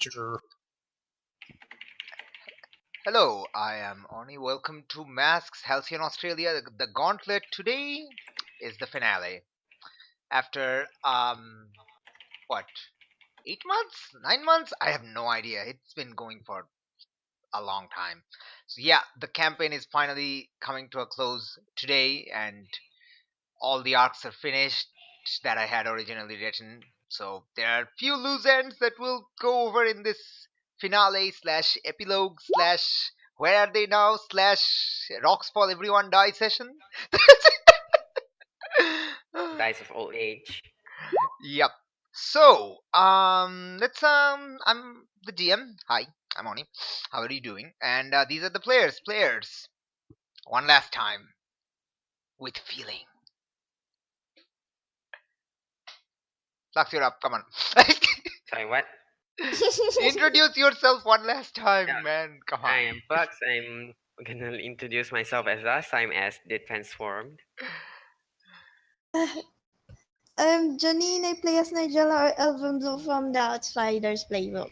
Chugger. Hello, I am Oni. Welcome to Masks, Halcyon, Australia. The Gauntlet today is the finale. After what? 8 months? 9 months? I have no idea. It's been going for a long time. So yeah, the campaign is finally coming to a close today, and all the arcs are finished that I had originally written. So there are few loose ends that we'll go over in this finale slash epilogue slash where are they now slash rocks fall everyone die session. Dice of old age. Yep. So I'm the DM. Hi, I'm Oni. How are you doing? And these are the players. Players. One last time with feeling. Lux, you're up. Come on. Sorry, what? Introduce yourself one last time, Yeah, man. Come on. I am Bugs. I'm gonna introduce myself as last time as the transformed. I'm Janine. I play as Nigella or Elvin Blue from the Outsiders Playbook.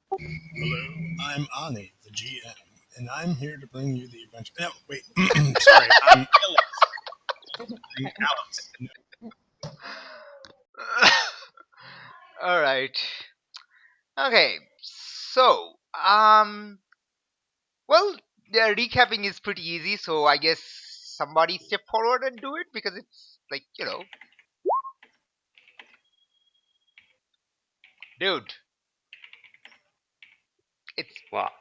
Hello, I'm Ani, the GM, and I'm here to bring you the adventure. No, wait. Sorry, I'm Alex. I'm Alex. No, All right. Okay. So, well, the recapping is pretty easy. So I guess somebody step forward and do it because it's like dude. It's Well,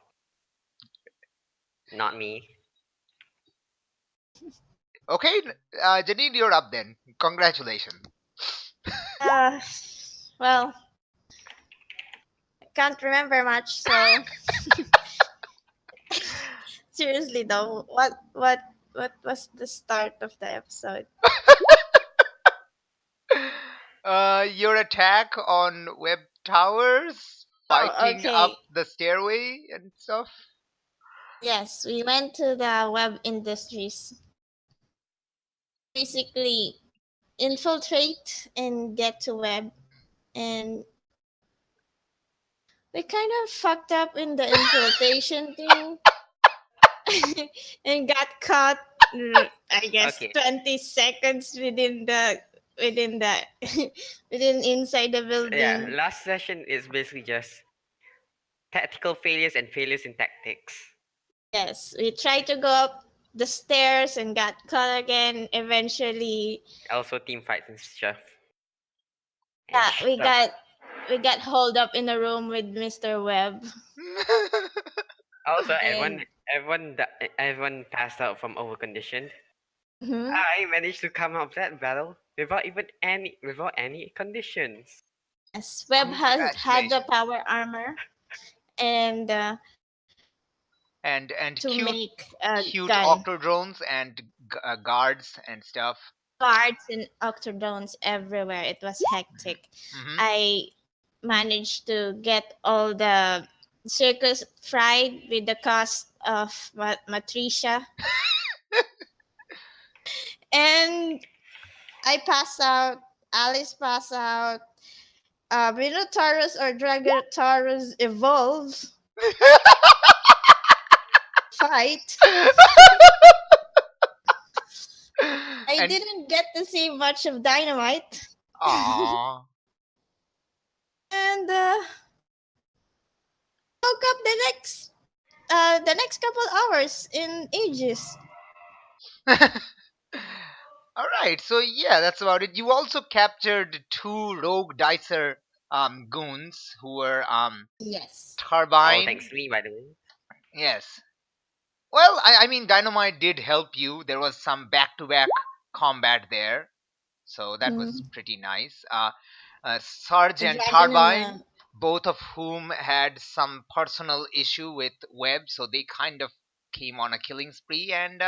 not me. okay. Janine, you're up then. Congratulations. Well, I can't remember much, so seriously though, what was the start of the episode? Your attack on web towers, fighting up Okay. the stairway and stuff. Yes, we went to the web industries. Basically, infiltrate and get to web, and we kind of fucked up in the infiltration thing. And got caught, I guess, Okay. 20 seconds within within inside the building. Yeah, last session is basically just tactical failures and failures in tactics. Yes, we tried to go up the stairs and got caught again. Eventually, Also team fights and stuff. yeah, And we stuff. got holed up in a room with Mr. Webb. Also, And everyone passed out from overconditioned. Mhm. I managed to come out of that battle without any conditions. Yes, Webb had the Congratulations. power armor and and to cute make a cute gun. octodrones and guards and stuff. Guards and octodrones everywhere. It was hectic. Hmm. I managed to get all the circus fried with the cost of Matricia. And I passed out. Alice passed out. Minotaurus or Dragotaurus evolve fight. I and didn't get to see much of Dynamite. aww. And woke up the next couple hours in ages. All right, so yeah, that's about it. You also captured two rogue dicer goons who were Yes. All Turbine. thanks to me, by the way. Yes. Well, I mean, Dynamite did help you. There was some back-to-back combat there, so that was pretty nice. Sarge and Dragon Turbine, and both of whom had some personal issue with Webb, so they kind of came on a killing spree, and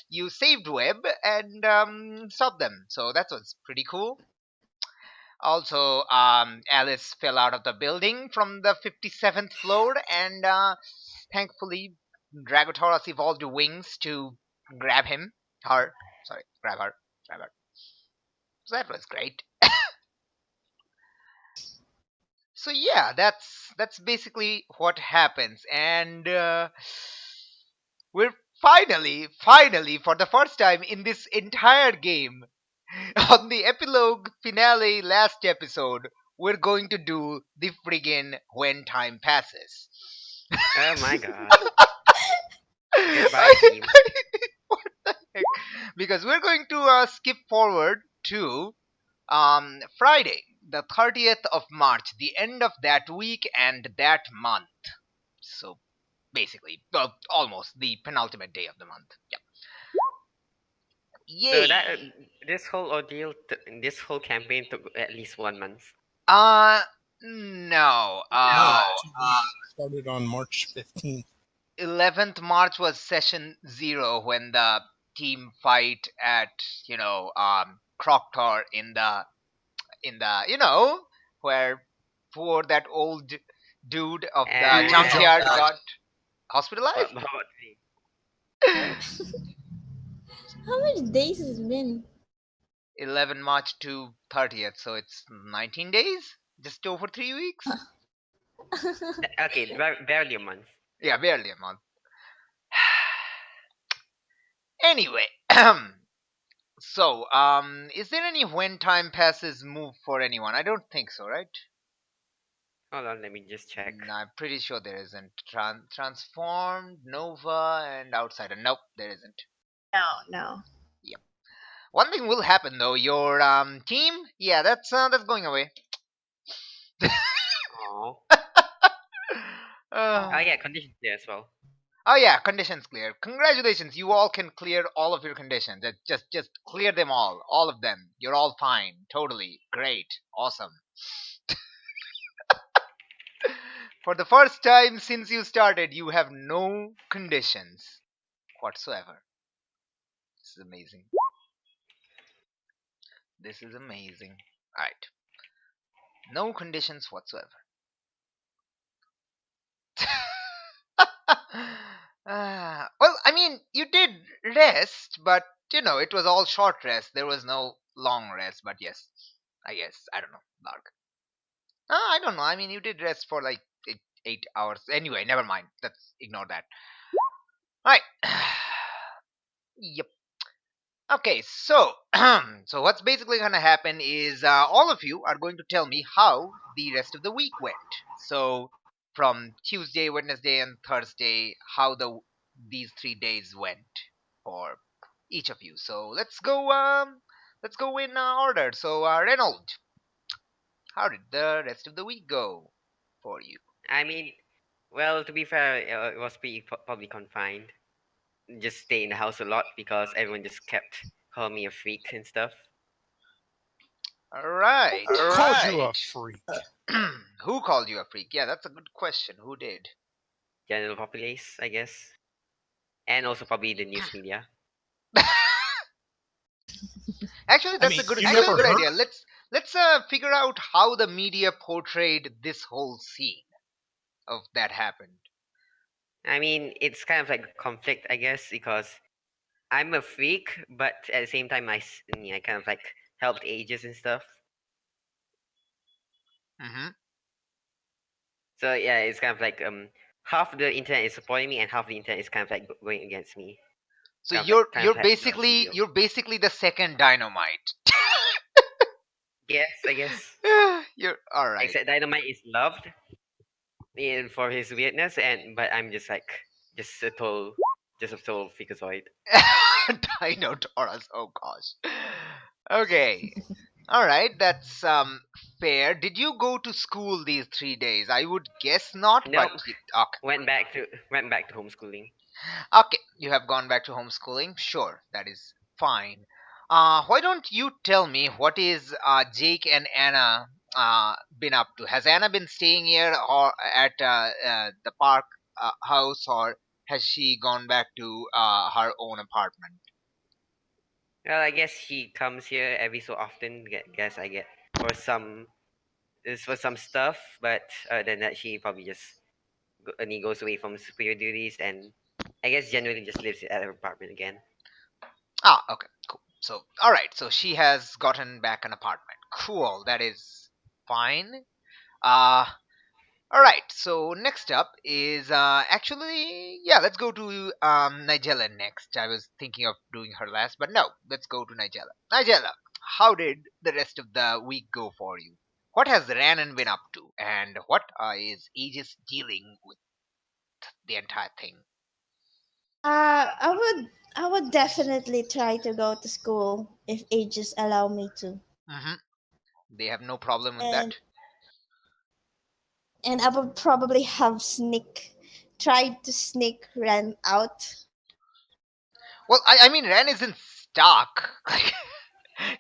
you saved Webb and stopped them. So that was pretty cool. Also, Alice fell out of the building from the 57th floor, and thankfully, Dragotaurus evolved wings to grab him. Her. Sorry, grab her. Grab her. So that was great. So yeah, that's basically what happens, and we're finally, for the first time in this entire game, on the epilogue finale last episode, we're going to do the friggin' when time passes. Oh my god. Goodbye, team. What the heck? Because we're going to skip forward to Friday, the 30th of March, the end of that week and that month. So basically, well, almost the penultimate day of the month. Yeah. So Yay! that this whole ordeal, this whole campaign took at least 1 month. Uh, no. No, 2 weeks. Started on March 15th. 11th March was session 0 when the team fight at, Croctor in the where poor that old dude of the And junkyard junkyard. got hospitalized. what How many days has it been? 11 March to 30th, so it's 19 days, just over 3 weeks. okay, barely a month. Yeah, barely a month. Anyway, so is there any when time passes move for anyone? I don't think so, right? Hold on, let me just check. I'm pretty sure there isn't. Transformed, Nova, and Outsider. Nope, there isn't. No. Yep. One thing will happen though. Your team, yeah, that's going away. Oh. Uh, Oh yeah, conditions there as well. oh yeah, conditions clear. Congratulations, you all can clear all of your conditions. Just clear them all of them. You're all fine. Totally great, awesome. For the first time since you started, you have no conditions whatsoever. This is amazing. This is amazing. Alright. No conditions whatsoever. Well, I mean, you did rest, but it was all short rest. There was no long rest, but yes, I guess. I don't know, Lark. I don't know. I mean, you did rest for like 8 hours. Anyway, never mind. Let's ignore that. Alright. Yep. Okay, so so what's basically going to happen is all of you are going to tell me how the rest of the week went. So from Tuesday, Wednesday, and Thursday, how these 3 days went for each of you. So let's go in order. So Reynold, how did the rest of the week go for you? I mean, well, to be fair, it was pretty probably confined. Just stay in the house a lot because everyone just kept calling me a freak and stuff. All right. Who called you a freak? Who called you a freak? Yeah, that's a good question. Who did? General populace, I guess, and also probably the news media. Actually, that's a good idea. Let's figure out how the media portrayed this whole scene of that happened. I mean, it's kind of like a conflict, I guess, because I'm a freak, but at the same time, I kind of like helped ages and stuff. Mm-hmm. So yeah, it's kind of like half the internet is supporting me, and half the internet is kind of like going against me. So Kind of you're like you're the basically deal. you're basically the second Dynamite. Yes, I guess. You're all right. Except Dynamite is loved for his weirdness, but I'm just like just a total freakazoid. Dinotaurus. Oh gosh. Okay. All right. That's fair. Did you go to school these 3 days? I would guess not. No, But okay. went back to homeschooling. Okay, you have gone back to homeschooling. Sure, that is fine. Why don't you tell me what is Jake and Anna been up to? Has Anna been staying here or at the park house, or has she gone back to her own apartment? Well, I guess he comes here every so often. Guess I get for some this for some stuff, but then that she probably just and he goes away from superior duties, and I guess generally just lives at her apartment again. Ah, okay, cool. So, all right. So she has gotten back an apartment. Cool. That is fine. Uh, all right. So next up is actually, yeah, let's go to Nigella next. I was thinking of doing her last, but no, let's go to Nigella. Nigella, how did the rest of the week go for you? What has Rhiannon been up to, and what is Aegis dealing with the entire thing? I would definitely try to go to school if ages allow me to. Hmm. They have no problem with And that. and I would probably have tried to sneak Ren out. Well, I mean, Ren isn't stuck. Like,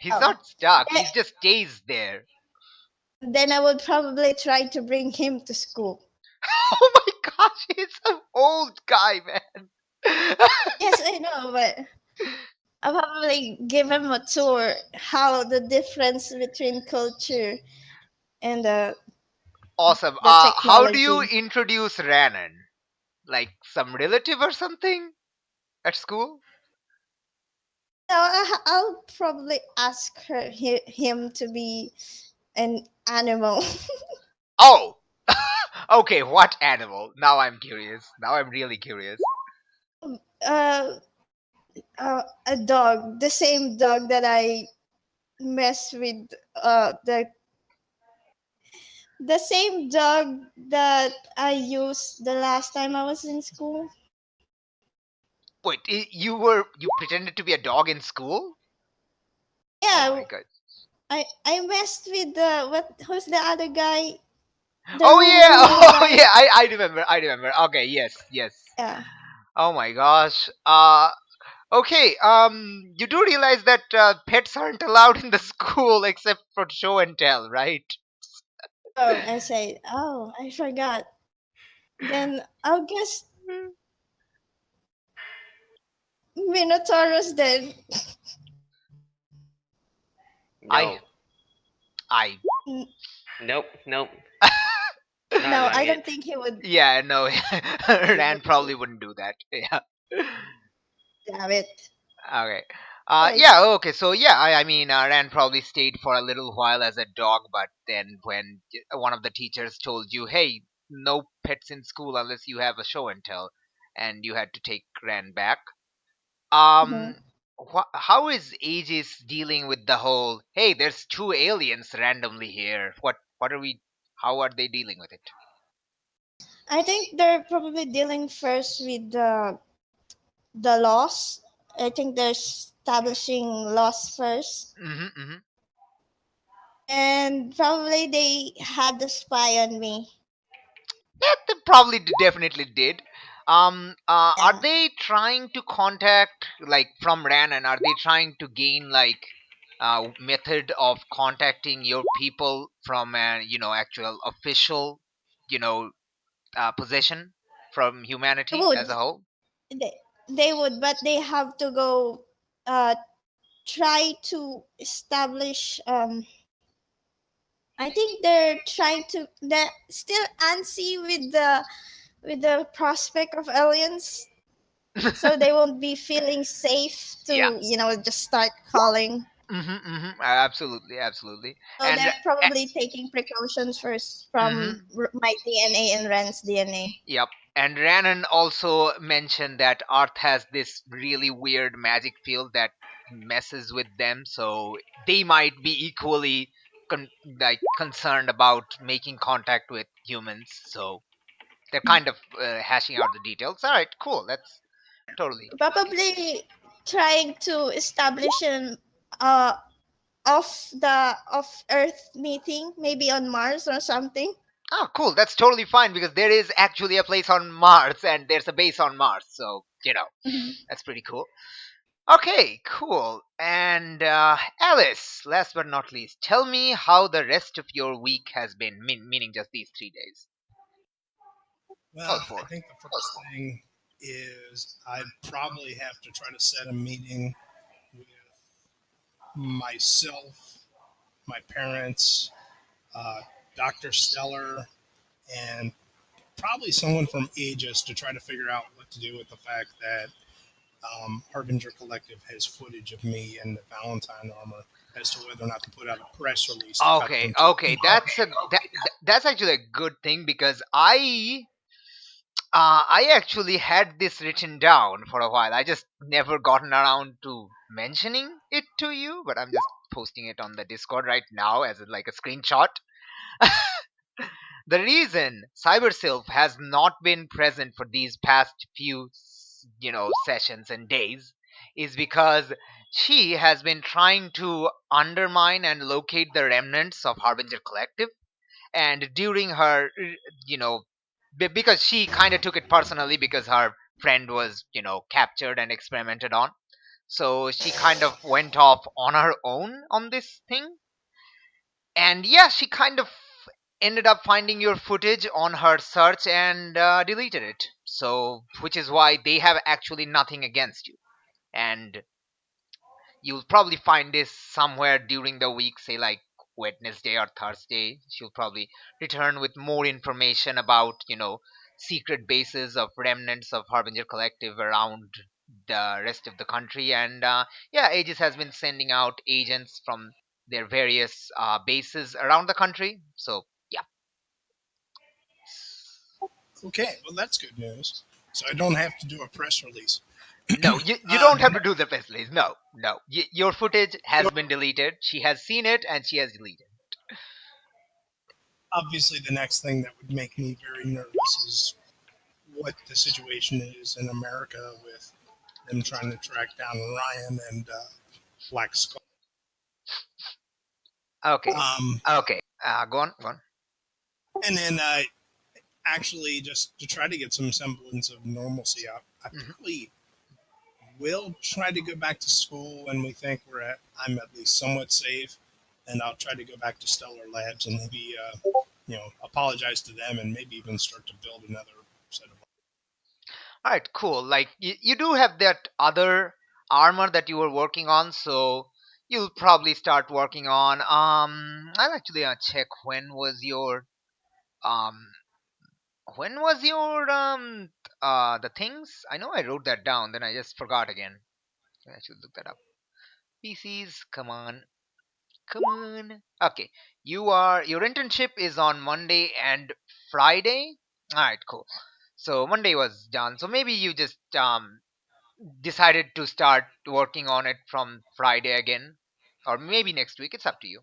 he's Oh. not stuck. Eh, He just stays there. Then I would probably try to bring him to school. Oh my gosh, he's an old guy, man. Yes, I know, but I'll probably give him a tour how the difference between culture and Awesome. the How do you technology. introduce Rhiannon? Like some relative or something at school? So I'll probably ask him to be an animal. Oh, okay. What animal? Now I'm curious. Now I'm really curious. uh, a dog, the same dog that I mess with. The same dog that I used the last time I was in school. Wait, you pretended to be a dog in school? Oh Yeah, my god. I messed with the who's the other guy? The Oh yeah. Romanian Oh guy. yeah. I remember. I remember. Okay. Yes. Yes. Yeah. Oh my gosh. Okay. You do realize that pets aren't allowed in the school except for show and tell, right? Oh, I say, oh, I forgot. Then I'll guess Minotaurus then. I No. I N- Nope. Nope. Not No, I allowing don't it. think he would yeah, no. be able Rand to. probably wouldn't do that. Yeah. Damn it. Okay. Right. Yeah, okay. So yeah, I mean, Rand probably stayed for a little while as a dog, but then when one of the teachers told you, "Hey, no pets in school unless you have a show and tell," and you had to take Rand back. Mhm. Um, how is Aegis dealing with the whole? Hey, there's two aliens randomly here. What are we? How are they dealing with it? I think they're probably dealing first with the laws. I think they're establishing laws first. Mm-hmm, mm-hmm. And probably they had the spy on me. Yeah, they probably definitely did. Are Yeah. they trying to contact like from Rhiannon? Are they trying to gain like method of contacting your people from an actual official you know possession from They humanity would. as a whole? They, they would, but they have to go uh, try to establish. I think they're still antsy with the prospect of aliens, so they won't be feeling safe Yeah. to just start calling. Absolutely, absolutely. So And they're probably taking precautions first from my DNA and Ren's DNA. yep. And Rhiannon also mentioned that Earth has this really weird magic field that messes with them, so they might be equally concerned about making contact with humans. So they're kind of hashing out the details. All right, cool. That's totally. Probably trying to establish an uh off Earth meeting, maybe on Mars or something. Oh, cool. That's totally fine because there is actually a place on Mars and there's a base on Mars. So, Mhm. that's pretty cool. Okay, cool. And Alice, last but not least, tell me how the rest of your week has been, meaning just these 3 days. Well, Oh, I four. think the first thing is I'd probably have to try to set a meeting with myself, my parents, uh, Dr. Stellar, and probably someone from Aegis to try to figure out what to do with the fact that Harbinger Collective has footage of me in the Valentine armor. as to whether or not to put out a press release to cut Okay, them to. okay, that's actually a good thing because I actually had this written down for a while. I just never gotten around to mentioning it to you, but I'm just posting it on the Discord right now as like a screenshot. The reason CyberSylph has not been present for these past few, sessions and days is because she has been trying to undermine and locate the remnants of Harbinger Collective. And during her, you know, because she kind of took it personally because her friend was, captured and experimented on. So she kind of went off on her own on this thing. And yeah, she kind of ended up finding your footage on her search and deleted it. So, which is why they have actually nothing against you. And you'll probably find this somewhere during the week, say like Wednesday or Thursday. She'll probably return with more information about, secret bases of remnants of Harbinger Collective around the rest of the country. And yeah, Aegis has been sending out agents from their various bases around the country. So yeah. Okay, well that's good news. So I don't have to do a press release. No, you Uh, don't have to do the press release. No, no. Your footage has been deleted. She has seen it and she has deleted. Obviously, the next thing that would make me very nervous is what the situation is in America with them trying to track down Ryan and Black Skull. Okay. Um, Okay. Go on. Go on. and then actually, just to try to get some semblance of normalcy, I Mhm. probably will try to go back to school when we think I'm at least somewhat safe, and I'll try to go back to Stellar Labs and maybe apologize to them and maybe even start to build another set of. All right. Cool. Like you do have that other armor that you were working on, so you'll probably start working on. I'll actually check um when was your the things. I know I wrote that down, then I just forgot again. I should look that up. PCs. Come on. Come on. Okay. Your internship is on Monday and Friday. Alright, cool. So Monday was done. So maybe you just decided to start working on it from Friday again. Or maybe next week. It's up to you.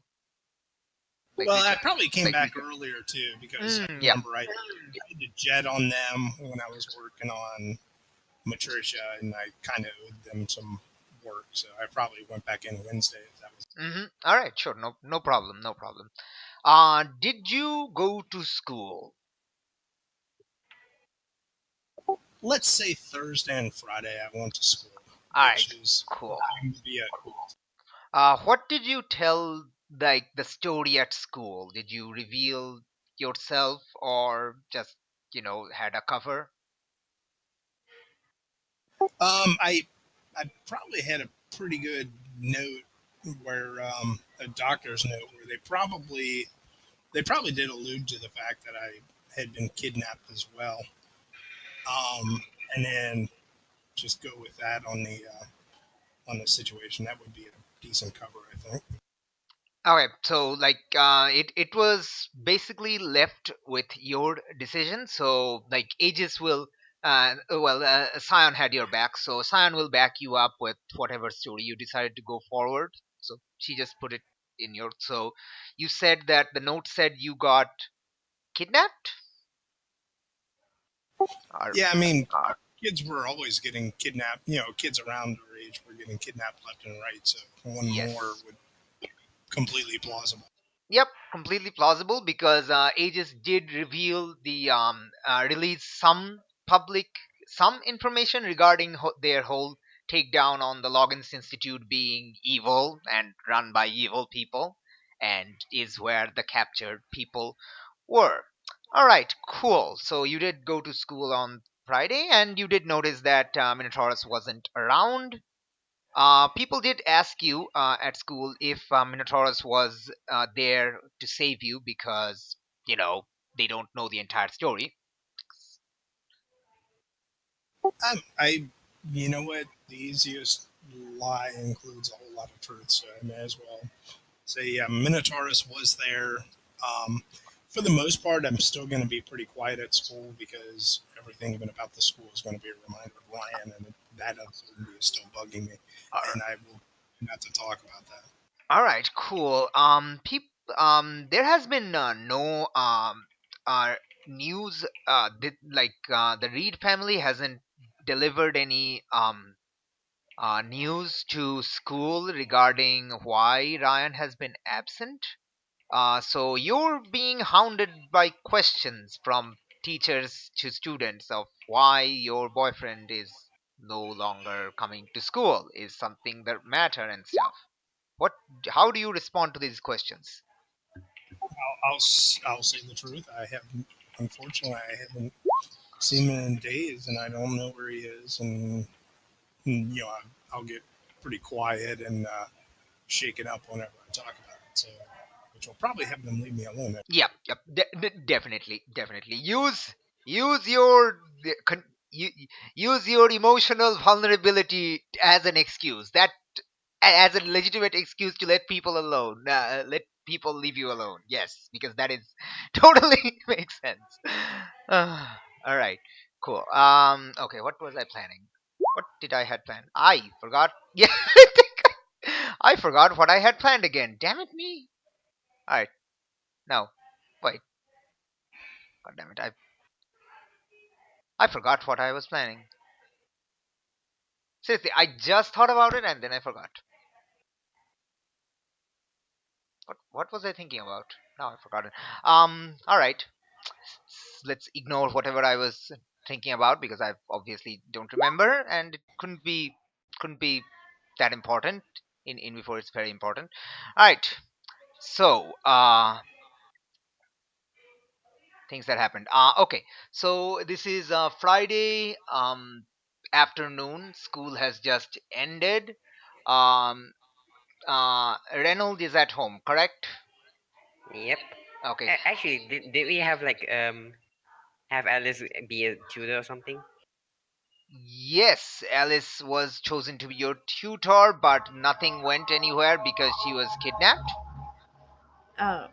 Like Well, which I probably came back earlier too because I yeah. remember I had to jet on them when I was working on Matricia, and I kind of owed them some work, so I probably went back in Wednesday if that was. Alright, sure, no problem, no problem. Did you go to school? Let's say Thursday and Friday I went to school, Alright, which is cool. going to be a. What did you tell like the story at school? Did you reveal yourself or just had a cover? I probably had a pretty good note where a doctor's note where they probably did allude to the fact that I had been kidnapped as well, um, and then just go with that on the situation. That would be a decent cover, I think. Okay, so like it was basically left with your decision. So like Aegis will Scion had your back, so Scion will back you up with whatever story you decided to go forward. So she just put it in your. So you said that the note said you got kidnapped. Or, Yeah, I mean, kids were always getting kidnapped. Kids around our age were getting kidnapped left and right. So one more yes. would be completely plausible. Yep, completely plausible because Aegis did reveal release some information regarding their whole takedown on the Loggins Institute being evil and run by evil people, and is where the captured people were. All right, cool. So you did go to school on Friday, and you did notice that Minotaurus wasn't around. People did ask you at school if Minotaurus was there to save you because, you know, they don't know the entire story. You know what? The easiest lie includes a whole lot of truth, so I may as well say, yeah, Minotaurus was there. Um, for the most part, I'm still going to be pretty quiet at school because everything even about the school is going to be a reminder of Ryan, and that uncertainty is still bugging me, and I will not to talk about that. All right, cool. There has been no news. The Reed family hasn't delivered any news to school regarding why Ryan has been absent. So you're being hounded by questions from teachers to students of why your boyfriend is no longer coming to school. Is something that matter and stuff. What? How do you respond to these questions? I'll say the truth. Unfortunately, I haven't seen him in days, and I don't know where he is, and I'll get pretty quiet and shake it up whenever I talk about it. So, which will probably have them leave me alone. Yep, yep, definitely, definitely. Use your u- use your emotional vulnerability as an excuse. As a legitimate excuse to let people alone. Let people leave you alone. Yes, because that is totally makes sense. All right, cool. Okay, what was I planning? What did I had planned? I forgot. Yeah, I think I forgot what I had planned again. Damn it, me. All right, no, wait. God damn it, I forgot what I was planning. Seriously, I just thought about it and then I forgot. What was I thinking about? Now I forgot it. All right. Let's ignore whatever I was thinking about because I obviously don't remember and it couldn't be that important in before it's very important. All right. So, things that happened. Okay. So this is Friday afternoon. School has just ended. Um, Reynold is at home, correct? Yep. Okay. Actually, did we have like have Alice be a tutor or something? Yes, Alice was chosen to be your tutor, but nothing went anywhere because she was kidnapped. Oh,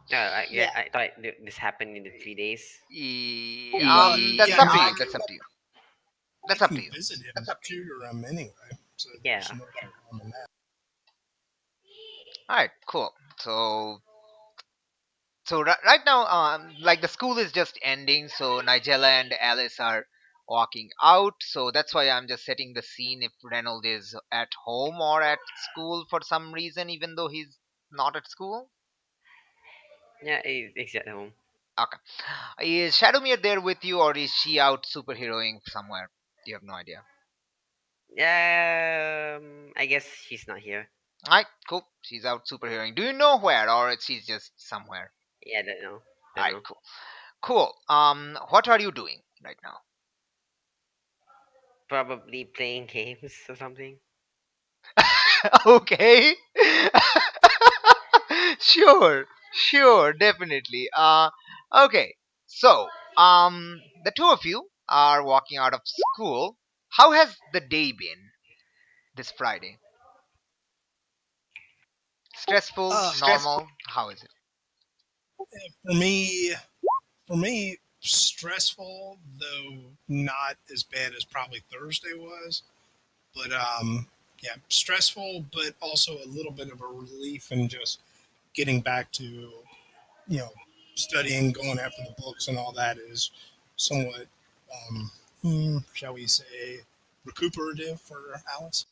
Yeah, yeah. I thought this happened in the 3 days. That's Yeah, up no, to you. That's up to you. I That's up to can you. visit him, tutor him anyway. So there's Yeah. no problem in that. All right, cool. So right now, like the school is just ending, so Nigella and Alice are walking out. So that's why I'm just setting the scene if Reynold is at home or at school for some reason, even though he's not at school. Yeah, it's at home. Okay. Is Shadowmere there with you, or is she out superheroing somewhere? You have no idea. I guess she's not here. Alright, cool. She's out superheroing. Do you know where, or she's just somewhere? Yeah, don't know. Don't Alright, know. cool. Cool. What are you doing right now? Probably playing games or something. Okay. Sure, sure, definitely. Okay. So, the two of you are walking out of school. How has the day been this Friday? Stressful, Stressful. normal? How is it? For me, stressful, though not as bad as probably Thursday was. But yeah, stressful, but also a little bit of a relief and just getting back to know studying, going after the books, and all that is somewhat, shall we say, recuperative for Alice.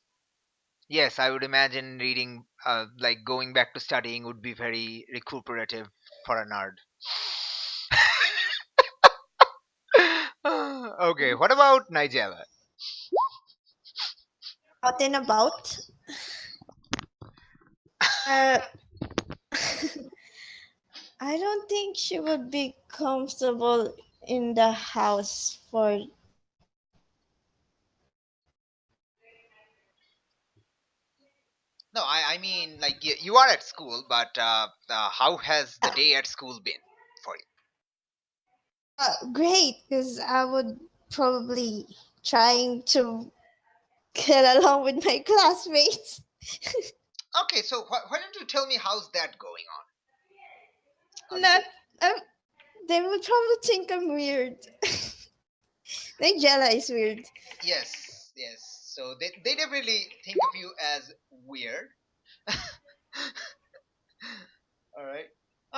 Yes, I would imagine reading, like going back to studying, would be very recuperative for a nerd. Okay, what about Nigella? Out and about. Uh, I don't think she would be comfortable in the house for. No, I mean, like you are at school, but how has the day at school been for you? Great, because I would probably trying to get along with my classmates. Okay, so why don't you tell me how's that going on? How do Not, you- they would probably think I'm weird. Like Jella is weird. Yes, yes. So they definitely think of you as weird. All right.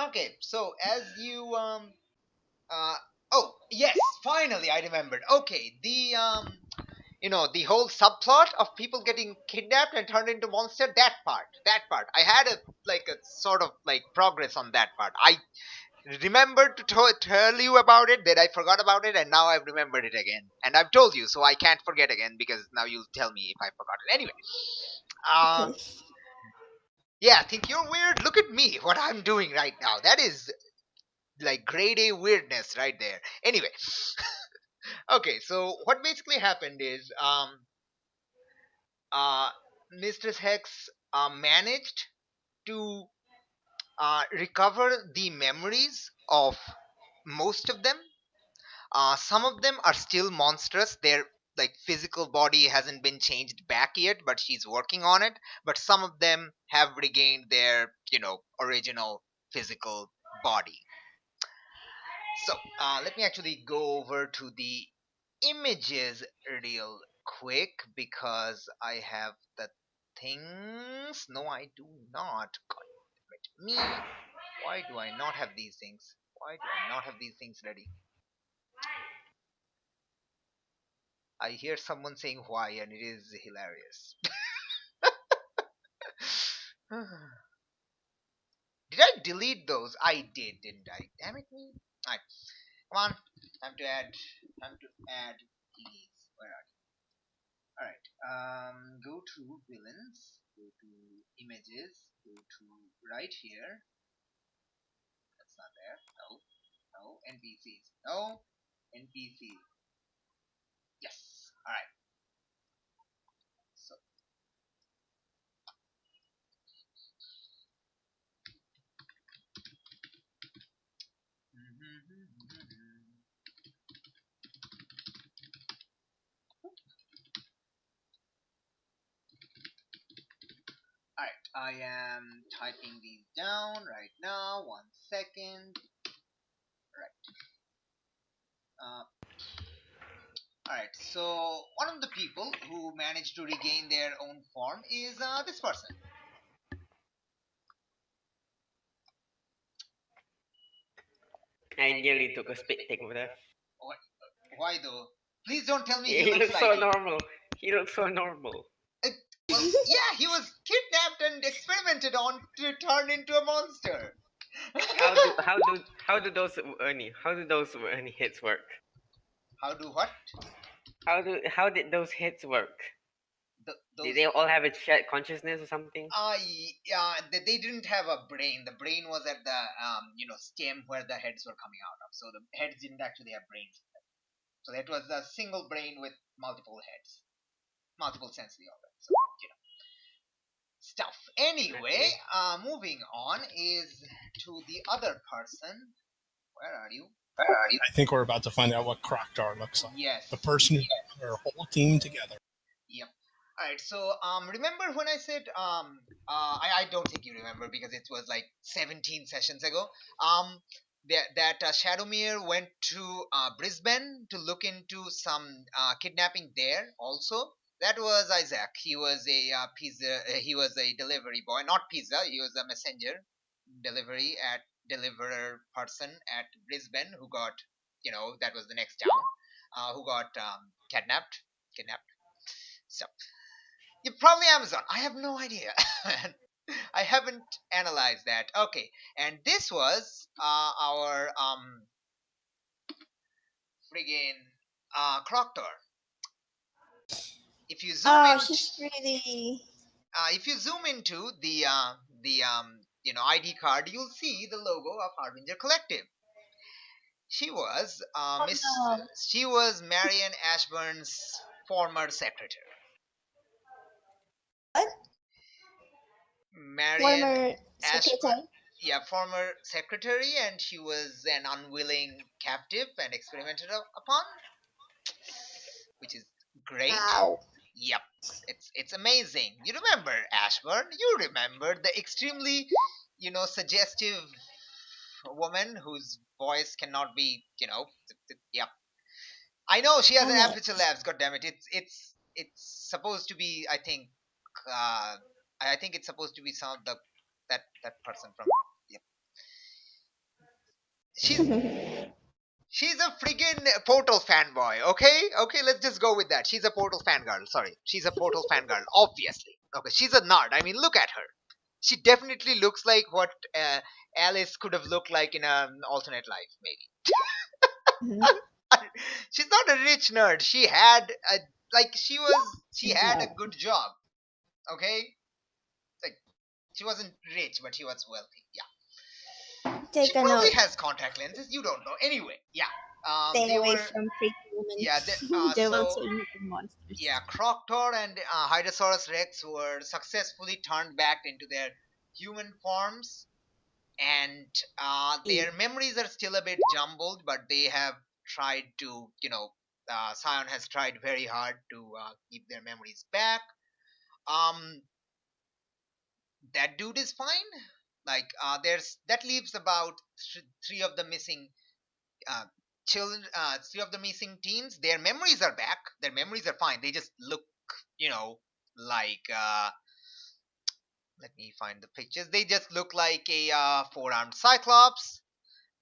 Okay, so as you uh oh yes, finally I remembered. Okay, the the whole subplot of people getting kidnapped and turned into monster, that part I had a sort of like progress on that part. I remembered to tell you about it, then I forgot about it, and now I've remembered it again, and I've told you, so I can't forget again because now you'll tell me if I forgot it anyway. Okay. Yeah, think you're weird? Look at me, what I'm doing right now. That is like grade A weirdness right there. Anyway, okay, so what basically happened is uh Mistress Hex managed to recover the memories of most of them. Some of them are still monstrous. Their like physical body hasn't been changed back yet, but she's working on it. But some of them have regained their original physical body. So let me actually go over to the images real quick because I have the things. No, I do not. God damn it, me. Why do I not have these things? Why do I not have these things ready? I hear someone saying why, and it is hilarious. Did I delete those? I did, didn't I? Damn it, me. Alright, come on. Time to add. Time to add these. Where are you? Alright. Go to villains. Go to images. Go to right here. That's not there. No. No. NPCs. No. NPCs. Yes. Alright. So. Alright, I am typing these down right now. 1 second. Right. Alright, so one of the people who managed to regain their own form is this person. I nearly took a spit take over there. Why though? Please don't tell me He he looks looks like so you. normal. He looks so normal. Well, yeah, he was kidnapped and experimented on to turn into a monster. How do those hits work? How do what? How did those hits work? Did they all have a shared consciousness or something? They didn't have a brain. The brain was at the stem where the heads were coming out of. So the heads didn't actually have brains. So that was a single brain with multiple heads, multiple sensory organs. So stuff. Anyway, moving on is to the other person. Where are you? I think we're about to find out what Croctar looks like. Yes. The person who put our whole team together. Yep. Alright, so remember when I said I don't think you remember because it was like 17 sessions ago. That Shadowmere went to Brisbane to look into some kidnapping there also. That was Isaac. He was a pizza. He was a delivery boy, not pizza. He was a messenger, deliverer person at Brisbane who got, that was the next town, who got kidnapped. So probably Amazon. I have no idea. I haven't analyzed that. Okay, and this was our friggin' Croctor. If you zoom She's pretty. if you zoom into the ID card, you'll see the logo of Harbinger Collective. She was she was Marian Ashburn's former secretary. What? Marian Former Ashburn, secretary. yeah, former secretary, and she was an unwilling captive and experimented upon, which is great. Wow. Yep, it's amazing. You remember Ashburn? You remember the extremely, suggestive woman whose voice cannot be, yep. I know she has an Okay. Aperture Labs. God damn it! It's supposed to be. Uh, I think it's supposed to be some of the that person from. Yep. She's she's a friggin' Portal fanboy. Okay, let's just go with that. She's a Portal fangirl. Sorry, she's a Portal fangirl. Obviously. Okay, she's a nerd. I mean, look at her. She definitely looks like what Alice could have looked like in an alternate life, maybe. She's not a rich nerd. She had a she had a good job. Okay, like she wasn't rich, but she was wealthy. Yeah, she Take a probably note. has contact lenses. You don't know. Anyway, yeah. Stay They away were from pretty women. yeah. They will So turn into monsters. yeah, Croctor and Hydrosaurus Rex were successfully turned back into their human forms, and their memories are still a bit jumbled, but they have tried to, Scion has tried very hard to keep their memories back. Um, that dude is fine. Like, that leaves about three of the missing uh, children, three of the missing teens. Their memories are back. Their memories are fine. They just look, like let me find the pictures. They just look like a four-armed cyclops.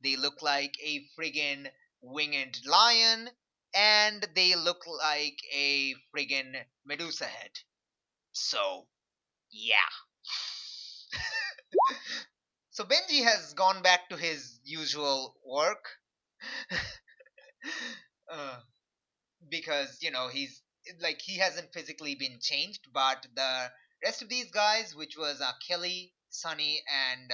They look like a friggin' winged lion, and they look like a friggin' Medusa head. So, yeah. So Benji has gone back to his usual work. uh, because he's like he hasn't physically been changed, but the rest of these guys, which was Kelly, Sunny, and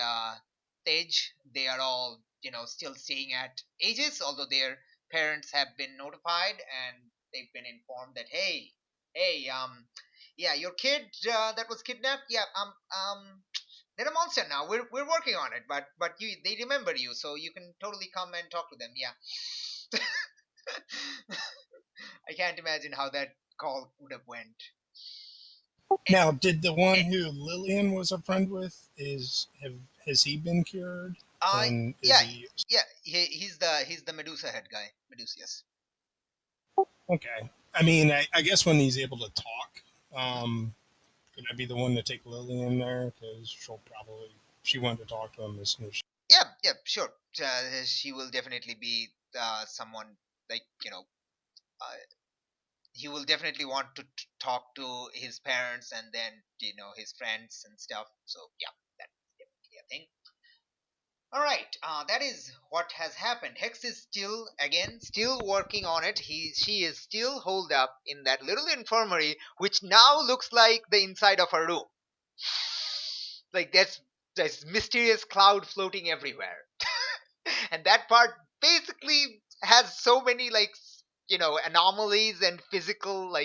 Tej, they are all still staying at Aegis, although their parents have been notified and they've been informed that hey, yeah, your kid that was kidnapped, yeah, they're a monster now. We're working on it, but they remember you, so you can totally come and talk to them. Yeah. I can't imagine how that call would have went. Now, did the one who Lillian was a friend with has he been cured? Uh And is yeah, he yeah. He's the Medusa head guy. Medusius. okay? I mean, I guess when he's able to talk, could I be the one to take Lillian there? Because she wanted to talk to him as soon as she. Yeah, sure. She will definitely be someone like Uh, he will definitely want to talk to his parents and then his friends and stuff. So yeah, that's definitely a thing. All right, that is what has happened. Hex is still working on it. She is still holed up in that little infirmary, which now looks like the inside of her room. Like there's mysterious cloud floating everywhere, and that part basically has so many anomalies and physical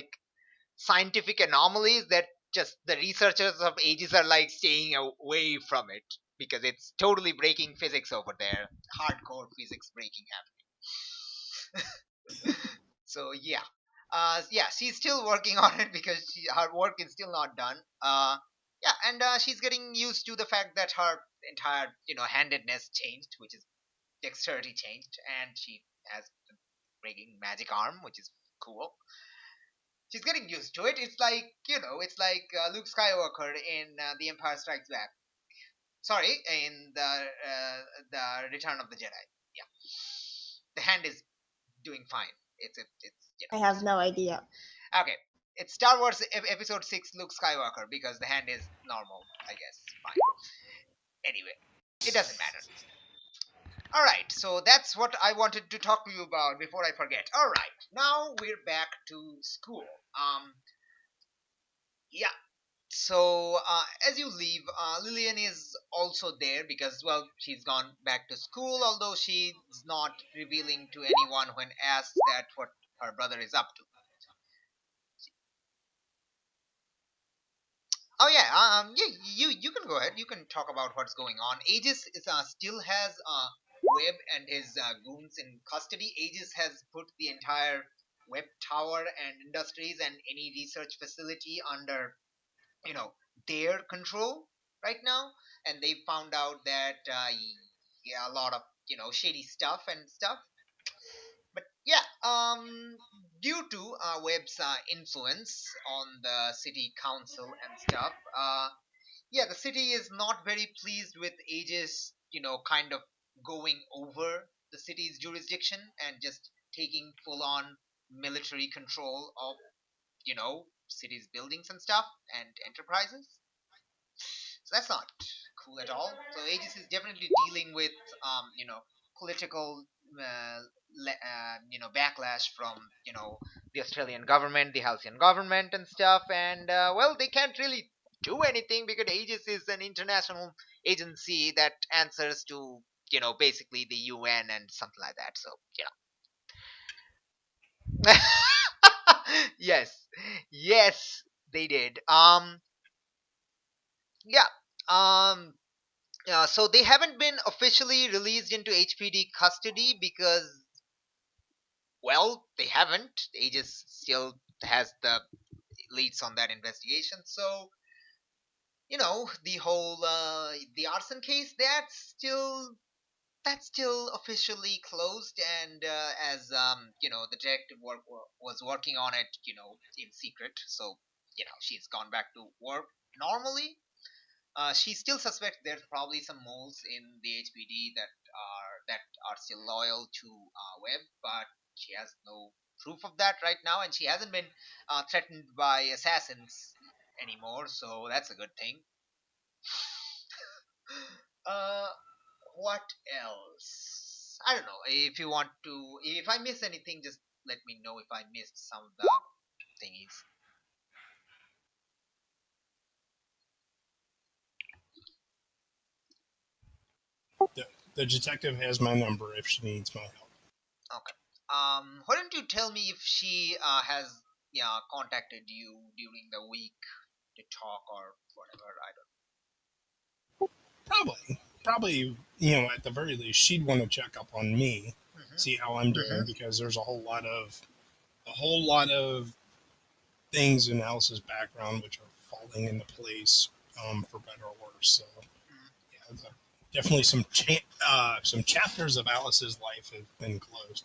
scientific anomalies that just the researchers of ages are like staying away from it because it's totally breaking physics over there. Hardcore physics breaking happening. So yeah. Yeah, she's still working on it because her work is still not done. Yeah, and she's getting used to the fact that her entire handedness changed, which is dexterity changed, and she has a breaking magic arm, which is cool. She's getting used to it. It's like Luke Skywalker in The Empire Strikes Back. Sorry, in the Return of the Jedi. Yeah, the hand is doing fine. I have no idea. Okay. It's Star Wars Episode 6 Luke Skywalker because the hand is normal, I guess. Fine. Anyway, it doesn't matter. Alright, so that's what I wanted to talk to you about before I forget. Alright, now we're back to school. Yeah. So, as you leave, Lillian is also there because, well, she's gone back to school, although she's not revealing to anyone when asked that what her brother is up to. Oh yeah, yeah. You can go ahead. You can talk about what's going on. Aegis still has Webb and his goons in custody. Aegis has put the entire web tower and industries and any research facility under you know their control right now, and they found out that yeah, a lot of shady stuff and stuff. But yeah, due to web's influence on the city council and stuff, yeah, the city is not very pleased with Aegis, kind of going over the city's jurisdiction and just taking full on military control of city's buildings and stuff and enterprises. So that's not cool at all. So Aegis is definitely dealing with political uh, backlash from the Australian government, the Halcyon government, and stuff. And well, they can't really do anything because Aegis is an international agency that answers to basically the UN and something like that. So yes, yes, they did. Yeah. Um, so they haven't been officially released into HPD custody because, well, they haven't. Aegis still has the leads on that investigation. So, the whole the arson case that's still officially closed, and as the detective was working on it, in secret. So, she's gone back to work normally. She still suspects there's probably some moles in the HPD that are still loyal to Webb, but she has no proof of that right now, and she hasn't been threatened by assassins anymore, so that's a good thing. Uh, what else? I don't know. If you want to, if I miss anything, just let me know if I missed some of the thingies. The, the detective has my number if she needs my help. Okay. Why don't you tell me if she has contacted you during the week to talk or whatever? I Probably, at the very least, she'd want to check up on me, don't. see how I'm doing, because there's a whole lot of things in Alice's background which are falling into place, for better or worse. So, yeah, definitely some chapters of Alice's life have been closed.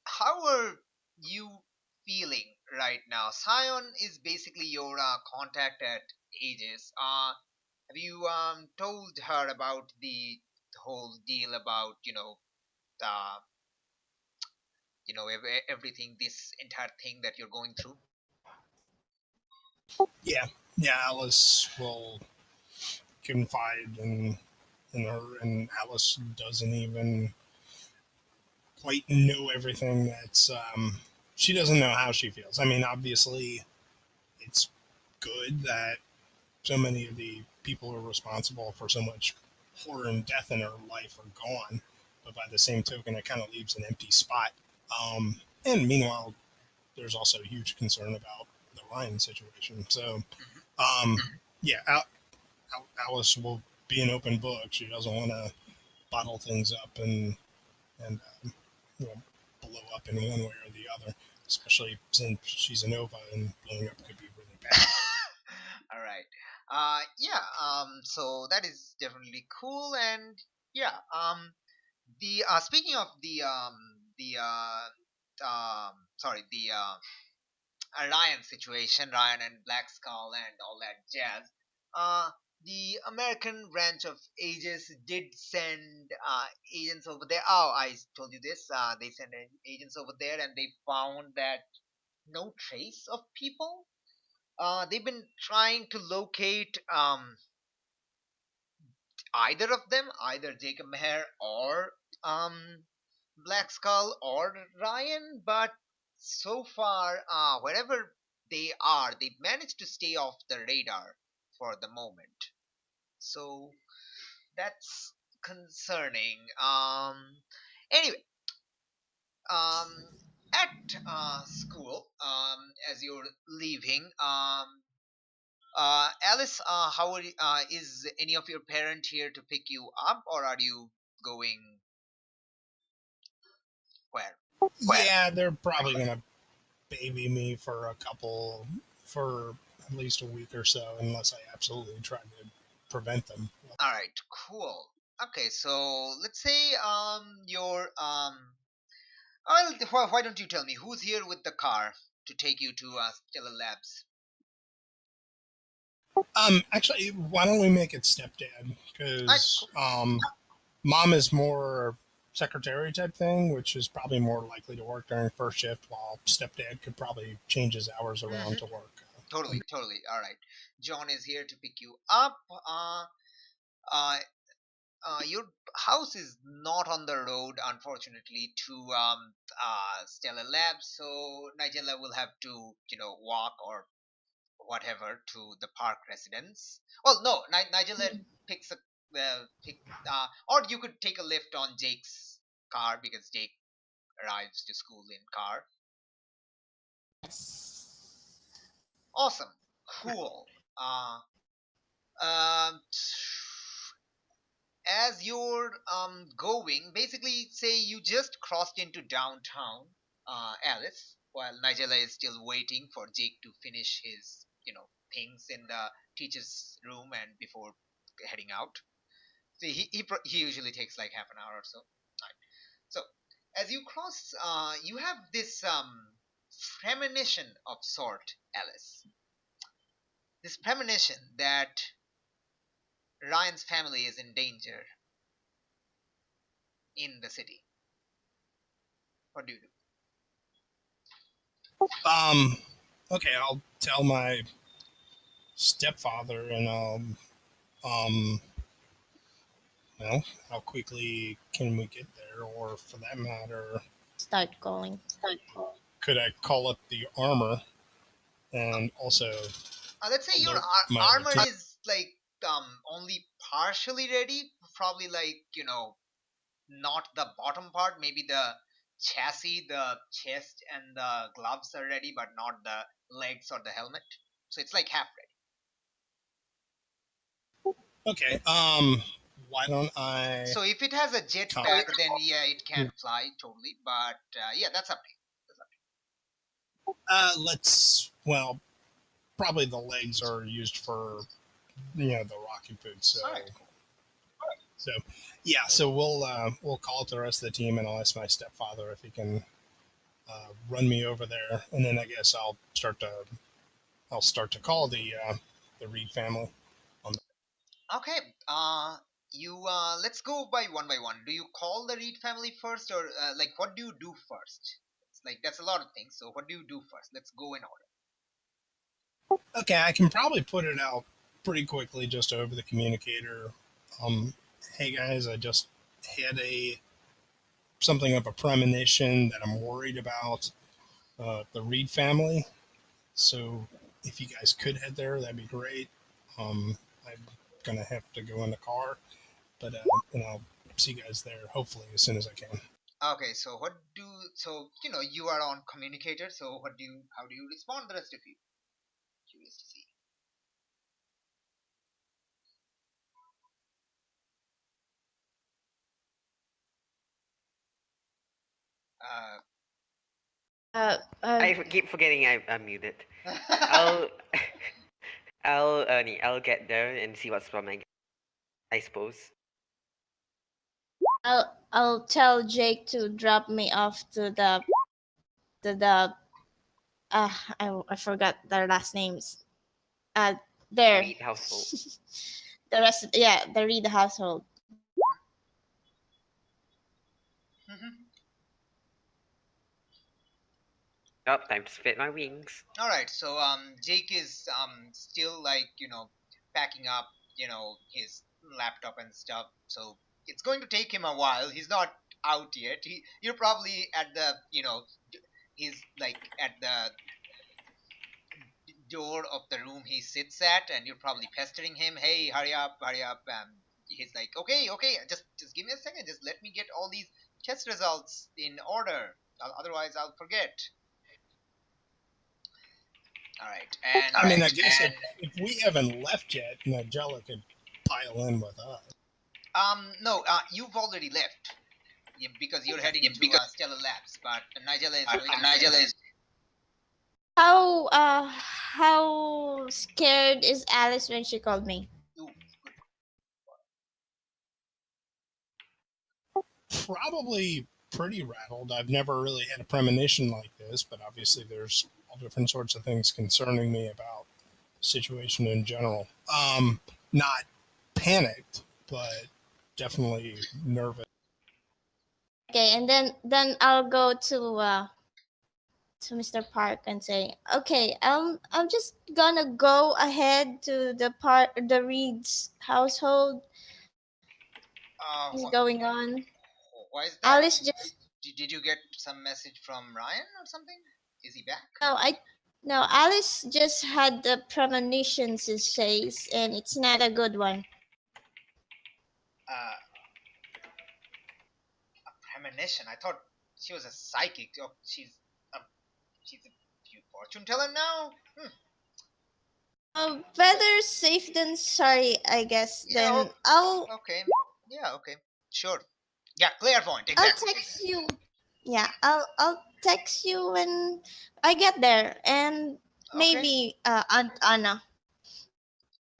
How are you feeling right now? Sion is basically your contact at Aegis. Have you told her about the whole deal about uh, everything, this entire thing that you're going through? Yeah, yeah, Alice will confide in her, and Alice doesn't even quite know everything. She doesn't know how she feels. I mean, obviously, it's good that so many of the people who are responsible for so much horror and death in her life are gone, but by the same token, it kind of leaves an empty spot. And meanwhile, there's also huge concern about the Ryan situation. So, um, yeah, Alice will be an open book. She doesn't want to bottle things up and you know, blow up in one way or the other, especially since she's a Nova and blowing up could be really bad. All right. Yeah. So that is definitely cool, and yeah. The speaking of the Ryan situation, Ryan and Black Skull and all that jazz. Uh, the American branch of Aegis did send agents over there. Oh, I told you this. They sent agents over there, and they found that no trace of people. They've been trying to locate either of them, either Jacob Meher or Black Skull or Ryan, but so far, wherever they are, they've managed to stay off the radar for the moment. So that's concerning. Anyway, um, at school, as you're leaving, Alice, is any of your parent here to pick you up, or are you going where? Well, Yeah, they're probably gonna baby me for at least a week or so, unless I absolutely try to prevent them. all right, cool. Okay, so let's say your well, why don't you tell me who's here with the car to take you to Stellar Labs? Actually, why don't we make it stepdad? All right, Because cool. mom is more secretary type thing, which is probably more likely to work during first shift, while stepdad could probably change his hours around Mhm. to work. Totally, totally. All right. John is here to pick you up. Uh, your house is not on the road, unfortunately, to Stellar Labs, so Nigella will have to, walk or whatever to the park residence. Well, no, Nigella picks a pick, or you could take a lift on Jake's car because Jake arrives to school in car. Awesome, cool. Um, as you're going, basically, say you just crossed into downtown Alice, while Nigella is still waiting for Jake to finish his, things in the teacher's room and before heading out. So he usually takes like half an hour or so. Right. So as you cross, you have this premonition of sort, Alice. This premonition that Ryan's family is in danger in the city. What do you do? Okay, I'll tell my stepfather, and um, well, how quickly can we get there, or for that matter, Start calling. could I call up the armor and also Let's say your alert my other armor team? is like only partially ready. Probably like not the bottom part. Maybe the chassis, the chest, and the gloves are ready, but not the legs or the helmet. So it's like half ready. Okay, why don't I So if it has a come? jetpack, then yeah, it can fly totally. But yeah, that's up to you. That's up Well, probably the legs are used for the rocky boots. to you. All right, cool. So yeah, so we'll call up the rest of the team, and I'll ask my stepfather if he can run me over there, and then I guess I'll start to call the Reed family. Okay. You let's go by one. Do you call the Reed family first, or like what do you do first? It's like that's a lot of things. So what do you do first? Let's go in order. Okay, I can probably put it out pretty quickly just over the communicator. Um, hey guys, I just had a something of a premonition that I'm worried about the Reed family. So if you guys could head there, that'd be great. I'm gonna have to go in the car, but and I'll see you guys there hopefully as soon as I can. Okay. So what do so you are on communicator. So how do you respond? The rest of you curious to see. Uh, I Keep forgetting I'm muted. I'll I'll get there and see what's wrong. I suppose. I'll tell Jake to drop me off to the I forgot their last names. There. Reed household. The rest, yeah, the Reed household. mhm. Oh, time to spread my wings. All right. So Jake is still like packing up his laptop and stuff. So it's going to take him a while. He's not out yet. You're probably at the he's like at the door of the room he sits at, and you're probably pestering him. Hey, hurry up, hurry up. He's like, okay, okay, just give me a second. Just let me get all these test results in order. Otherwise, I'll forget. All right, I mean, I guess if we haven't left yet, Nigella could pile in with us. no, you've already left. Yeah, because you're heading to Stellar Labs, but Nigella is going. Nigella is How scared is Alice when she called me? Ooh, Probably pretty rattled. I've never really had a premonition like this, but obviously there's all different sorts of things concerning me about the situation in general. Not panicked, but definitely nervous. Okay, and then I'll go to Mr. Park and say, okay, I'm just gonna go ahead to the Reed's household. What's going on? Why is that? Alice just Did you get some message from Ryan or something? Is he back? no, Alice just had the premonitions, it says, and it's not a good one. A premonition. I thought she was a psychic. Oh, she's a fortune teller now. Better safe than sorry, I guess. Yeah, Then I'll okay. Yeah, okay. Sure. Yeah, clairvoyant. I'll Exactly. text you. Yeah, I'll text you when I get there, and maybe Aunt Anna.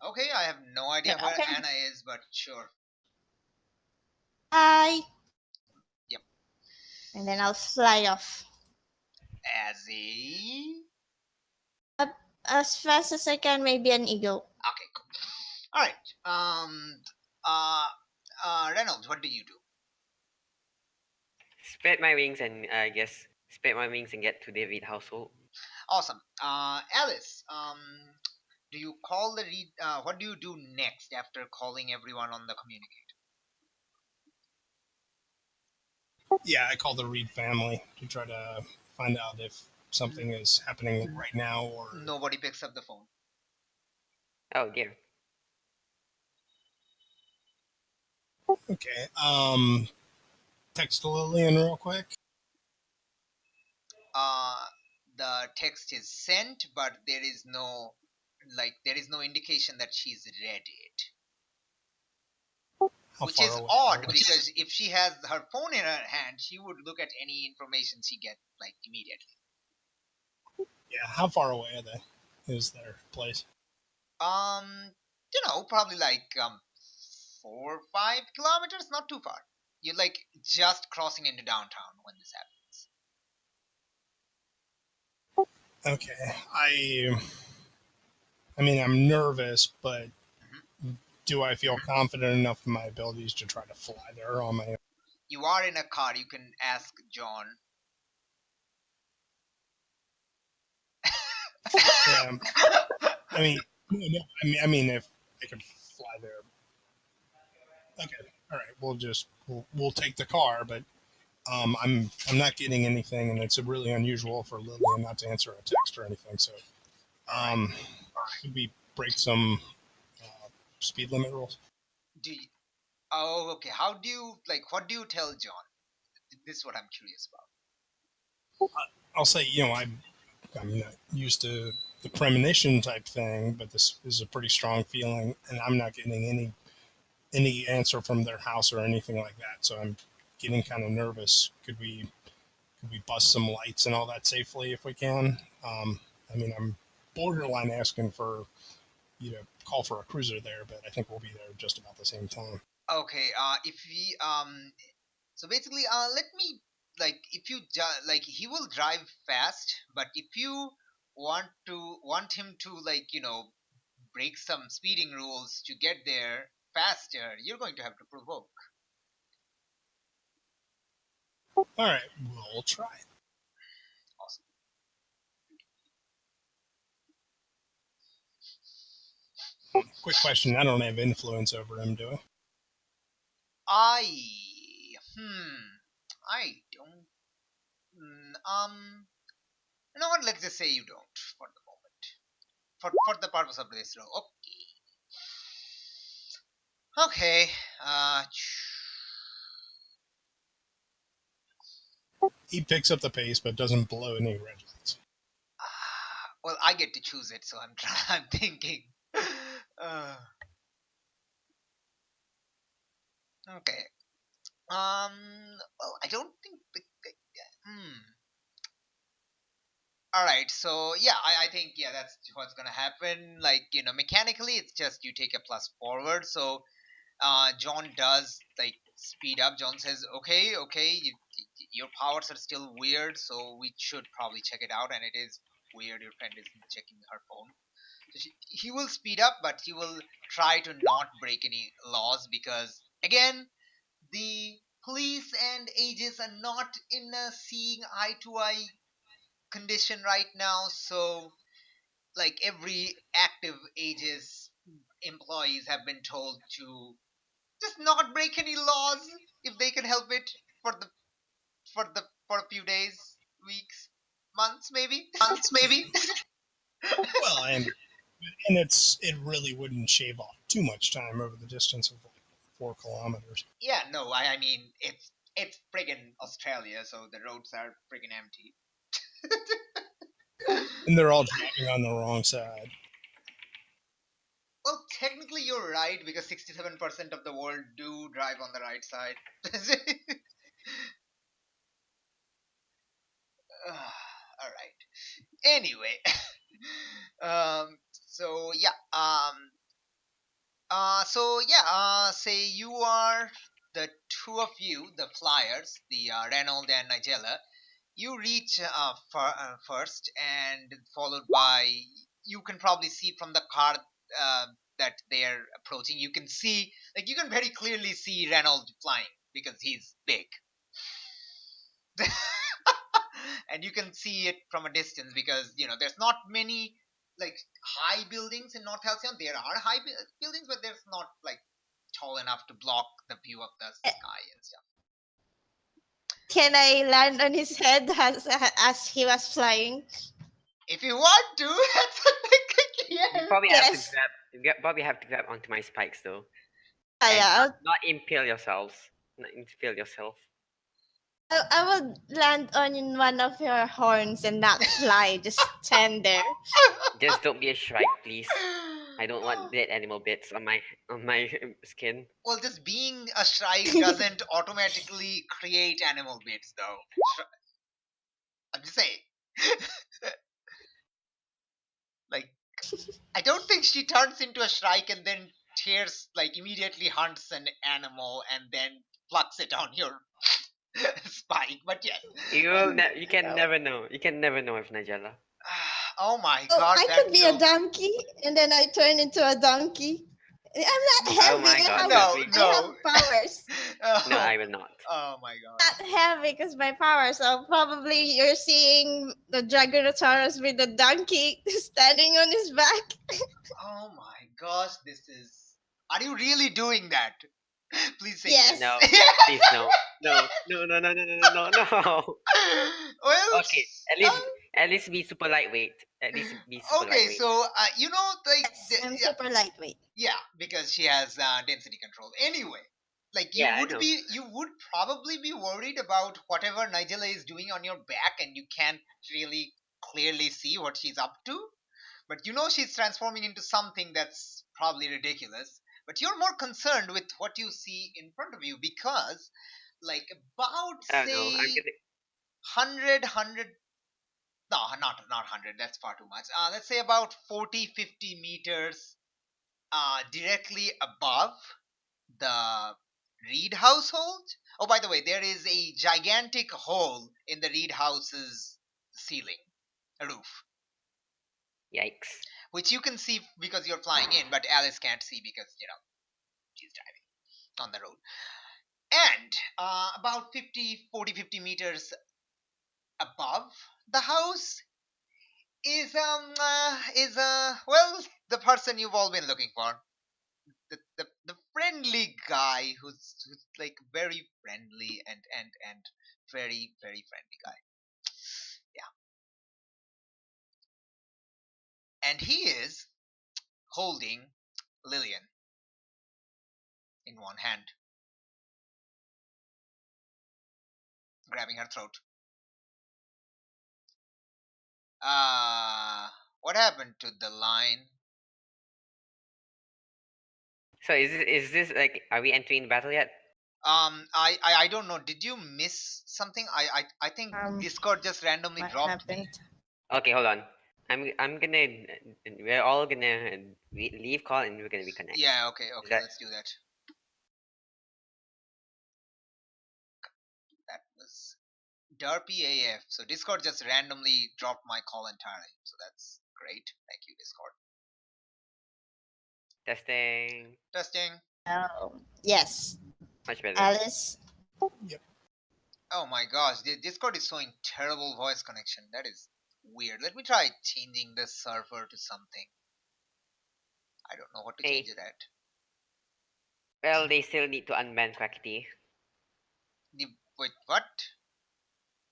Okay, I have no idea where Anna is, but sure. Bye. Yep. And then I'll fly off as fast as I can, maybe an eagle. Okay, cool. All right. Reynolds, what do you do? Spread my wings and I guess spread my wings and get to the Reed household. Awesome. Alice, do you call the Reed? What do you do next after calling everyone on the communicator? Yeah, I call the Reed family to try to find out if something is happening right now or Nobody picks up the phone. Oh dear. okay. Text Lillian real quick. The text is sent, but there is no indication that she's read it. Which is odd because if she has her phone in her hand, she would look at any information she gets immediately. Yeah, how far away are they? Is their place? Probably 4 or 5 kilometers, not too far. You're just crossing into downtown when this happens. Okay. I mean, I'm nervous, but do I feel confident enough in my abilities to try to fly there on my own? You are in a car. You can ask John. Yeah. I mean, if I could fly there. Okay. All right. We'll take the car, but I'm not getting anything, and it's really unusual for Lillian not to answer a text or anything. So, could we break some speed limit rules? Oh, okay. How do you what do you tell John? This is what I'm curious about. I'll say, I'm not used to the premonition type thing, but this is a pretty strong feeling, and I'm not getting any answer from their house or anything like that. So I'm getting kind of nervous. Could we bust some lights and all that safely if we can? I'm borderline asking for you to call for a cruiser there, but I think we'll be there just about the same time. Okay. If we so basically let me if you he will drive fast, but if you want him to break some speeding rules to get there faster, you're going to have to provoke. All right, we'll try. Awesome. Quick question: I don't have influence over him, do I don't. You know what? Let's just say you don't for the moment. For the purpose of this row. Okay. He picks up the pace, but doesn't blow any red lights. Well, I get to choose it, so I'm thinking. Okay. Well, I don't think. All right, so yeah, I think that's what's gonna happen. Like mechanically, it's just you take a plus forward. So John does like speed up. John says, "Okay, your powers are still weird, so we should probably check it out." And it is weird. Your friend isn't checking her phone. So he will speed up, but he will try to not break any laws because again, the police and Aegis are not in a seeing eye to eye condition right now. So like every active Aegis employees have been told to just not break any laws if they can help it for the for a few days, weeks, months, maybe. maybe. Well, and it really wouldn't shave off too much time over the distance of like 4 kilometers. Yeah, no, I mean it's friggin' Australia, so the roads are friggin' empty. And they're all driving on the wrong side. Well, technically you're right because 67% of the world do drive on the right side. All right. Anyway, so yeah, say you are the two of you, the flyers, the Reynolds and Nigella. You reach first, and followed by you can probably see from the car uh, that they're approaching. You can see, like, you can very clearly see Reynolds flying because he's big. And you can see it from a distance because there's not many like high buildings in North Halcyon. There are high buildings, but there's not like tall enough to block the view of the sky and stuff. Can I land on his head as he was flying? If you want to, that's You yeah. probably have to Yes. probably have to grab onto my spikes though, Yeah, and yeah. not impale yourselves, not impale yourself. I will land on one of your horns and not fly. Just stand there. Just don't be a shrike, please. I don't want dead animal bits on my skin. Well, just being a shrike doesn't automatically create animal bits, though. I'm just saying. Like, I don't think she turns into a shrike and then tears, like, immediately hunts an animal and then plucks it on your spike. But yes. You can never know. You can never know with Nigella. Oh my Oh, god, I that could be a joke. donkey, and then I turn into a donkey. I'm not heavy. Oh my god, No, I have powers. No, I will not. Oh my god. Not heavy because my powers. So probably you're seeing the Dragonosaurus with the donkey standing on his back. Oh my gosh, this is. Are you really doing that? Please say Yes. No, please no. No. Well, Okay, at least be super lightweight. At least be super okay, lightweight. so like Yes, I'm super lightweight. yeah, because she has density control. Anyway, like Yeah, I know. you would probably be worried about whatever Nigella is doing on your back, and you can't really clearly see what she's up to. But she's transforming into something that's probably ridiculous. But you're more concerned with what you see in front of you because, like, about I don't say know. I'm gonna. 100 no, not 100, that's far too much. Let's say about 40-50 meters directly above the Reed household. Oh, by the way, there is a gigantic hole in the Reed house's ceiling, roof, Yikes. which you can see because you're flying in, but Alice can't see because she's driving on the road. And about 50 meters above the house is well, the person you've all been looking for, the friendly guy who's like very friendly and very very friendly guy. Yeah, and he is holding Lillian in one hand, grabbing her throat. What happened to the line? So is this like? Are we entering battle yet? I don't know. Did you miss something? I think Discord just randomly What dropped happened? Okay, hold on. I'm gonna. We're all gonna leave call and we're gonna reconnect. Yeah. Okay. that- Let's do that. That was Derpy AF. So Discord just randomly dropped my call entirely. So that's great. Thank you, Discord. Testing. Testing. Oh, yes. Much better. Alice. Oh my gosh, the Discord is showing terrible voice connection. That is weird. Let me try changing the server to something. I don't know what to Hey. change it at. Well, they still need to unban Quackity. Wait, what?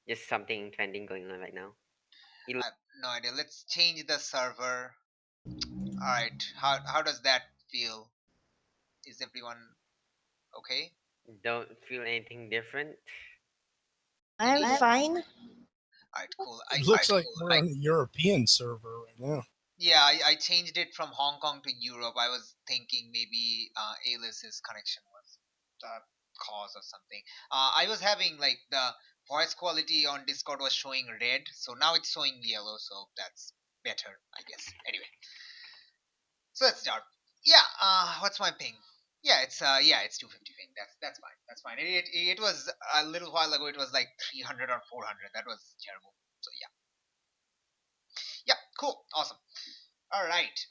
Just something trending going on right now. I have no idea. Let's change the server. Alright, how does that feel? Is everyone okay? Don't feel anything different. I'm fine. Alright, cool. It looks like we're on a European server right now. Yeah, I changed it from Hong Kong to Europe. I was thinking maybe Alice's connection was the cause or something. I was having like the voice quality on Discord was showing red, so now it's showing yellow, so that's better, I guess. Anyway, so let's start. Yeah, what's my ping? Yeah, it's 250 ping. That's fine. That's fine. It was a little while ago. It was like 300 or 400. That was terrible. So yeah, cool, awesome. All right.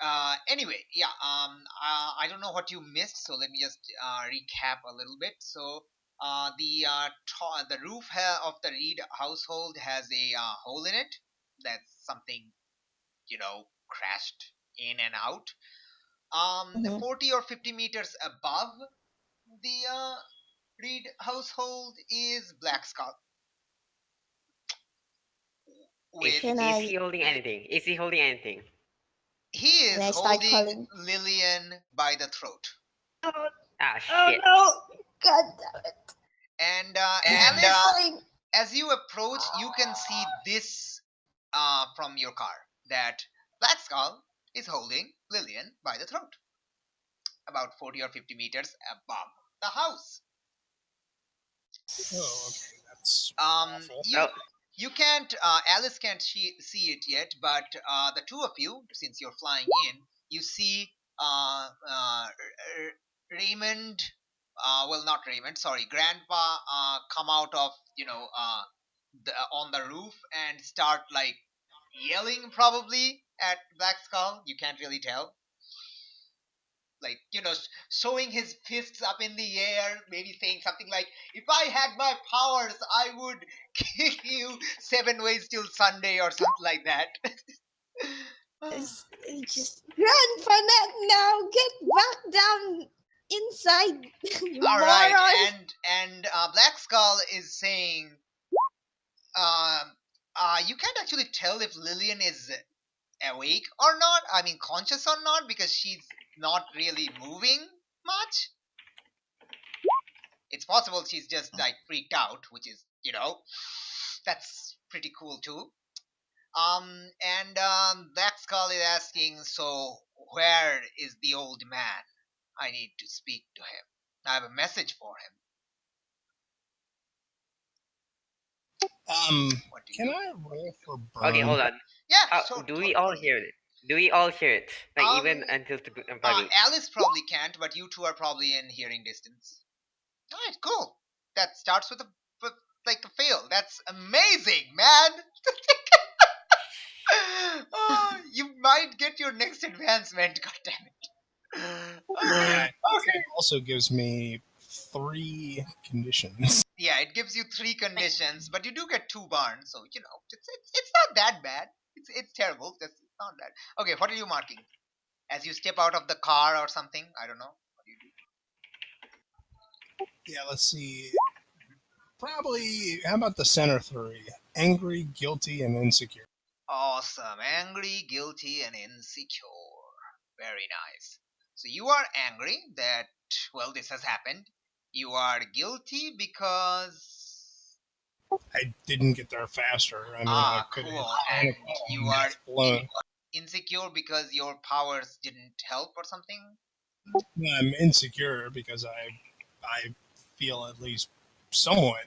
Anyway, yeah. I don't know what you missed, so let me just recap a little bit. So, the roof of the Reed household has a hole in it. That's something, crashed in and out. 40 or 50 meters above the Reed household is Black Skull. Is he holding anything? Is he holding anything? He is holding Lillian by the throat. Ah, shit. Oh no! God damn it. And Alice, as you approach, you can see this from your car, that Black Skull is holding Lillian by the throat, about 40 or 50 meters above the house. Oh, okay, that's awful. You can't, Alice can't see it yet, but the two of you, since you're flying in, you see Raymond, not Raymond, sorry, Grandpa come out of, on the roof and start like yelling probably at Black Skull. You can't really tell. Like, showing his fists up in the air, maybe saying something like, "If I had my powers, I would kick you 7 ways till Sunday," or something like that. Just Grandpa, now get back down inside. You All moron. right, and Black Skull is saying, you can't actually tell if Lillian is awake or not. I mean, conscious or not, because she's not really moving much. It's possible she's just like freaked out, which is, that's pretty cool too. Black Skull is asking, so where is the old man? I need to speak to him. I have a message for him. Can I roll for burn? Okay, hold on. Yeah. Do we all hear it? Do we all hear it? Like even until Alice probably can't, but you two are probably in hearing distance. All right, cool. That starts with a fail. That's amazing, man. Oh, you might get your next advancement. God damn it. Yeah, okay. It also gives me 3 conditions. Yeah, it gives you 3 conditions, but you do get 2 burns, so it's not that bad. It's terrible. It's not bad. Okay, what are you marking? As you step out of the car or something? I don't know. What do you do? Yeah, let's see. Probably, how about the center 3? Angry, guilty, and insecure. Awesome. Angry, guilty, and insecure. Very nice. So you are angry that, well, this has happened. You are guilty because I didn't get there faster. I mean, I could cool. have And you are insecure because your powers didn't help or something? I'm insecure because I feel at least somewhat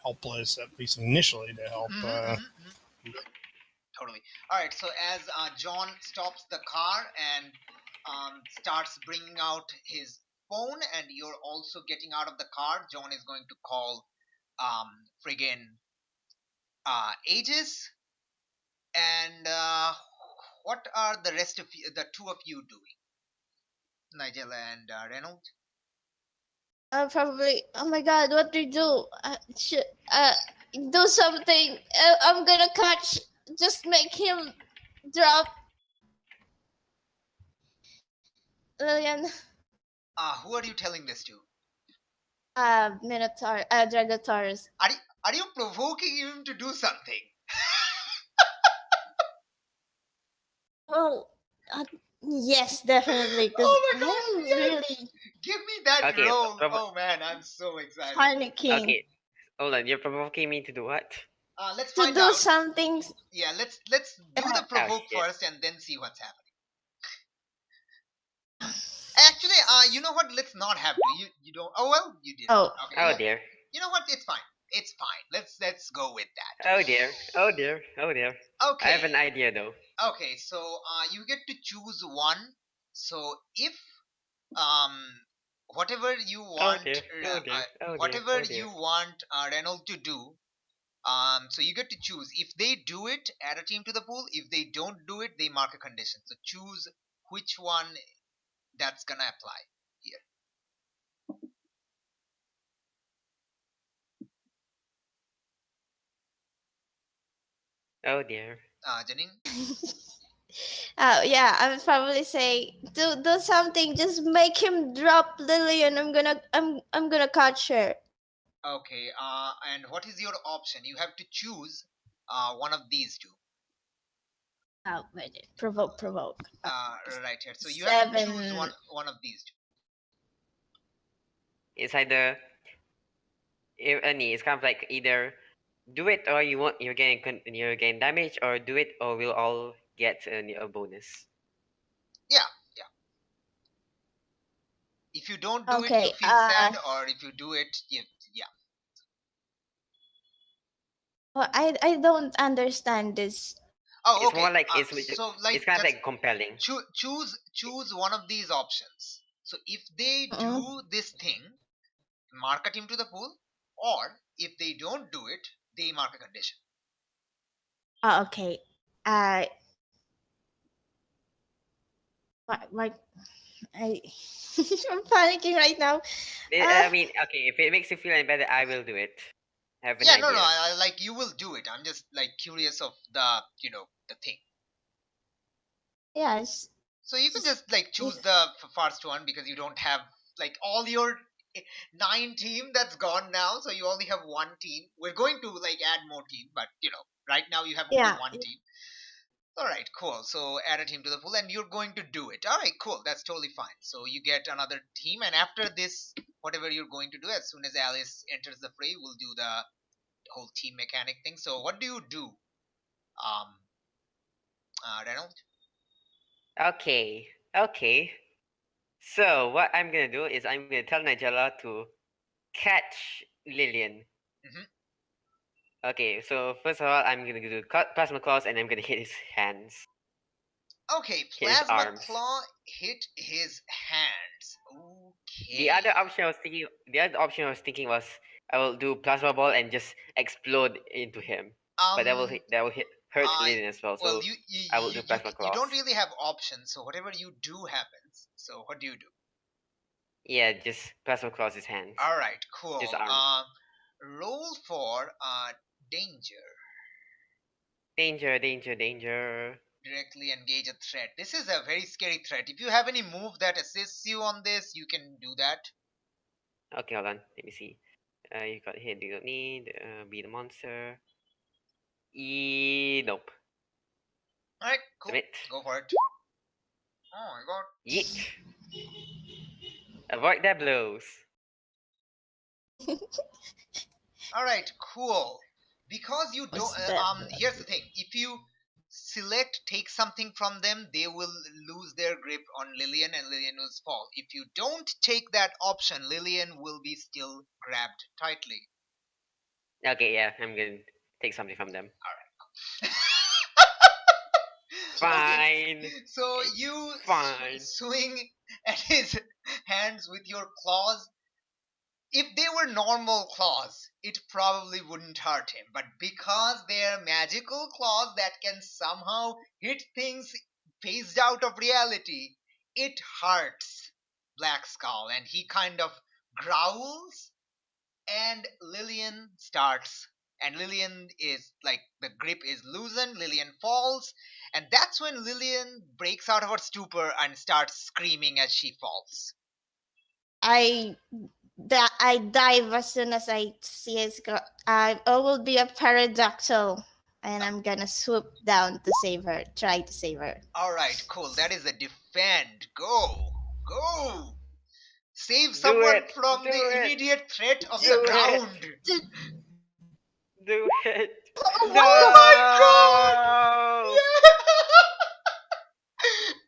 helpless, at least initially, to help. Totally. All right. So as John stops the car and starts bringing out his phone, and you're also getting out of the car, John is going to call friggin' Aegis. And what are the rest of you, the two of you doing? Nigel and Reynolds? Probably. Oh my God, what do you do? Do something. I'm gonna catch. Just make him drop. Lillian. Who are you telling this to? Minotaur. Dragotaurus. Are you provoking him to do something? Well, yes, definitely. Because Oh my God, I'm yes! really Give me that Okay, roll. Oh man, I'm so excited. panicking. Okay, hold on. You're provoking me to do what? Let's To find do out. something. Yeah, let's do the provoke shit. first and then see what's happening. Actually, you know what? Let's not have to. You don't. Oh well, you did. Oh. Okay. Oh dear. You know what? It's fine. It's fine. Let's go with that. Oh dear. Oh dear. Oh dear. Okay. I have an idea though. Okay. So you get to choose one. So if whatever you want, dear. Oh dear. Oh dear. whatever Oh dear. you want Reynolds to do. So you get to choose. If they do it, add a team to the pool. If they don't do it, they mark a condition. So choose which one that's gonna apply here. Oh dear. Janine? Yeah, I would probably say do something. Just make him drop Lillian. I'm gonna catch her. Okay, and what is your option? You have to choose one of these two. Oh, wait. Provoke. Right here. So you have to choose 7. one of these two. It's either. It's kind of like either do it or you're getting damage, or do it or we'll all get a bonus. Yeah. If you don't do it, Okay. you feel sad, or if you do it, yeah. Well, I don't understand this. Oh, It's okay. more like so like it's kind of just like compelling. choose one of these options. So if they do this thing, mark a team to the pool, or if they don't do it, they mark a condition. Oh, okay. My I'm panicking right now. I mean, okay, if it makes you feel any better, I will do it. I have an idea. No, I like you will do it. I'm just like curious of the the thing. Yes. So you can just like choose the first one because you don't have like all your 9 team that's gone now, so you only have one team. We're going to like add more team, but right now you have only one team. All right, cool. So add a team to the pool, and you're going to do it. All right, cool. That's totally fine. So you get another team, and after this, whatever you're going to do, as soon as Alice enters the fray, we'll do the whole team mechanic thing. So what do you do, Reynolds? Okay. So what I'm gonna do is I'm gonna tell Nigella to catch Lillian. Okay, so first of all, I'm gonna do plasma claws, and I'm gonna hit his hands. Okay, plasma claw hit his hands. Okay. The other option I was thinking was I will do plasma ball and just explode into him. But that will hurt Lillian as well. So I will do plasma claws. You don't really have options, so whatever you do happens. So what do you do? Yeah, just plasma claws his hands. All right, cool. His arm. Roll for danger. Danger. Directly engage a threat. This is a very scary threat. If you have any move that assists you on this, you can do that. Okay, hold on. Let me see. You got hit. You don't need. Be the monster. Nope. Alright, cool. Submit. Go for it. Oh my god. Yeet. Avoid their blows. Alright, cool. Because you don't here's the thing. If you take something from them, they will lose their grip on Lillian and Lillian will fall. If you don't take that option, Lillian will be still grabbed tightly. Okay, yeah, I'm gonna take something from them. Alright. Fine. So you Fine. swing at his hands with your claws. If they were normal claws, it probably wouldn't hurt him. But because they're magical claws that can somehow hit things phased out of reality, it hurts Black Skull. And he kind of growls, and Lillian starts. And Lillian is like, the grip is loosened, Lillian falls, and that's when Lillian breaks out of her stupor and starts screaming as she falls. I dive as soon as I see his girl. I will be a pterodactyl, and I'm gonna swoop down to save her. Try to save her. Alright, cool. That is a defend. Go! Go! Save someone from the immediate threat of the ground. Do it. Oh Oh my god!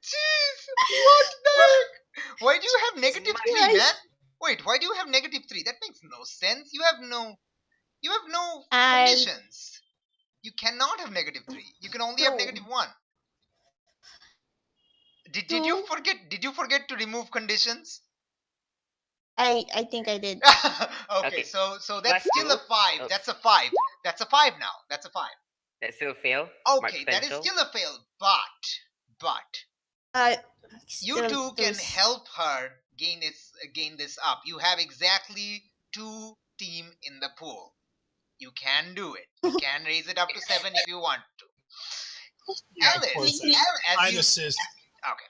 Jeez! What the heck? Why do you have negative 3, man? Wait, why do you have negative 3? That makes no sense. You have no conditions. You cannot have negative 3. You can only have negative 1. Did you forget to remove conditions? I think I did. Okay, so that's Plus still a 5. Oh. That's a 5. That's a 5 now. That's a 5. That still fail. Okay, that is still a fail, but you two can help her gain this up. You have exactly 2 team in the pool. You can do it. You can raise it up to 7 if you want to. Yeah, Alice, of course. as I'd you assist. okay,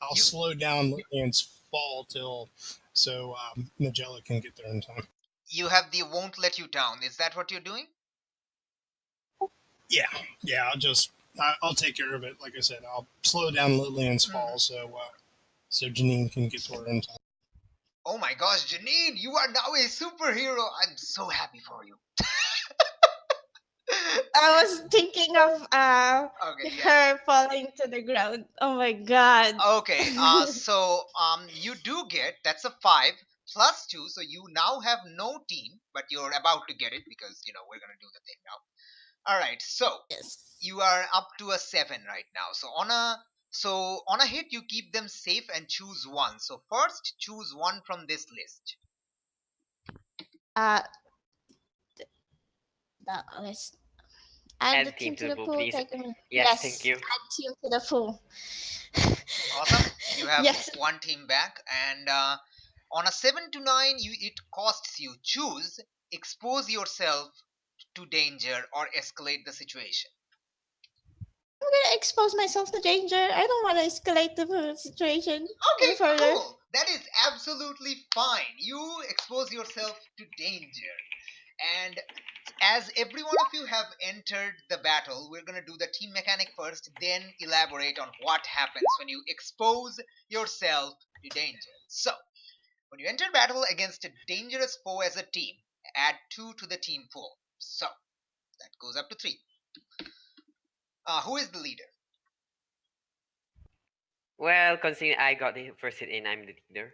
I'll slow down Lillian's fall so Nigella can get there in time. you have the won't let you down. Is that what you're doing? Yeah, I'll take care of it. Like I said, I'll slow down Lillian's fall so Janine can get to her in time. Oh my gosh, Janine, you are now a superhero. I'm so happy for you. I was thinking of her falling to the ground. Oh my god. Okay, so you do get, that's a 5 plus 2, so you now have no team, but you're about to get it because we're gonna do the thing now. All right, so Yes. you are up to a 7 right now. So on a hit, you keep them safe and choose 1. So first, choose 1 from this list. That list. Add the team to the pool. please. Take them. Yes, thank you. Add team to the pool. Awesome. You have Yes. 1 team back, and on a 7 to 9, it costs you. Choose expose yourself to danger or escalate the situation. I'm gonna expose myself to danger. I don't want to escalate the situation. Okay, further. cool. That is absolutely fine. You expose yourself to danger. And as every one of you have entered the battle, we're going to do the team mechanic first, then elaborate on what happens when you expose yourself to danger. So, when you enter battle against a dangerous foe as a team, add 2 to the team pool. So, that goes up to 3. Who is the leader? Well, considering I got the first hit in, I'm the leader.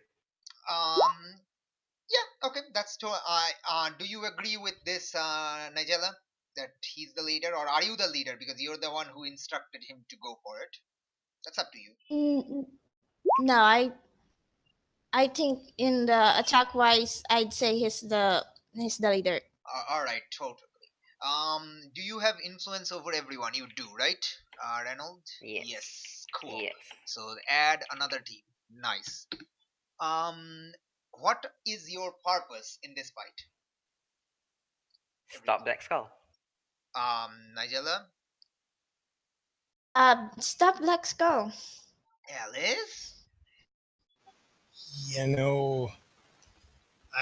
Yeah, okay, that's true. Do you agree with this, Nigella, that he's the leader, or are you the leader because you're the one who instructed him to go for it? That's up to you. No, I think in the attack wise, I'd say he's the leader. All right, totally. Do you have influence over everyone? You do, right, Reynold? Yes. Yes. Cool. Yes. So add another team. Nice. What is your purpose in this fight? Stop Black Skull. Nigella? Stop Black Skull. Alice?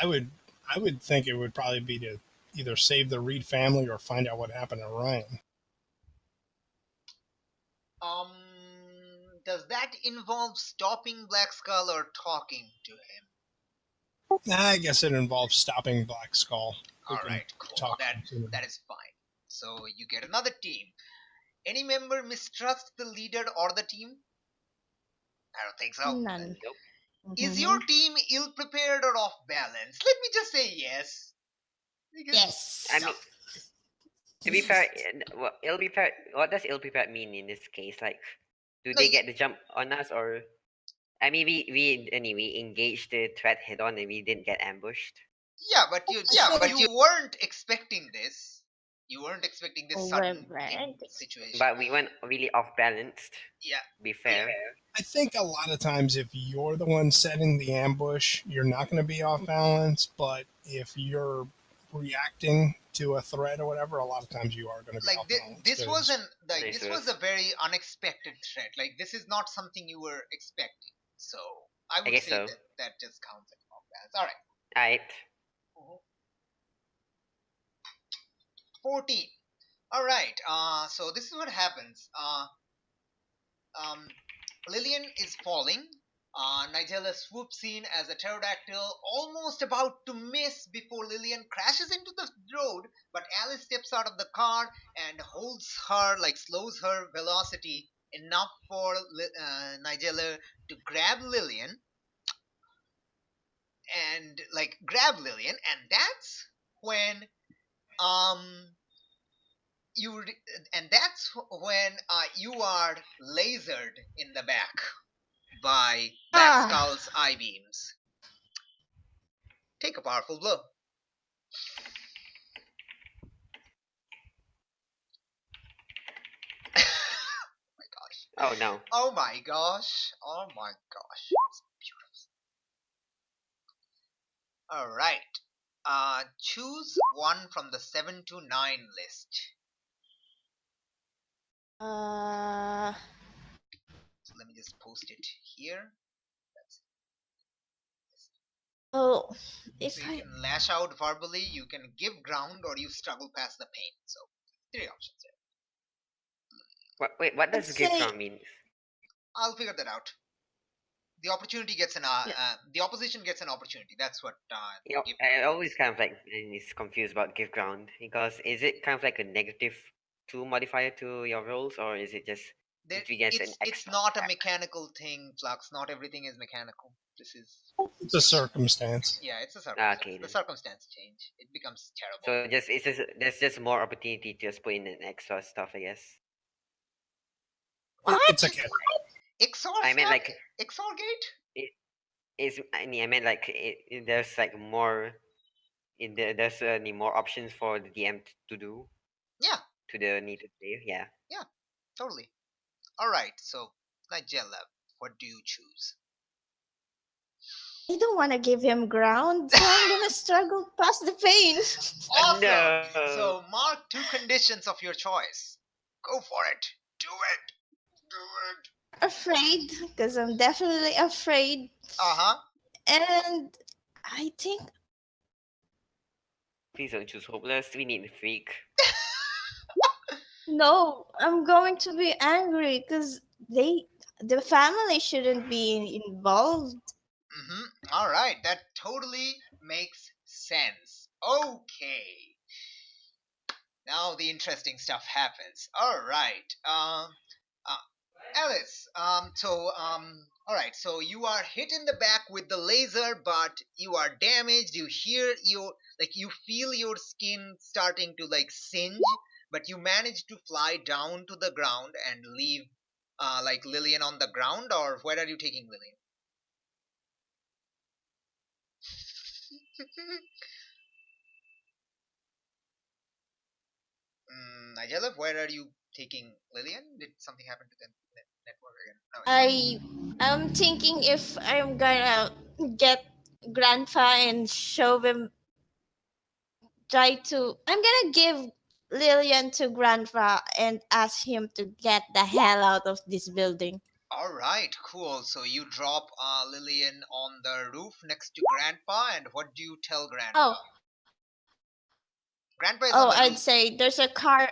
I would think it would probably be to either save the Reed family or find out what happened to Ryan. Does that involve stopping Black Skull or talking to him? I guess it involves stopping Black Skull. All right, cool. That is fine. So you get another team. Any member mistrust the leader or the team? I don't think so. None. Nope. Is Mhm. your team ill prepared or off balance? Let me just say yes. Because Yes. I mean, to be fair, well, ill prepared. What does ill prepared mean in this case? Like, do they like, get the jump on us, or I mean, we engaged the threat head on, and we didn't get ambushed. yeah, but you weren't expecting this. You weren't expecting this sudden situation. But we went really off balanced. Yeah. Be fair. I think a lot of times if you're the one setting the ambush, you're not going to be off balance. But if you're reacting to a threat or whatever, a lot of times you are going to be off balance. This wasn't like Nice this to was us. a very unexpected threat. Like this is not something you were expecting. So I would guess say so. that just counts as off balance. All right. Alright. 14. All right. So this is what happens. Lillian is falling. Nigella swoops in as a pterodactyl, almost about to miss before Lillian crashes into the road. But Alice steps out of the car and holds her, like slows her velocity enough for Nigella to grab Lillian and and that's when um you and that's when you are lasered in the back by Black Skull's eye beams. Take a powerful blow. Oh no. Oh my gosh. Oh my gosh. It's beautiful. Alright. Choose one from the 7 to 9 list. So let me just post it here. Oh, if So you can lash out verbally, you can give ground, or you struggle past the pain. So 3 options there. Wait, what does I'd give say- ground mean? I'll figure that out. The opportunity gets an the opposition gets an opportunity. That's what You know, give I always kind of like is confused about give ground because is it kind of like a negative 2 modifier to your rolls, or is it just There, if you get an it's extra not a attack? mechanical thing, Flux. Not everything is mechanical. This is It's a circumstance. yeah, it's a circumstance. Okay, The then. circumstance change. It becomes terrible. So there's just more opportunity to just put in an extra stuff, I guess. It's a catch. Exor I meant stuff? like Exor gate? I meant like there's like more. There's any more options for the DM to do Yeah, to the needed player. Yeah. totally. All right. So Nigella, what do you choose? I don't want to give him ground, so I'm gonna struggle past the pain. Awesome. No. So mark 2 conditions of your choice. Go for it. Do it. Do it. Afraid, because I'm definitely afraid. Uh-huh. And I think Please don't choose hopeless. We need a freak. no, I'm going to be angry because the family shouldn't be involved. All right, that totally makes sense. Okay. Now the interesting stuff happens. All right. Alice. All right. So you are hit in the back with the laser, but you are damaged. You feel your skin starting to like singe, but you manage to fly down to the ground and leave, like Lillian on the ground. Or where are you taking Lillian? Nigella, where are you taking Lillian? Did something happen to the network again? No, I'm thinking if I'm gonna get grandpa and show him, I'm gonna give Lillian to grandpa and ask him to get the hell out of this building. All right, cool. So you drop Lillian on the roof next to Grandpa, and what do you tell Grandpa? Grandpa is on the I'd roof. say there's a car.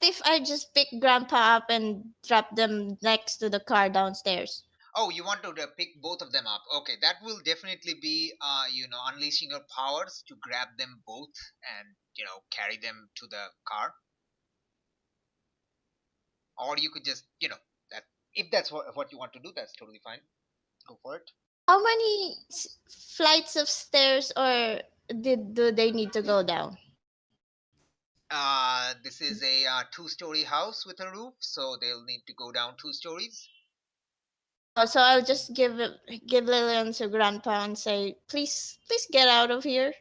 If I just pick grandpa up and drop them next to the car downstairs. Oh, you want to pick both of them up. Okay, that will definitely be, unleashing your powers to grab them both and, carry them to the car. Or you could just, that if that's what you want to do, that's totally fine. Go for it. How many flights of stairs or do they need to go down? This is a 2-story house with a roof, so they'll need to go down 2 stories. Oh, so I'll just give Lillian to Grandpa and say, please get out of here.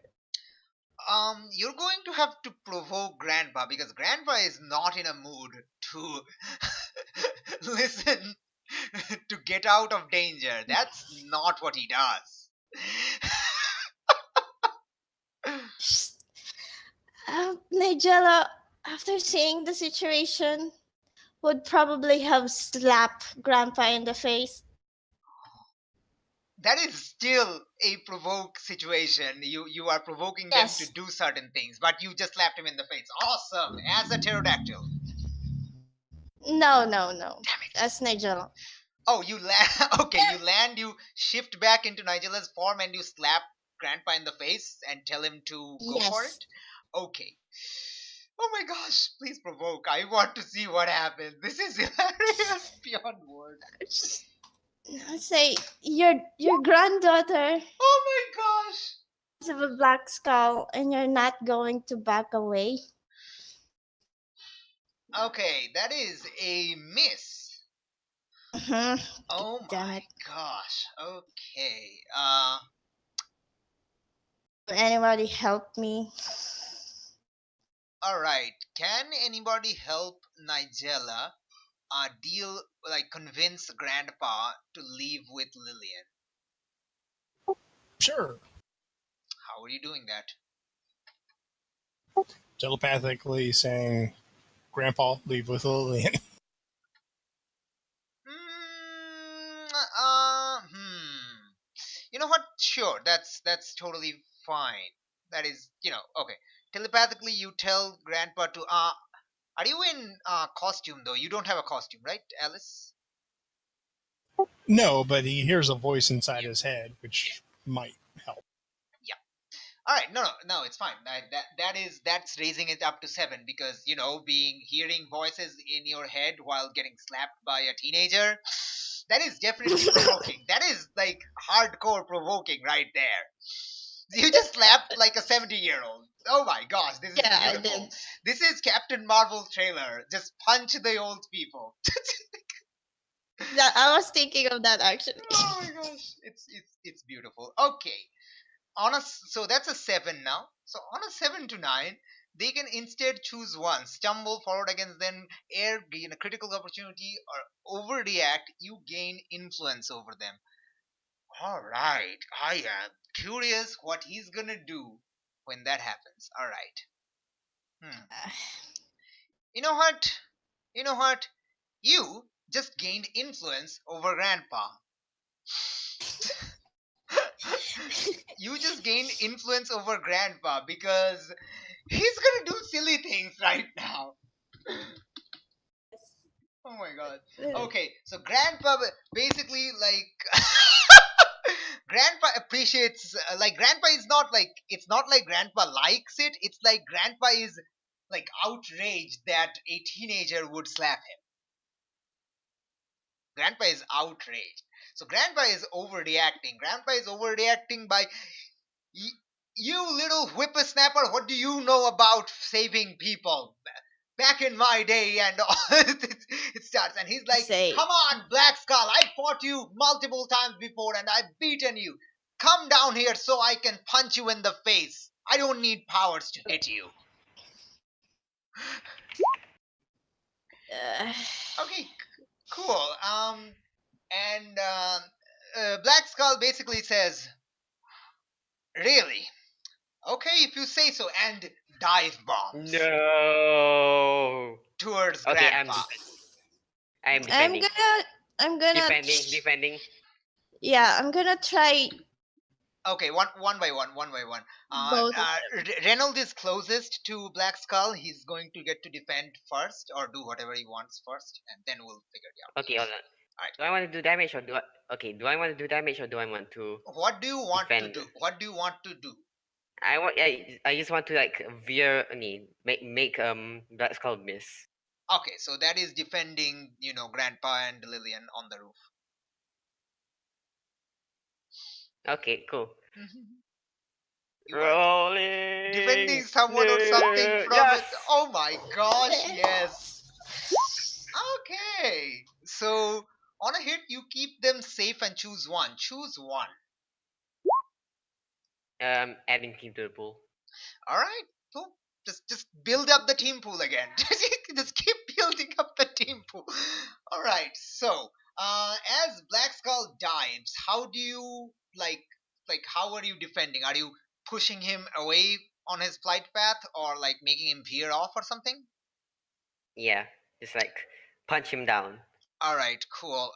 You're going to have to provoke Grandpa because Grandpa is not in a mood to listen to get out of danger. That's not what he does. Nigella, after seeing the situation, would probably have slapped Grandpa in the face. That is still a provoke situation. You are provoking them to do certain things, but you just slapped him in the face. Awesome, as a pterodactyl. No. Damn it. That's Nigella. Oh, you land. Okay, you land. You shift back into Nigella's form and you slap Grandpa in the face and tell him to go for it. Okay. Oh my gosh! Please provoke. I want to see what happens. This is hilarious beyond words. I say your granddaughter Oh my gosh! have a black skull, and you're not going to back away. Okay, that is a miss. Oh Damn my it. gosh. Okay. Anybody help me? Alright. Can anybody help Nigella convince Grandpa to leave with Lillian? Sure. How are you doing that? Telepathically saying, Grandpa, leave with Lillian. You know what? Sure, that's totally fine. That is, okay. Telepathically, you tell Grandpa to. Are you in costume though? You don't have a costume, right, Alice? No, but he hears a voice inside his head, which might help. All right, no, it's fine. That's raising it up to 7 because hearing voices in your head while getting slapped by a teenager, that is definitely provoking. That is like hardcore provoking right there. You just slapped like a 70-year-old. Oh my gosh, this is beautiful. I did. This is Captain Marvel's trailer. Just punch the old people. Yeah, I was thinking of that actually. Oh my gosh, it's beautiful. Okay. So that's a 7 now. So on a 7 to 9, they can instead choose one: stumble forward against them, gain a critical opportunity, or overreact. You gain influence over them. All right, I am curious what he's gonna do when that happens. All right. You know what? You just gained influence over Grandpa. You just gained influence over Grandpa because he's gonna do silly things right now. Oh my god. Okay, so Grandpa basically Grandpa appreciates Grandpa is not it's not like Grandpa likes it. It's like Grandpa is outraged that a teenager would slap him. Grandpa is outraged. So Grandpa is overreacting. Grandpa is overreacting by, you little whippersnapper, what do you know about saving people? Back in my day, and it starts, and he's like, come on, Black Skull, I fought you multiple times before, and I've beaten you. Come down here so I can punch you in the face. I don't need powers to hit you. Okay, cool. And Black Skull basically says, really? Okay, if you say so, and dive bombs. No. Towards Okay, Grandpa. I'm defending. I'm gonna defending. Yeah, I'm gonna try. Okay, one by one. Reynolds is closest to Black Skull. He's going to get to defend first, or do whatever he wants first, and then we'll figure it out. Okay, hold on. Do I want to do damage or do I? Okay, do I want to do damage or do I want to What do you want defend? to do? What do you want to do? I just want to like veer make Black Skull miss. Okay, so that is defending, Grandpa and Lillian on the roof. Okay, cool. You are Rolling. defending someone or something from yes! it. Oh my gosh, yes. Okay. So on a hit, you keep them safe and choose one. Choose one. Adding team to the pool. All right. Cool. Just build up the team pool again. Just keep building up the team pool. All right. So as Black Skull dives, how do you like how are you defending? Are you pushing him away on his flight path, or like making him veer off or something? Yeah, just like punch him down. All right, cool.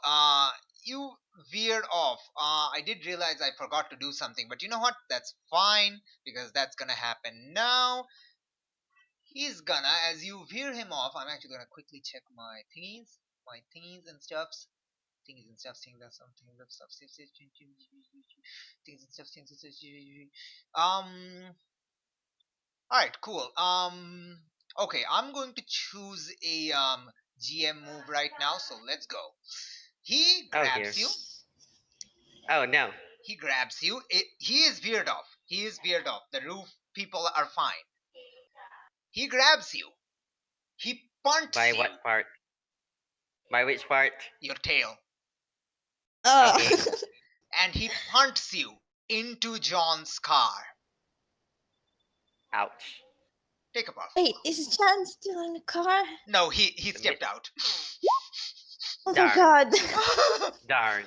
You veered off. I did realize I forgot to do something, but you know what? That's fine because that's gonna happen now. He's gonna, as you veer him off, I'm actually gonna quickly check my thingies and stuffs. Things and stuff, things and stuff, things and stuff, things and stuff, things and stuff. Alright, cool. Okay, I'm going to choose a GM move right now, so let's go. He grabs you. Oh no. He grabs you. He is veered off. He is veered off. The roof people are fine. He grabs you. He punts By you. what part? By which part? Your tail. Okay. And he punts you into John's car. Ouch. Take a puff. Wait, is John still in the car? No, he stepped out. Oh Darn. my god. Darn.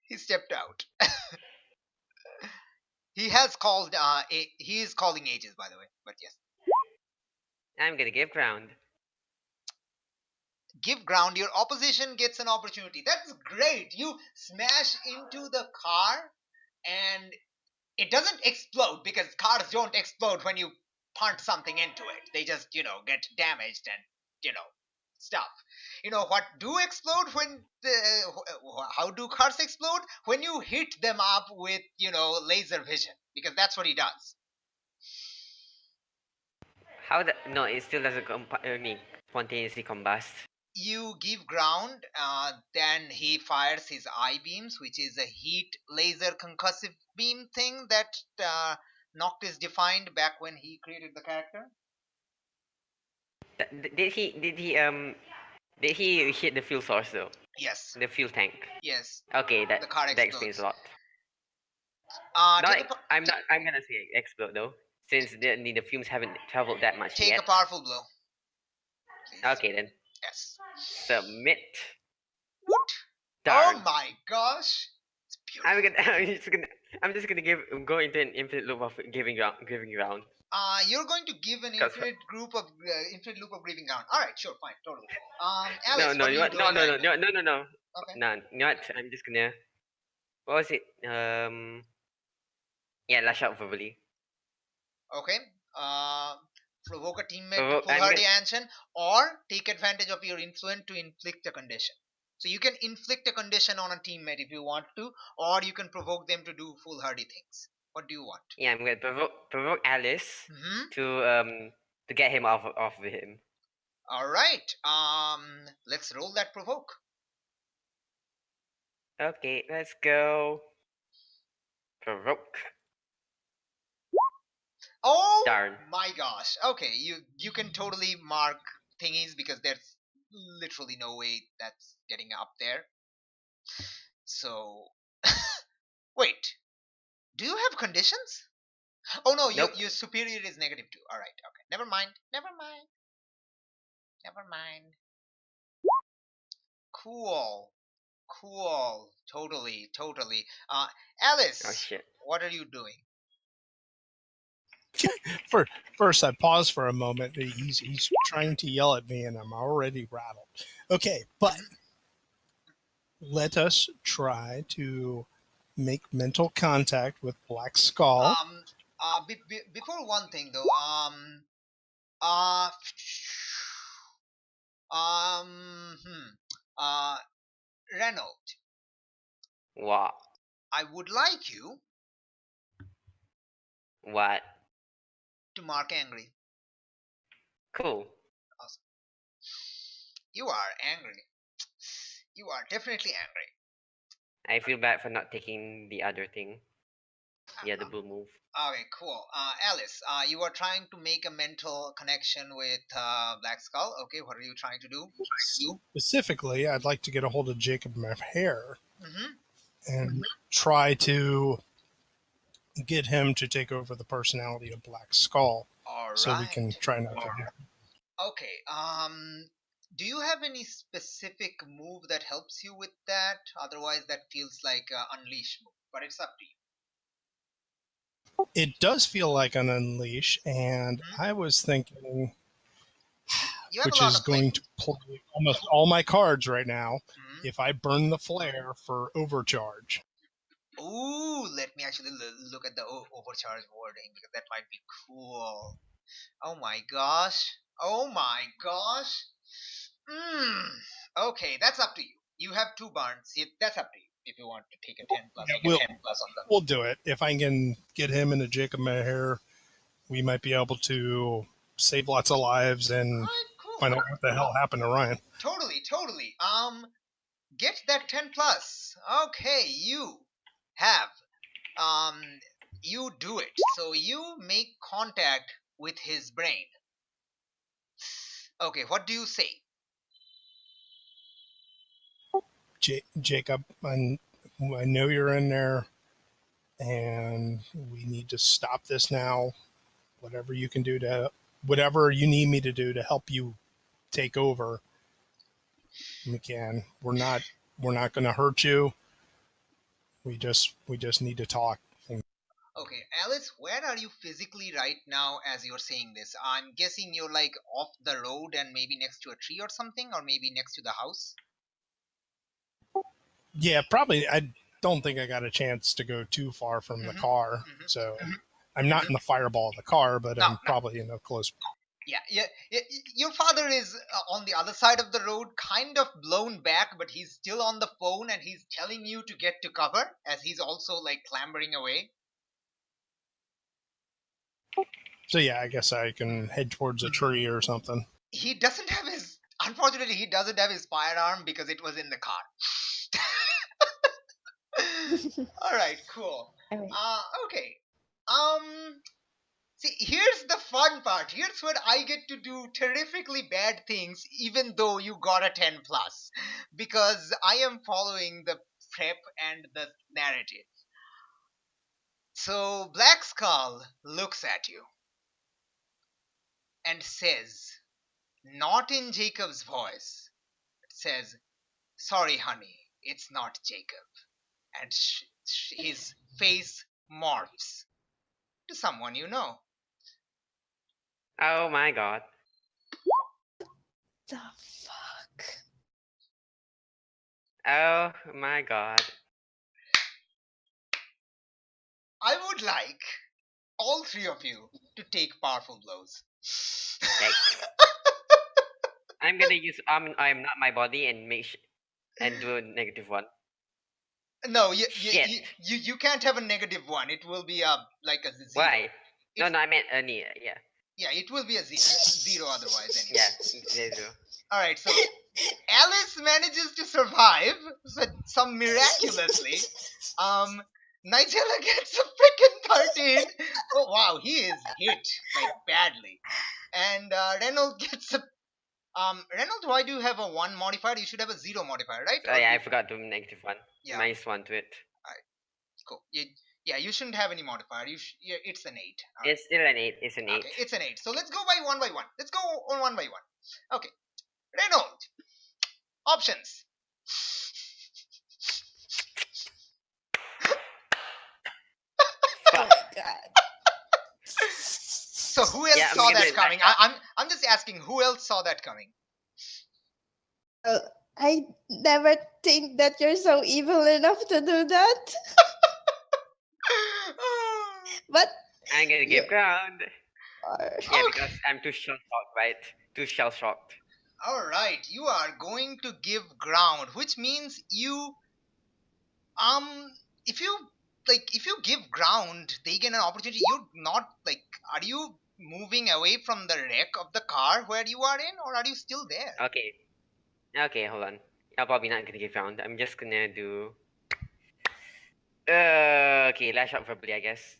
He stepped out. He has called. He is calling ages, by the way. But yes. I'm gonna give ground. Give ground. Your opposition gets an opportunity. That's great. You smash into the car, and it doesn't explode because cars don't explode when you punt something into it. They just, get damaged and, stuff. You know what do explode when how do cars explode? When you hit them up with, laser vision, because that's what he does. How the no? It still doesn't spontaneously combust. You give ground, then he fires his eye beams, which is a heat laser concussive beam thing that Noctis defined back when he created the character. Did he hit the fuel source though? Yes. The fuel tank. Yes. Okay, that The car that explains a lot. I'm gonna say explode though, since the fumes haven't traveled that much Take yet. a powerful blow. Please. Okay then. Yes. Submit. What? Darn. Oh my gosh! It's beautiful. I'm just gonna go into an infinite loop of giving ground. You're going to give an infinite loop of grieving ground. All right, sure, fine, totally. Alice, no, what no, are you doing no. Okay. No, you know what? I'm just gonna. What was it? Yeah, lash out verbally. Okay. Provoke a teammate to foolhardy action, or take advantage of your influence to inflict a condition. So you can inflict a condition on a teammate if you want to, or you can provoke them to do foolhardy things. What do you want? Yeah, I'm gonna provoke Alice to get him off of him. All right. Let's roll that provoke. Okay, let's go. Provoke. Oh Darn. my gosh. Okay, you can totally mark thingies because there's literally no way that's getting up there. So wait. Do you have conditions? Oh no, Nope. your superior is -2. Alright, okay. Never mind. Cool. Totally. Alice. Oh shit. What are you doing? First, I pause for a moment. He's trying to yell at me, and I'm already rattled. Okay, but let us try to make mental contact with Black Skull. Before one thing though, Reynolds, What? I would like you What? to mark angry. Cool. Awesome. You are angry. You are definitely angry. I feel bad for not taking the other thing. The other blue move. Okay, cool. Alice, you are trying to make a mental connection with Black Skull. Okay, what are you trying to do? Specifically, I'd like to get a hold of Jacob Maher Mm-hmm. and try to get him to take over the personality of Black Skull, All right. so we can try not to. Okay. Do you have any specific move that helps you with that? Otherwise, that feels like unleash move. But it's up to you. It does feel like an unleash, and I was thinking, You have which a lot is of going to play almost all my cards right now, Mhm. if I burn the flare for overcharge. Ooh, let me actually look at the overcharge wording because that might be cool. Oh my gosh. Oh my gosh. Okay, that's up to you. You have 2 burns. That's up to you. If you want to take a 10 plus, Yeah, take a 10 plus on them. We'll do it. If I can get him into Jacob Maher, we might be able to save lots of lives and Alright, cool. find out what the hell happened to Ryan. Totally. Get that 10 plus. Okay, you have you do it. So you make contact with his brain. Okay, what do you say? Jacob, I know you're in there, and we need to stop this now. Whatever you can do whatever you need me to do to help you take over, we can. We're not going to hurt you. We just need to talk. Okay, Alice, where are you physically right now as you're saying this? I'm guessing you're like off the road and maybe next to a tree or something, or maybe next to the house? Yeah, probably. I don't think I got a chance to go too far from the car, so I'm not in the fireball of the car, but I'm probably close. Yeah. Your father is on the other side of the road, kind of blown back, but he's still on the phone and he's telling you to get to cover as he's also like clambering away. So yeah, I guess I can head towards a tree or something. Unfortunately, he doesn't have his firearm because it was in the car. All right, cool. Okay. See, here's the fun part. Here's where I get to do terrifically bad things, even though you got a 10 plus, because I am following the prep and the narrative. So Black Skull looks at you and says, not in Jacob's voice, it says, "Sorry, honey, it's not Jacob." And his face morphs to someone you know. Oh my god. The fuck? Oh my god. I would like all 3 of you to take powerful blows. Yikes. I'm gonna use I'm not my body and and do a -1. No, Shit. you can't have a -1. It will be like a 0. Why? No, I meant yeah. Yeah, it will be a 0 otherwise anyway. Yeah, 0. All right, so Alice manages to survive some miraculously. Nigella gets a freaking 13. Oh wow, he is hit like badly. And Reynolds gets a Reynolds, why do you have a 1 modifier? You should have a 0 modifier, right? Yeah, I forgot to -1. Yeah. -1 to it. Alright, cool. You shouldn't have any modifier. It's an 8. Right. It's still an 8. It's an 8. Okay, it's an 8. So let's go by one. Let's go on 1 by 1. Okay. Reynolds. Options. Fuck. God. So who else saw that coming? I'm just asking, who else saw that coming? I never think that you're so evil enough to do that. But I'm gonna give ground. or Yeah, because I'm too shell shocked, right? Too shell shocked. All right, you are going to give ground, which means you if you if you give ground, they get an opportunity. You're not are you moving away from the wreck of the car where you are in, or are you still there? Okay. Okay, hold on. I'm probably not gonna give round. I'm just gonna do. Okay, lash out verbally, I guess.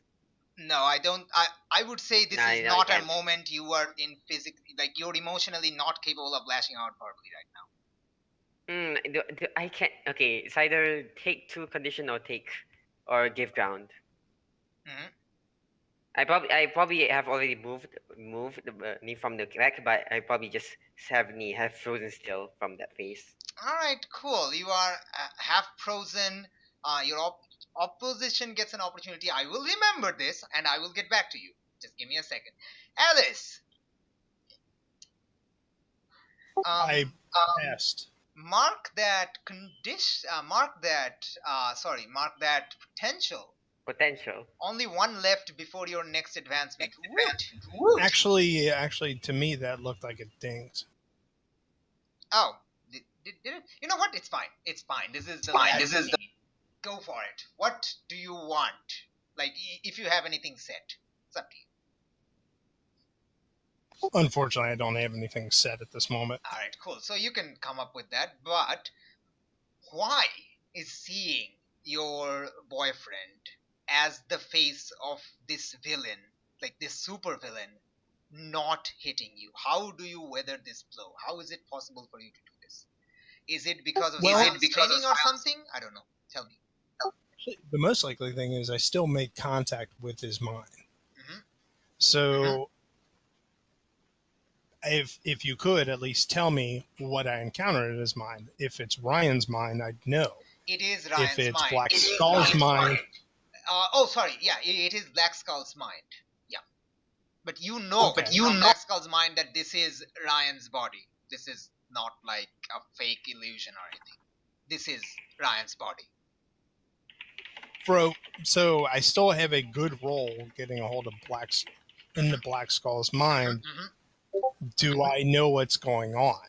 No, I don't. I would say this Nah, is no, I not a can't. moment you are in physically, you're emotionally not capable of lashing out verbally right now. I can't. Okay, it's either take two condition or give ground. Mhm. I probably have already moved me from the wreck, but I probably just have frozen still from that phase. All right, cool. You are half frozen. Your opposition gets an opportunity. I will remember this, and I will get back to you. Just give me a second. Alice, I um, passed. mark that condition. Mark that potential. Potential. Only one left before your next advancement. Woot! Actually, to me that looked like it dinged. Oh, did it? You know what? It's fine. It's fine. This is the Fine, last scene. Go for it. What do you want? If you have anything set, it's up to you. Unfortunately, I don't have anything set at this moment. All right, cool. So you can come up with that. But why is seeing your boyfriend as the face of this villain, like this super villain, not hitting you? How do you weather this blow? How is it possible for you to do this? Is it because of science training or something? I don't know. Tell me. The most likely thing is I still make contact with his mind. Mhm. So, if you could at least tell me what I encountered in his mind. If it's Ryan's mind, I'd know. It is If Ryan's it's mind. Black Skull's mind, Oh, sorry. Yeah, it is Black Skull's mind. Yeah, but you know, Okay. from Black Skull's mind that this is Ryan's body. This is not like a fake illusion or anything. This is Ryan's body. so I still have a good role getting a hold of the Black Skull's mind. Mhm. Do I know what's going on?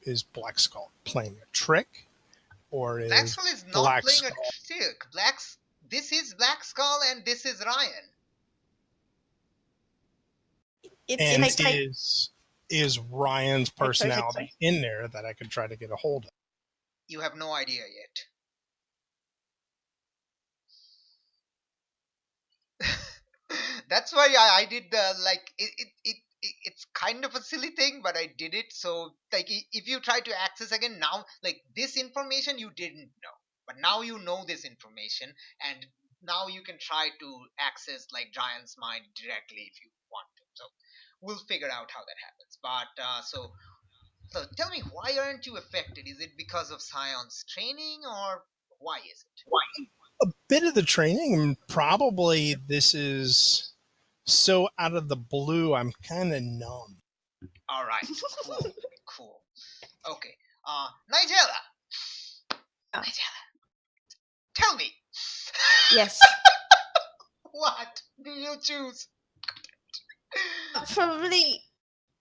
Is Black Skull playing a trick, or Black is Skull is not Black playing Skull a trick. This is Black Skull and this is Ryan. It's and like is Ryan's personality perfectly. in there that I could try to get a hold of? You have no idea yet. That's why I did the it's kind of a silly thing, but I did it. So if you try to access again now, this information you didn't know, but now you know this information, and now you can try to access Giant's mind directly if you want to. So we'll figure out how that happens. But so tell me, why aren't you affected? Is it because of Scion's training, or why is it? A bit of the training, and probably this is so out of the blue, I'm kind of numb. All right, cool, cool. Okay, Nigella, Nigella, tell me. Yes. What do you choose? Probably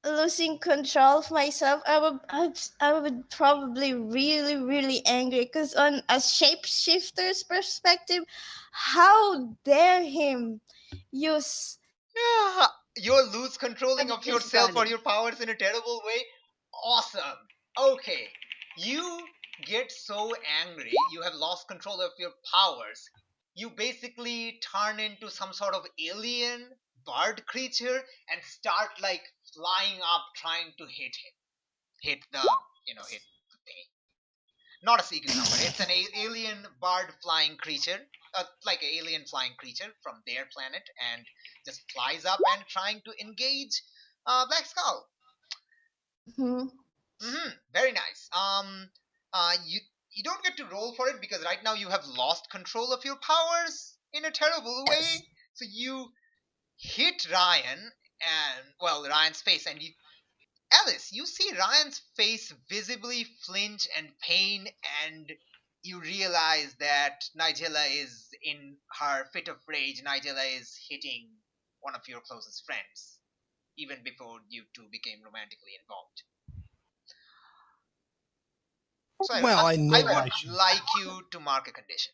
losing control of myself. I would probably really angry because on a shapeshifter's perspective, how dare him use Yeah, you're lose controlling of his yourself or body. your powers in a terrible way. Awesome. Okay, you get so angry, you have lost control of your powers. You basically turn into some sort of alien bird creature and start flying up, trying to hit him. Hit the hit the thing. Not a secret number. It's an alien bird flying creature, like an alien flying creature from their planet, and just flies up and trying to engage Black Skull. Mhm. Very nice. You don't get to roll for it because right now you have lost control of your powers in a terrible way. So you hit Ryan and Ryan's face, and Alice, you see Ryan's face visibly flinch and pain, and you realize that Nigella is in her fit of rage. Nigella is hitting one of your closest friends, even before you two became romantically involved. So Well, I know I I would should. like you to mark a condition.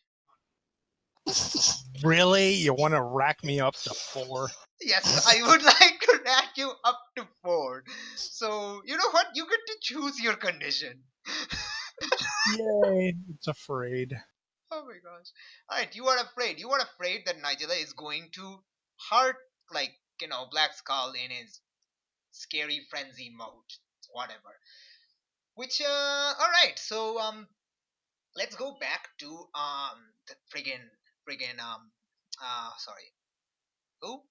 Really? You want to rack me up to 4? Yes, I would like to rack you up to 4. So, you know what? You get to choose your condition. Yay, it's afraid. Oh my gosh. Alright, you are afraid. You are afraid that Nigella is going to hurt, like, Black Skull in his scary frenzy mode. Whatever. Which, alright, so, let's go back to, the sorry. Who?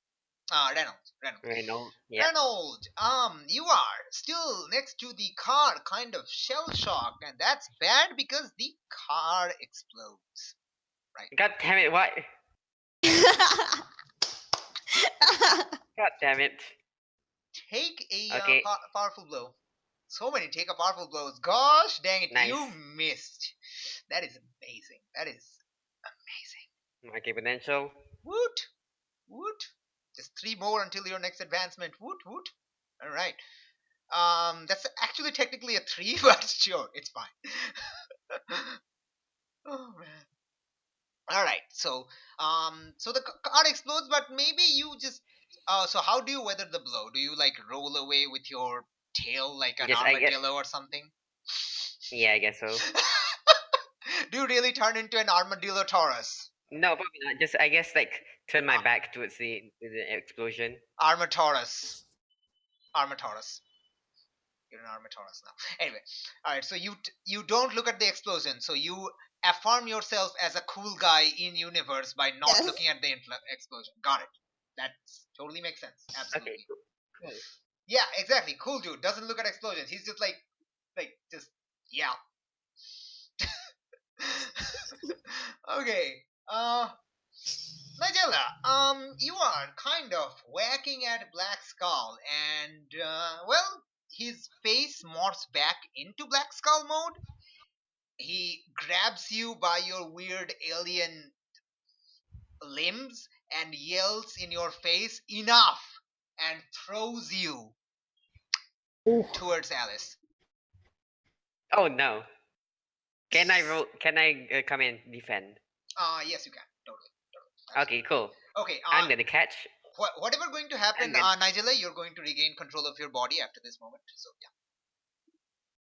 Reynolds. I know. Yeah. Reynolds, you are still next to the car, kind of shell shock, and that's bad because the car explodes. God damn it! What? God damn it! Take a Okay. powerful blow. So many take a powerful blows. Gosh dang it, Nice. you missed. That is amazing. That is amazing. Okay, potential. Woot! Woot! Just 3 more until your next advancement. Woot woot. Alright. That's actually technically a 3, but sure, it's fine. Oh man. Alright, so the car explodes, but maybe you just so how do you weather the blow? Do you like roll away with your tail like an Yes, I guess. armadillo or something? Yeah, I guess so. Do you really turn into an armadillo Taurus? No, probably not. Just I guess like turn my back towards the explosion. Armataurus. Armataurus. You're an Armataurus now. Anyway, all right. So you don't look at the explosion. So you affirm yourself as a cool guy in universe by not Yes. looking at the explosion. Got it. That totally makes sense. Absolutely. Okay, cool. Yeah, exactly. Cool dude doesn't look at explosions. He's just like just yeah. Okay. Nigella, you are kind of whacking at Black Skull, and well, his face morphs back into Black Skull mode. He grabs you by your weird alien limbs and yells in your face, "Enough!" and throws you towards Alice. Oh no. Can I roll? Can I come and defend? Yes, you can. Totally. Okay, cool. Okay. I'm gonna catch. Whatever going to happen, Nigella, you're going to regain control of your body after this moment. So yeah.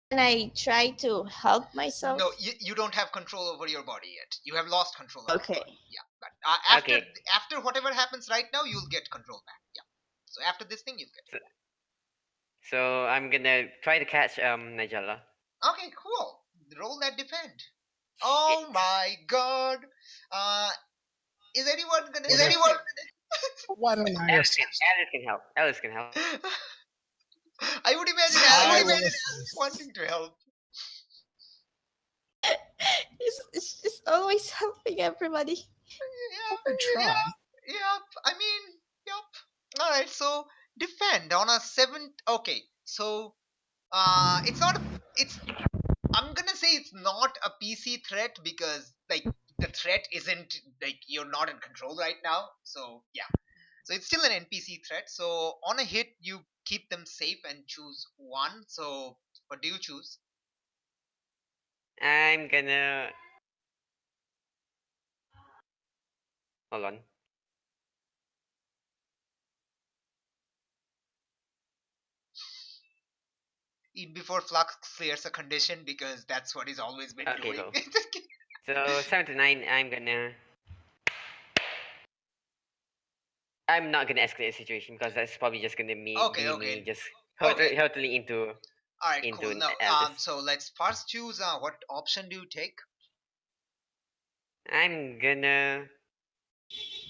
Can I try to help myself? No, you don't have control over your body yet. You have lost control of Okay. your body. Yeah, but after Okay. after whatever happens right now, you'll get control back. Yeah. So after this thing, you'll get. So I'm gonna try to catch Nigella. Okay, cool. Roll that defend. Oh my god. Is anyone gonna? Is anyone? Why don't I Alice assist? can help. Alice can help. I would imagine I Alice will assist. wanting to help. It's always helping everybody. Yeah. I try. Yep. I mean, yep. All right. So defend on a 7. Okay. So it's not. It's. I'm gonna say it's not a PC threat because like the threat isn't like you're not in control right now. So yeah. So it's still an NPC threat. So on a hit, you keep them safe and choose 1. So what do you choose? I'm gonna. Hold on. Before Flux clears a condition because that's what he's always been Okay, doing. cool. So 7 to 9. I'm not gonna escalate the situation because that's probably just gonna be me just totally into. All right, into cool. Now, Alice. so let's first choose what option do you take? I'm gonna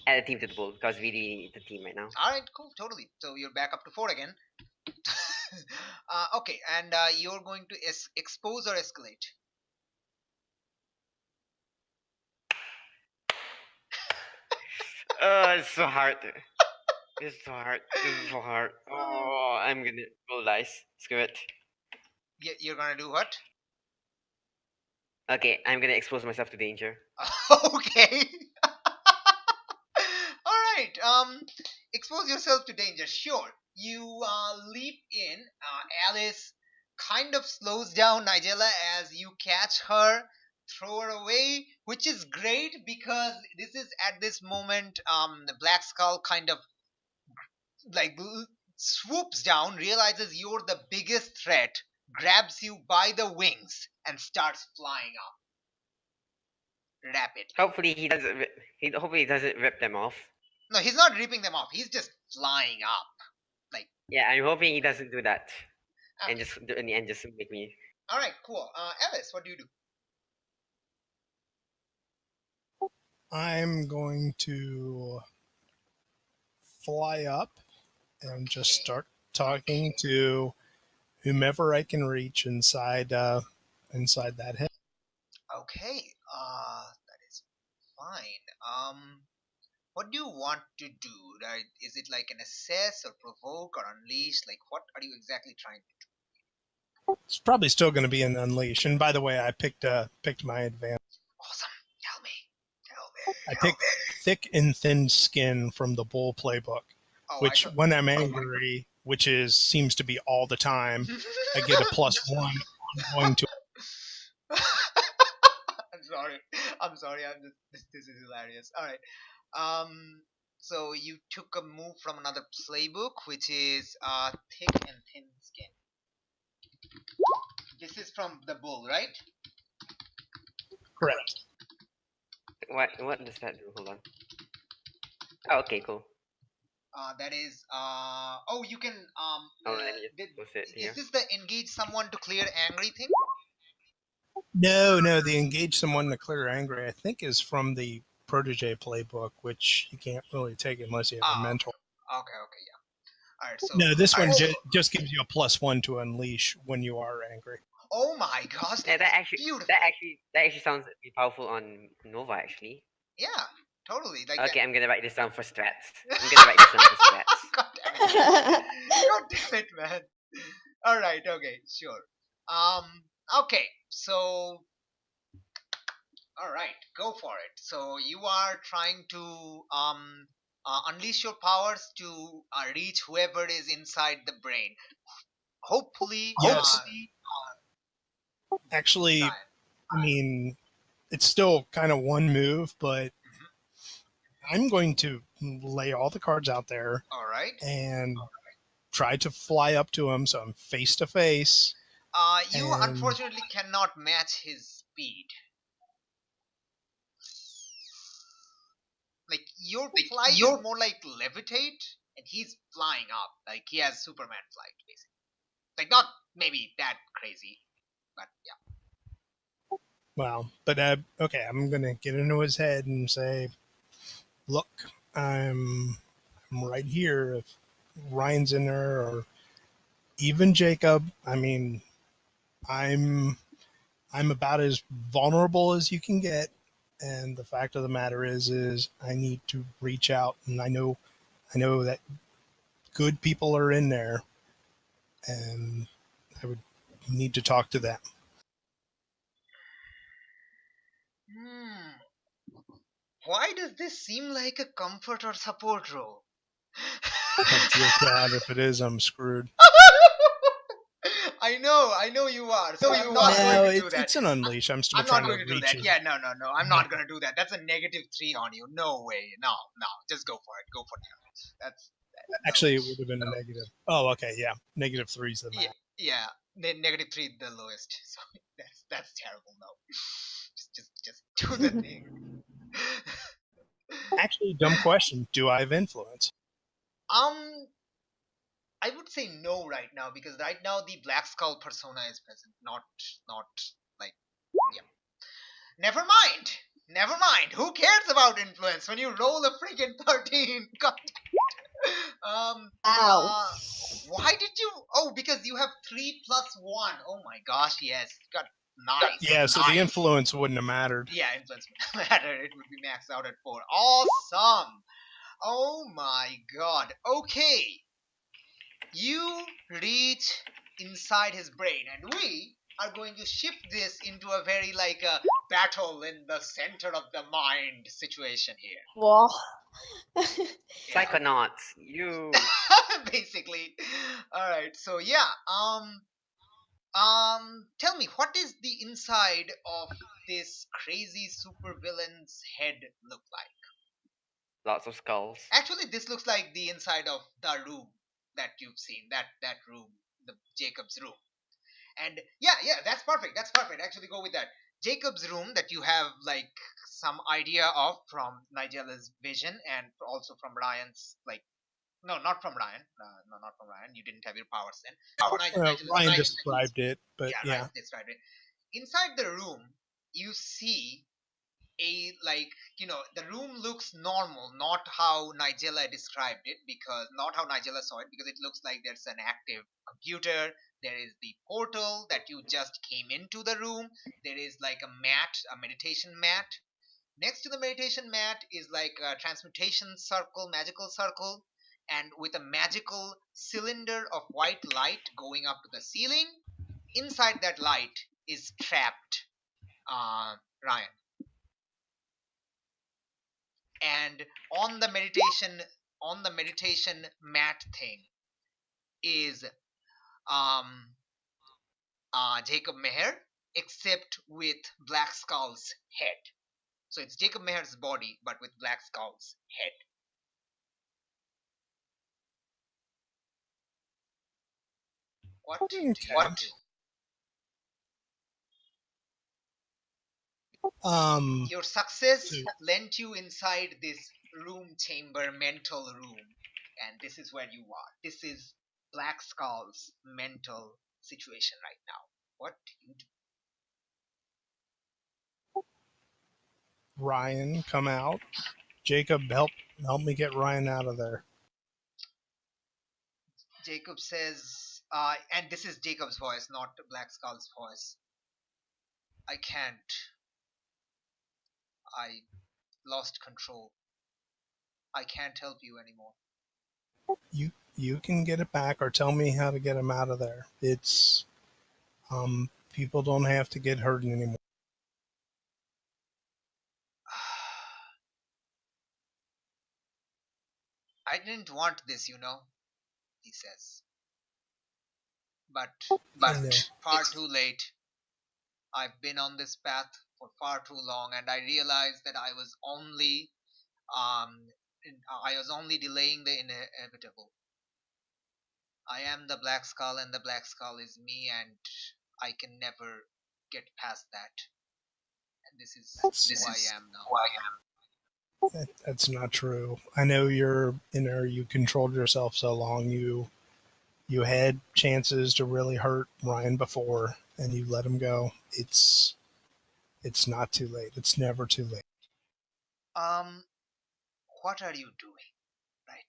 add a team to the pool because we really need the team right now. All right, cool, totally. So you're back up to 4 again. Okay, and you're going to expose or escalate. It's so hard. It's so hard. It's so hard. Oh, I'm gonna roll dice. Screw it. You're gonna do what? Okay, I'm gonna expose myself to danger. Okay. All right. Expose yourself to danger. Sure. You leap in. Alice kind of slows down Nigella as you catch her, throw her away, which is great because this is at this moment the Black Skull kind of like swoops down, realizes you're the biggest threat, grabs you by the wings, and starts flying up rapidly. Hopefully he doesn't. Hopefully he doesn't rip them off. No, he's not ripping them off. He's just flying up. Yeah, I'm hoping he doesn't do that, Okay. and just in the end just make me. All right, cool. Alice, what do you do? I'm going to fly up and just start talking to whomever I can reach inside that head. Okay, that is fine. What do you want to do? Is it like an assess or provoke or unleash? Like, what are you exactly trying to do? It's probably still going to be an unleash. And by the way, I picked my advantage. Awesome. Tell me. I picked thick and thin skin from the Bull playbook, which when I'm angry, which seems to be all the time, I get a +1 on going to. I'm sorry. This is hilarious. All right. So you took a move from another playbook, which is thick and thin skin. This is from the Bull, right? Correct. What does that do? Hold on. Oh, okay, cool. That is you can let me just post it here. is this the engage someone to clear angry thing? No, the engage someone to clear angry, I think, is from the Protege playbook, which you can't really take unless you have a mentor. Okay, yeah. All right. So no, this one just gives you a +1 to unleash when you are angry. Oh my gosh! Yeah, that actually sounds powerful on Nova actually. Yeah, totally. Like okay, I'm gonna write this down for strats. God damn it, man. All right. Okay. Sure. Okay. So. All right. Go for it. So you are trying to unleash your powers to reach whoever is inside the brain. Hopefully. Yes. Actually, I mean, it's still kind of one move, but I'm going to lay all the cards out there. All right. And try to fly up to him, so I'm face to face. You unfortunately cannot match his speed. Like your flight is more like levitate, and he's flying up. Like he has Superman flight, basically. Like not maybe that crazy, but yeah. Well, but okay, I'm gonna get into his head and say, "Look, I'm right here. If Ryan's in there, or even Jacob, I mean, I'm about as vulnerable as you can get." And the fact of the matter is I need to reach out, and I know that good people are in there, and I would need to talk to them. Why does this seem like a comfort or support role? Oh, dear God, if it is, I'm screwed. I know you are. So I'm not going to do that. It's an unleash. I'm still trying to reach it. I'm not going to do that. Yeah, no. I'm not going to do that. That's a -3 on you. No way. No. Just go for it. Go for damage. That's actually, it would have been a negative. Oh, okay, yeah. -3 is the max. Yeah. -3 the lowest. So that's terrible. No. Just do the thing. Actually, dumb question. Do I have influence? I would say no right now, because right now the Black Skull persona is present, not like, yeah. Never mind. Who cares about influence when you roll a freaking 13? God. Why did you? Oh, because you have 3 + 1. Oh my gosh, yes. Got 9. Yeah, so the influence wouldn't have mattered. Yeah, influence wouldn't matter. It would be maxed out at 4. Awesome. Oh my god. Okay. You reach inside his brain, and we are going to shift this into a very like a battle in the center of the mind situation here. Whoa. Psychonauts, you. Basically. All right. So yeah. Tell me, what is the inside of this crazy supervillain's head look like? Lots of skulls. Actually, this looks like the inside of the room that you've seen. That room, the Jacob's room. And yeah, that's perfect. That's perfect. Actually, go with that. Jacob's room that you have like some idea of from Nigella's vision and also from Ryan's like. No, not from Ryan. No, not from Ryan. You didn't have your powers then. Ryan described it, but Yeah, yeah. Ryan described it. Inside the room, you see a like the room looks normal, not how Nigella described it, because not how Nigella saw it, because it looks like there's an active computer. There is the portal that you just came into the room. There is like a mat, a meditation mat. Next to the meditation mat is like a transmutation circle, magical circle, and with a magical cylinder of white light going up to the ceiling. Inside that light is trapped Ryan. And on the meditation mat thing is Jacob Meher, except with Black Skull's head. So it's Jacob Meher's body, but with Black Skull's head. What? Okay. Your success lent you inside this room chamber, mental room, and this is where you are. This is Black Skull's mental situation right now. What do you do? Ryan, come out. Jacob, help me get Ryan out of there. Jacob says, and this is Jacob's voice, not Black Skull's voice. I can't. I lost control. I can't help you anymore. You can get it back, or tell me how to get him out of there. It's people don't have to get hurt anymore. I didn't want this, he says. But far too late. I've been on this path for far too long, and I realized that I was only delaying the inevitable. I am the Black Skull, and the Black Skull is me, and I can never get past that. And this is who I am now. That's not true. I know you controlled yourself so long. You had chances to really hurt Ryan before, and you let him go. It's not too late. It's never too late. What are you doing right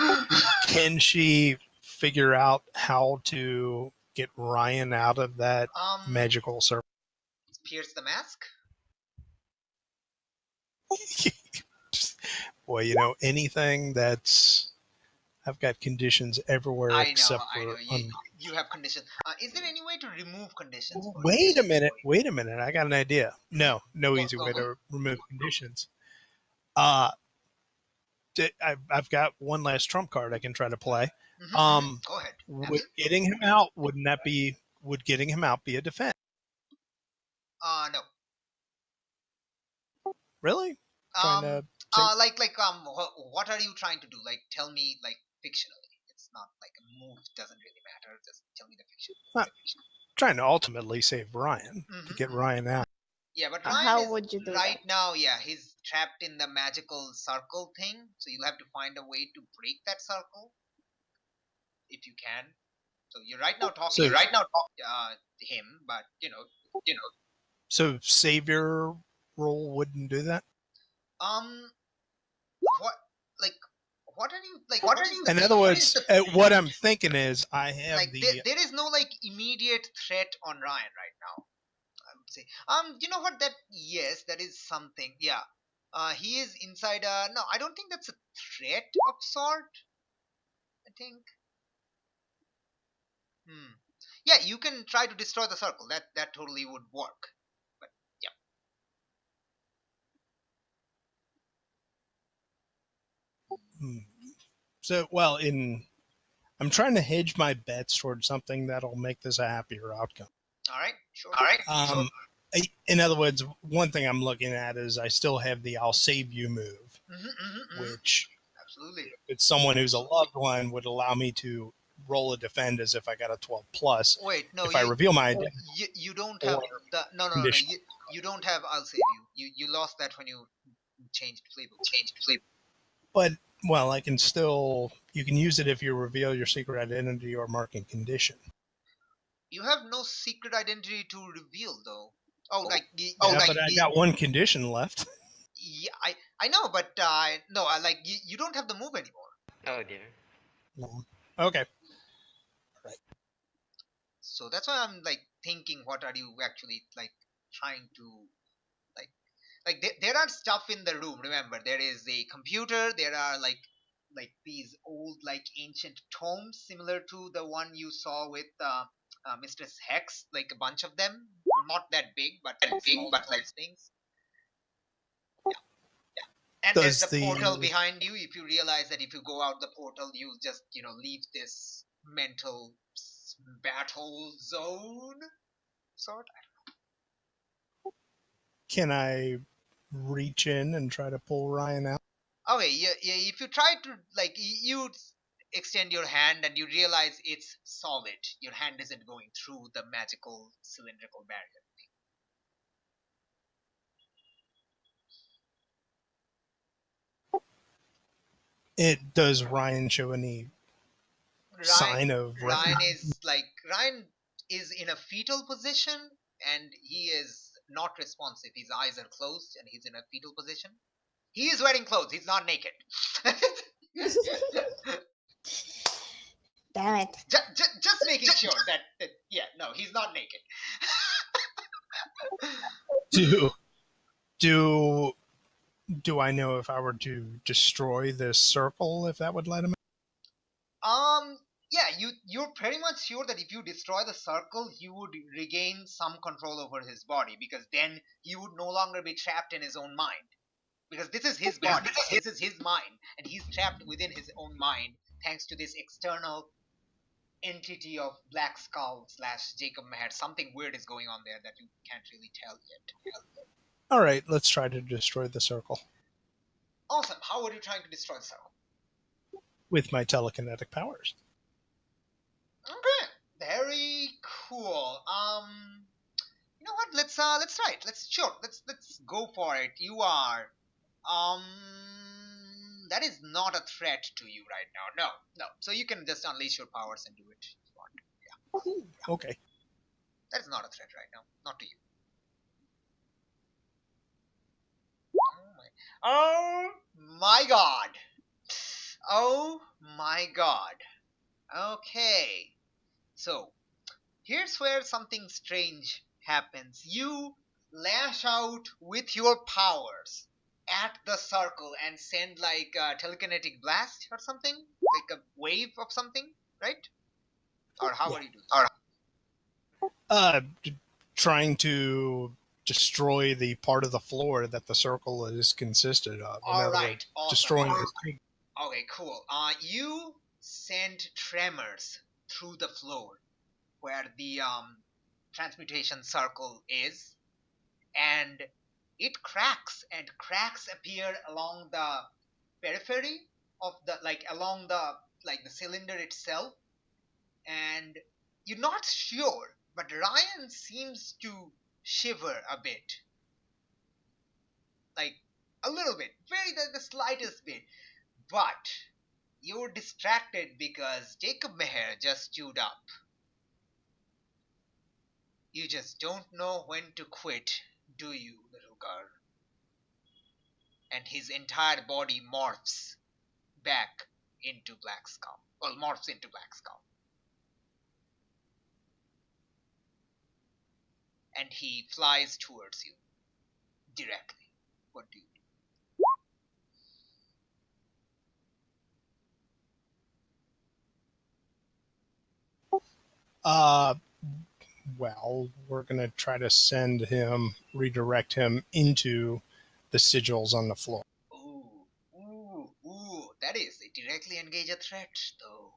now? Can she figure out how to get Ryan out of that magical circle? Pierce the mask? Boy, anything that's... I've got conditions everywhere except for... You have conditions. Is there any way to remove conditions? Wait a minute. I got an idea. No easy way to remove conditions. I've got one last trump card I can try to play. Go ahead. Would getting him out, would getting him out be a defense? No. Really? What are you trying to do? Like, tell me, like, fictionally. It's not like a move doesn't really matter. Just tell me the fiction. Trying to ultimately save Ryan, to get Ryan out. Yeah, but Ryan how would you do right that? now, he's trapped in the magical circle thing. So you'll have to find a way to break that circle, if you can. So you're right now talking to him, but So savior role wouldn't do that. What are you like? In other words, what I'm thinking is, I have like there is no like immediate threat on Ryan right now. I would say. You know what? That is something. Yeah. He is inside a. No, I don't think that's a threat of sort. I think. Yeah, you can try to destroy the circle. That totally would work. But yeah. So, well, in I'm trying to hedge my bets towards something that'll make this a happier outcome. All right, sure. In other words, one thing I'm looking at is I still have the "I'll save you" move, which, Absolutely. if it's someone who's a loved one, would allow me to roll a defend as if I got a 12 plus. Wait, no. If I reveal my identity, you don't have the no. You don't have I'll save you. You lost that when you changed playbook. but well, I can still. You can use it if you reveal your secret identity or marking condition. You have no secret identity to reveal, though. Oh, like but I got one condition left. Yeah, I know, but no, like you don't have the move anymore. Oh dear. No. Okay. Right. So that's why I'm like thinking, what are you actually like trying to like? There are stuff in the room. Remember, there is a computer. There are like these old like ancient tomes similar to the one you saw with Mistress Hex, like a bunch of them, not that big, but like things. And there's the portal behind you. If you realize that if you go out the portal, you just, leave this mental battle zone, sort. Can I reach in and try to pull Ryan out? Okay, yeah. If you try to, like, you extend your hand and you realize it's solid. Your hand isn't going through the magical cylindrical barrier. Does Ryan show any sign of Ryan is in a fetal position and he is not responsive. His eyes are closed and he's in a fetal position. He is wearing clothes. He's not naked. Damn it. Just making sure that no, he's not naked. Do I know if I were to destroy this circle, if that would let him out? Yeah, you're pretty much sure that if you destroy the circle, he would regain some control over his body, because then he would no longer be trapped in his own mind. Because this is his body, this is his mind, and he's trapped within his own mind thanks to this external entity of Black Skull / Jacob Meher. Something weird is going on there that you can't really tell yet. All right, let's try to destroy the circle. Awesome. How are you trying to destroy the circle? With my telekinetic powers. Okay, very cool. You know what? Let's try it. Let's go for it. You are that is not a threat to you right now. No. So you can just unleash your powers and do it if you want. Yeah. Okay. That is not a threat right now. Not to you. Oh my god. Oh my god. Okay. So, here's where something strange happens. You lash out with your powers at the circle and send like a telekinetic blast or something? Like a wave of something, right? Or how are you doing? Trying to destroy the part of the floor that the circle is consisted of. All right. Awesome. Destroying Okay, cool. You send tremors through the floor where the transmutation circle is, and it cracks, and cracks appear along the periphery of the along the the cylinder itself, and you're not sure, but Ryan seems to shiver a bit, like a little bit, very the slightest bit, but you're distracted because Jacob Meher just stood up. You just don't know when to quit, do you, little girl? And his entire body morphs back into Black Skull. Well, morphs into Black Skull. And he flies towards you directly. What do you do? Well, we're going to try to redirect him into the sigils on the floor. Ooh. That is, they directly engage a threat, though.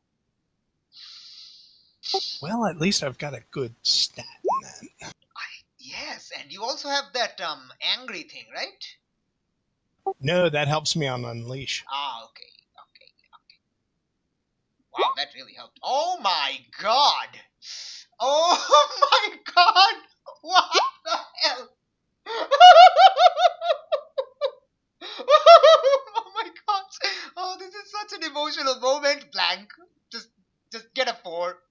Well, at least I've got a good stat in that. Yes, and you also have that angry thing, right? No, that helps me on Unleash. Ah, okay. Wow, that really helped. Oh my god! Oh my god! What the hell? Oh my god! Oh, this is such an emotional moment. Blank. Just get a 4.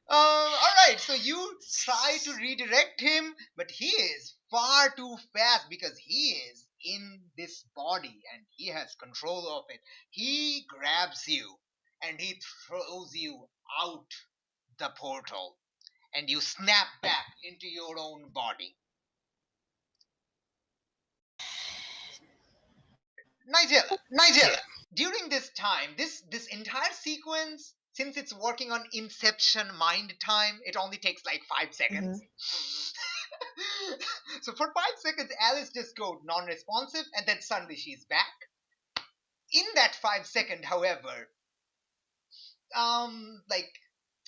Alright, so you try to redirect him, but he is far too fast because he is in this body and he has control of it. He grabs you and he throws you out the portal and you snap back into your own body. Nigella, during this time, this entire sequence, since it's working on Inception mind time, it only takes like 5 seconds. So for 5 seconds, Alice just goes non-responsive, and then suddenly she's back. In that 5 second, however, like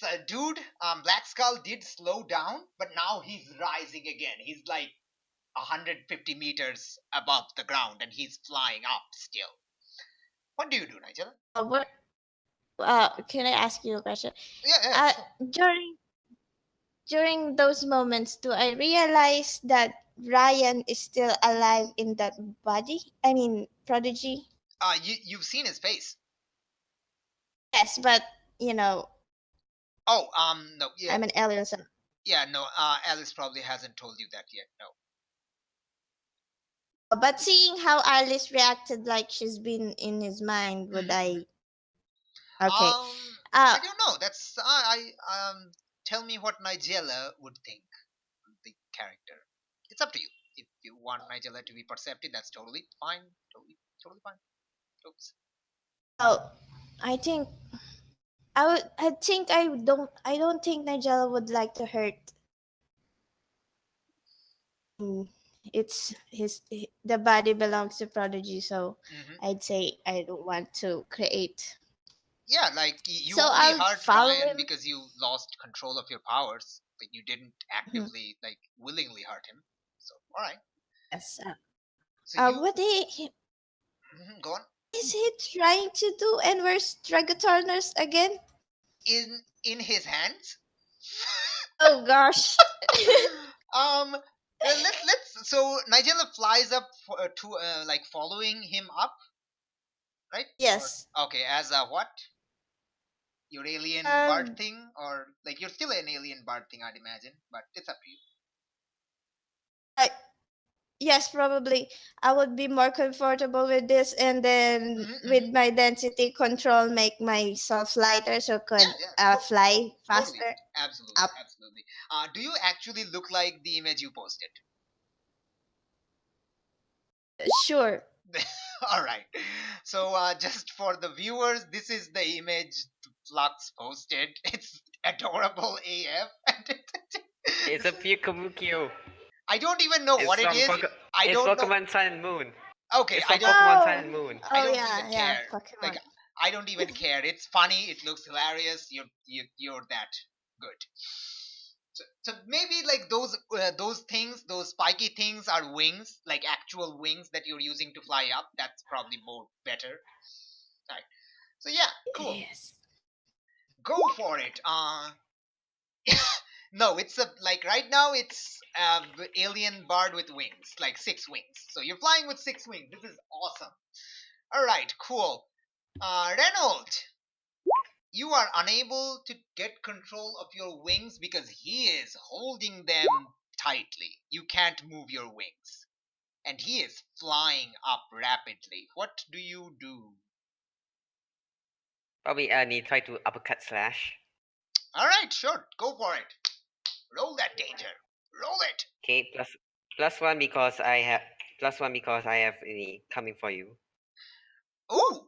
the dude, Black Skull did slow down, but now he's rising again. He's like 150 meters above the ground, and he's flying up still. What do you do, Nigel? Can I ask you a question? Yeah, sure. During those moments, do I realize that Ryan is still alive in that body? I mean, Prodigy? You've seen his face. Yes, but, you know, Oh, no, yeah. I'm an alien, so. Yeah, no, Alice probably hasn't told you that yet, no. But seeing how Alice reacted like she's been in his mind, would I... Okay. I don't know. That's tell me what Nigella would think of the character. It's up to you. If you want Nigella to be perceptive, that's totally fine. Totally fine. Oops. Oh, I think I don't think Nigella would like to hurt. It's the body belongs to Prodigy, so I'd say I don't want to create. Yeah, like you So only I'll hurt follow Ryan him. because you lost control of your powers. Like you didn't actively, like willingly hurt him. So all right. Yes. So you What go on. is he trying to do? And where's Dragatornus again? In his hands. Oh gosh. Let's. So Nigella flies up to like following him up, right? Yes. Or, okay, as a what? Your alien bard thing, or like you're still an alien bard thing, I'd imagine, but it's up to you. Yes, probably. I would be more comfortable with this, and then with my density control, make myself lighter so could fly faster. Totally. Absolutely, up. absolutely. Do you actually look like the image you posted? Sure. All right. So just for the viewers, this is the image Flux posted. It's adorable AF. It's a Pukabukyo. I don't even know what it is. It's Pokemon Sun and Moon. Okay, it's I don't. Pokemon Sun and Moon. I don't even care. Pokemon. Like, I don't even care. It's funny. It looks hilarious. You're that good. So maybe like those things, those spiky things are wings, like actual wings that you're using to fly up. That's probably more better. Right. So yeah, cool. Yes. Go for it. No, it's like right now it's alien bard with wings, like 6 wings. So you're flying with 6 wings. This is awesome. All right, cool. Reynolds, you are unable to get control of your wings because he is holding them tightly. You can't move your wings. And he is flying up rapidly. What do you do? Probably need try to uppercut slash. Alright, sure. Go for it. Roll that danger. Roll it. Okay, plus one because I have any coming for you. Ooh.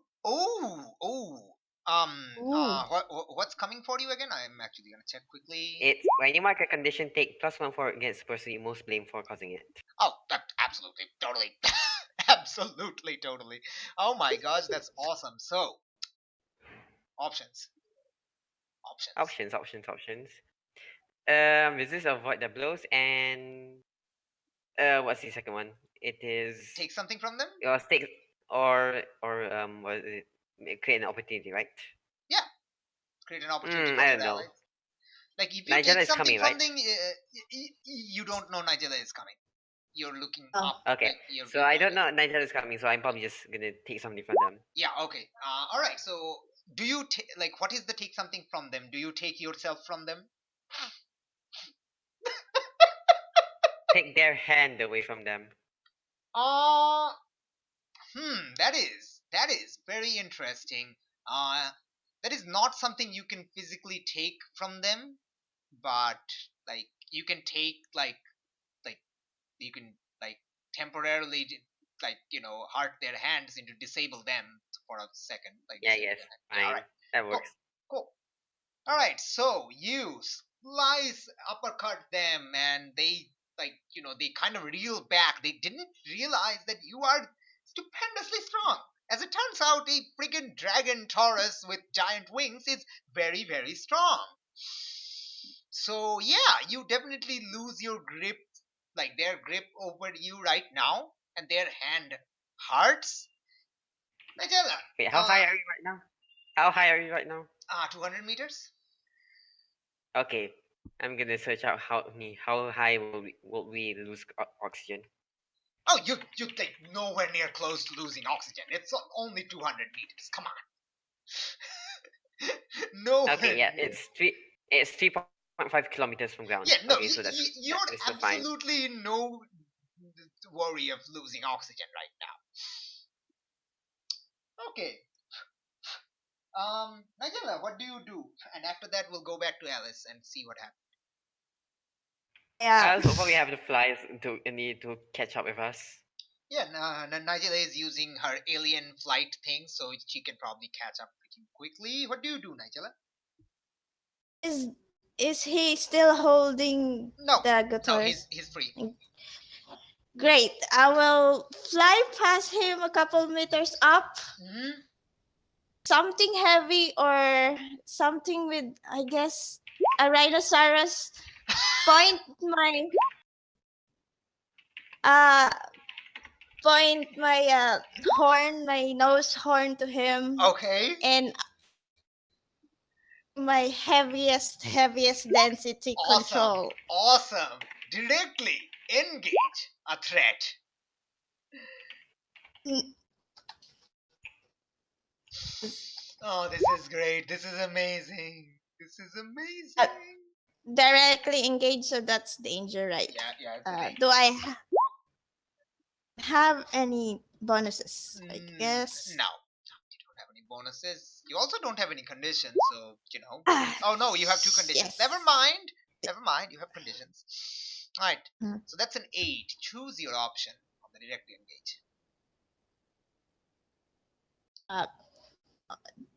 What's coming for you again? I'm actually gonna check quickly. It's when you mark a condition, take +1 for against the person you most blame for causing it. Oh, absolutely, totally, absolutely, totally. Oh my gosh, that's awesome. So, Options. Options. Resist, avoid the blows, and what's the second one? It is Take something from them? stake or what is it? Create an opportunity, right? Yeah. Create an opportunity for I your don't know. allies. Like if you Nigella take is something coming, from right? them, you don't know Nigella is coming. You're looking Oh. up. Okay. Like, you're So I don't know Nigella is coming, so I'm probably just gonna take something from them. Yeah. Okay. All right. So, do you like what is the take something from them? Do you take yourself from them? Take their hand away from them. Uh that is very interesting. That is not something you can physically take from them, but like you can take like you can like temporarily like hurt their hands and to disable them for a second. Like Yeah, disable yes, their hand. Yeah, all fine. right. That Cool. works. Cool. All right, so you slice uppercut them, and they they kind of reel back. They didn't realize that you are stupendously strong. As it turns out, a friggin' dragon Taurus with giant wings is very, very strong. So yeah, you definitely lose your grip, like their grip over you right now, and their hand hurts. Nigella, Wait, how high are you right now? How high are you right now? 200 meters. Okay, I'm gonna search out how high will we lose oxygen? Oh, you like nowhere near close to losing oxygen. It's only 200 meters. Come on. Nowhere Okay, yeah, near. it's 3.5 kilometers from ground. Yeah, no, Okay, so you're that is still fine. absolutely no worry of losing oxygen right now. Okay. Nigella, what do you do? And after that, we'll go back to Alice and see what happens. Yeah. So far we have the flies to need to catch up with us. Yeah, Nigella is using her alien flight thing, so she can probably catch up pretty quickly. What do you do, Nigella? Is he still holding No, the no, guitars? he's free. Great. I will fly past him a couple meters up. Mm-hmm. Something heavy or something with, I guess, a rhinoceros. Point my uh horn, my nose horn to him. Okay. And my heaviest density control. Awesome. Directly engage a threat. Oh, this is great. This is amazing. This is amazing. Directly engage, so that's danger, right? Yeah. Do I have any bonuses? I guess. No. You don't have any bonuses. You also don't have any conditions, so Oh no, you have two conditions. Yes. Never mind. You have conditions. Alright. Hmm. So that's an 8. Choose your option on the directly engage.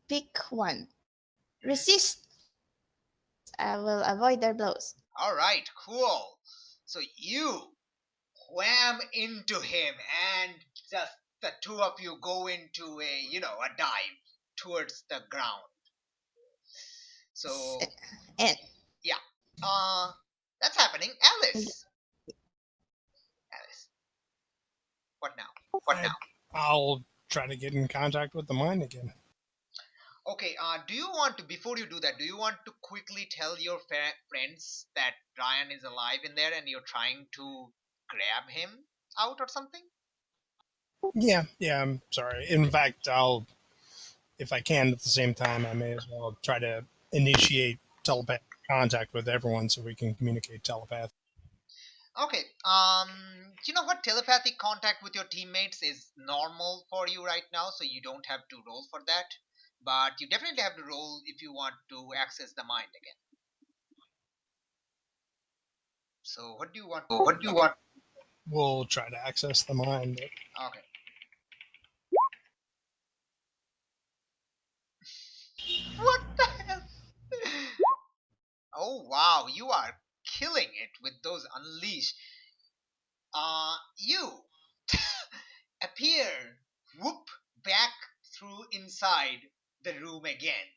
Pick one. Resist. I will avoid their blows. Alright, cool. So you wham into him, and just the two of you go into a dive towards the ground. So And yeah, that's happening. Alice, what now? I'll try to get in contact with the mine again. Okay, do you want to, before you do that, do you want to quickly tell your friends that Ryan is alive in there and you're trying to grab him out or something? Yeah, I'm sorry. In fact, if I can at the same time, I may as well try to initiate telepathic contact with everyone so we can communicate telepathically. Okay, you know what? Telepathic contact with your teammates is normal for you right now, so you don't have to roll for that. But you definitely have to roll if you want to access the mind again. So what do you want? We'll try to access the mine. Okay. What the hell? Oh wow, you are killing it with those unleash. You appear, whoop, back through inside the room again.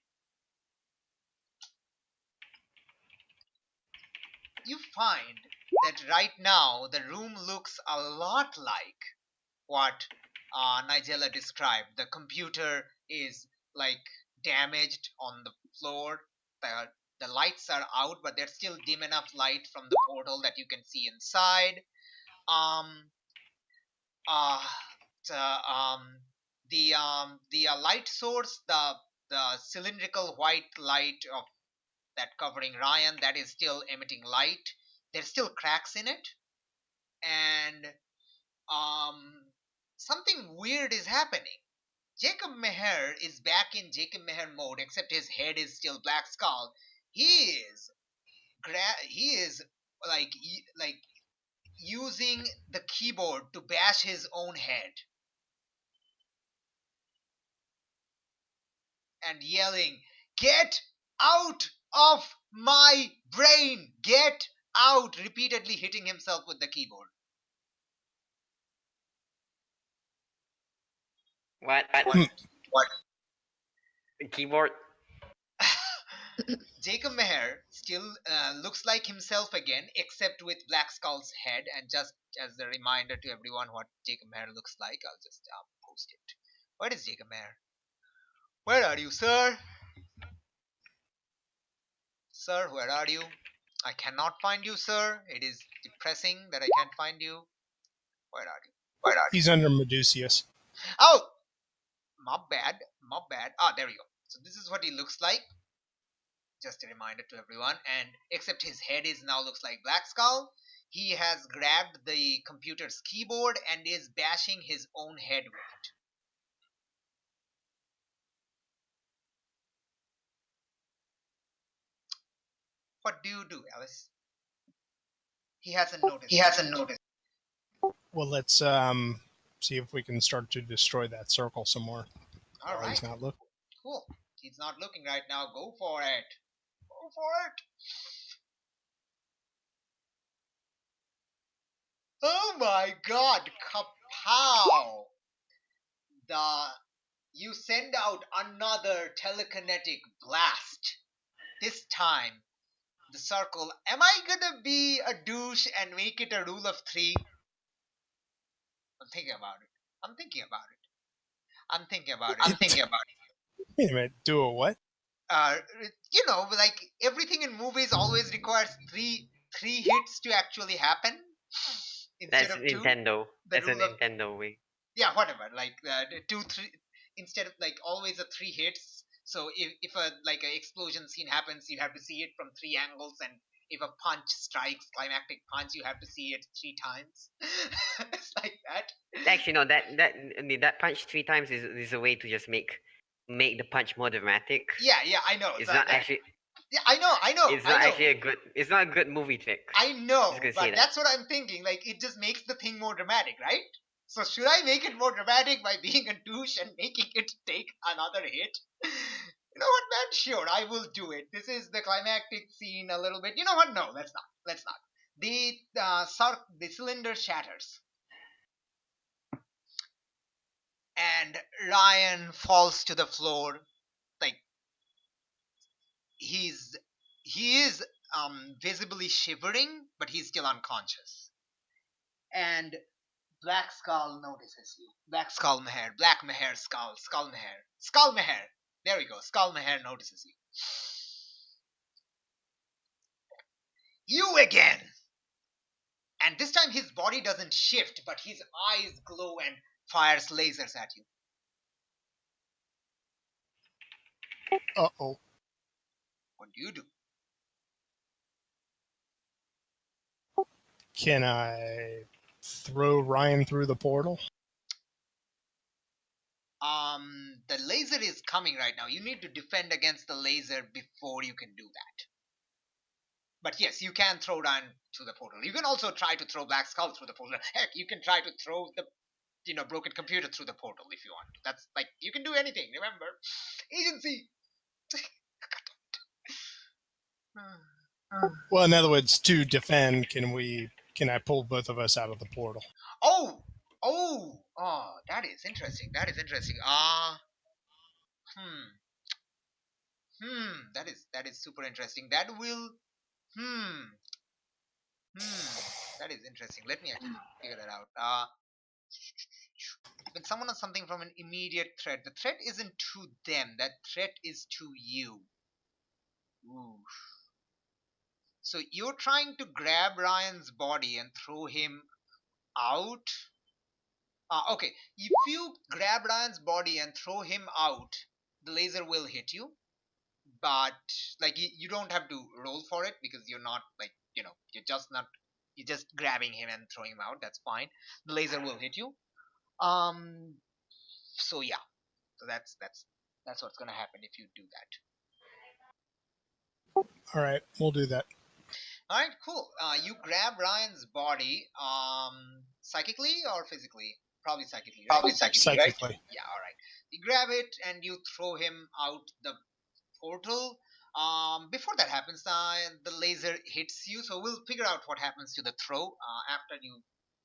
you find that right now the room looks a lot like what Nigella described. The computer is like damaged on the floor. The lights are out, but there's still dim enough light from the portal that you can see inside. Um, uh, the light source, the cylindrical white light of that covering Ryan, that is still emitting light. There's still cracks in it, and um, something weird is happening. Jacob Meher is back in Jacob Meher mode, except his head is still Black Skull. He is he is like using the keyboard to bash his own head and yelling, "Get out of my brain! Get out!" repeatedly hitting himself with the keyboard. What? What? Keyboard? Jacob Meher still looks like himself again, except with Black Skull's head. And just as a reminder to everyone what Jacob Meher looks like, I'll just post it. Where is Jacob Meher? Where are you, sir? Sir, where are you? I cannot find you, sir. It is depressing that I can't find you. Where are you? Where are you? He's under Medusius. Oh! My bad. My bad. Ah, there we go. So this is what he looks like. Just a reminder to everyone. And except his head is now looks like Black Skull, he has grabbed the computer's keyboard and is bashing his own head with it. What do you do, Alice? He hasn't noticed. He hasn't noticed. Well, let's see if we can start to destroy that circle some more. All right. He's not looking. Cool. He's not looking right now. Go for it. Go for it. Oh my god. Kapow. You send out another telekinetic blast. This time, the circle. Am I gonna be a douche and make it a rule of 3? I'm thinking about it. I'm thinking about it. I'm thinking about it. I'm thinking about it. Wait a minute. Do a what? You know, like everything in movies always requires three hits to actually happen. That's Nintendo. That's a Nintendo way. Yeah, whatever. Like 2, 3 instead of like always a 3 hits. So if a like an explosion scene happens, you have to see it from 3 angles, and if a punch strikes, climactic punch, you have to see it 3 times. It's like that. Actually, no. That punch 3 times is a way to just make the punch more dramatic. Yeah, I know. It's not actually. Yeah, I know. It's not actually a good. It's not a good movie trick. I know, but that's what I'm thinking. Like, it just makes the thing more dramatic, right? So should I make it more dramatic by being a douche and making it take another hit? You know what, man? Sure, I will do it. This is the climactic scene a little bit. You know what? No, let's not. The cylinder shatters, and Ryan falls to the floor. Like, he is visibly shivering, but he's still unconscious. And Black Skull notices you. Black Skull Meher. Black Meher Skull. Skull Meher. Skull Meher. There we go. Skull Meher notices you. You again! And this time his body doesn't shift, but his eyes glow and fires lasers at you. Uh-oh. What do you do? Can I throw Ryan through the portal? The laser is coming right now. You need to defend against the laser before you can do that. But yes, you can throw Ryan through the portal. You can also try to throw Black Skull through the portal. Heck, you can try to throw the broken computer through the portal if you want. That's like, you can do anything, remember? Agency! Well, in other words, to defend, can I pull both of us out of the portal? Oh, that is interesting. That is super interesting. That will That is interesting. Let me actually figure that out. When someone has something from an immediate threat, the threat isn't to them. That threat is to you. Ooh. So you're trying to grab Ryan's body and throw him out. Okay, if you grab Ryan's body and throw him out, the laser will hit you. But like you don't have to roll for it because you're not like you're just grabbing him and throwing him out. That's fine. The laser will hit you. So yeah. So that's what's gonna happen if you do that. All right, we'll do that. All right, cool. You grab Ryan's body, psychically or physically? Probably psychically, right? Probably psychically. Right? Yeah. All right. You grab it and you throw him out the portal. Before that happens, the laser hits you. So we'll figure out what happens to the throw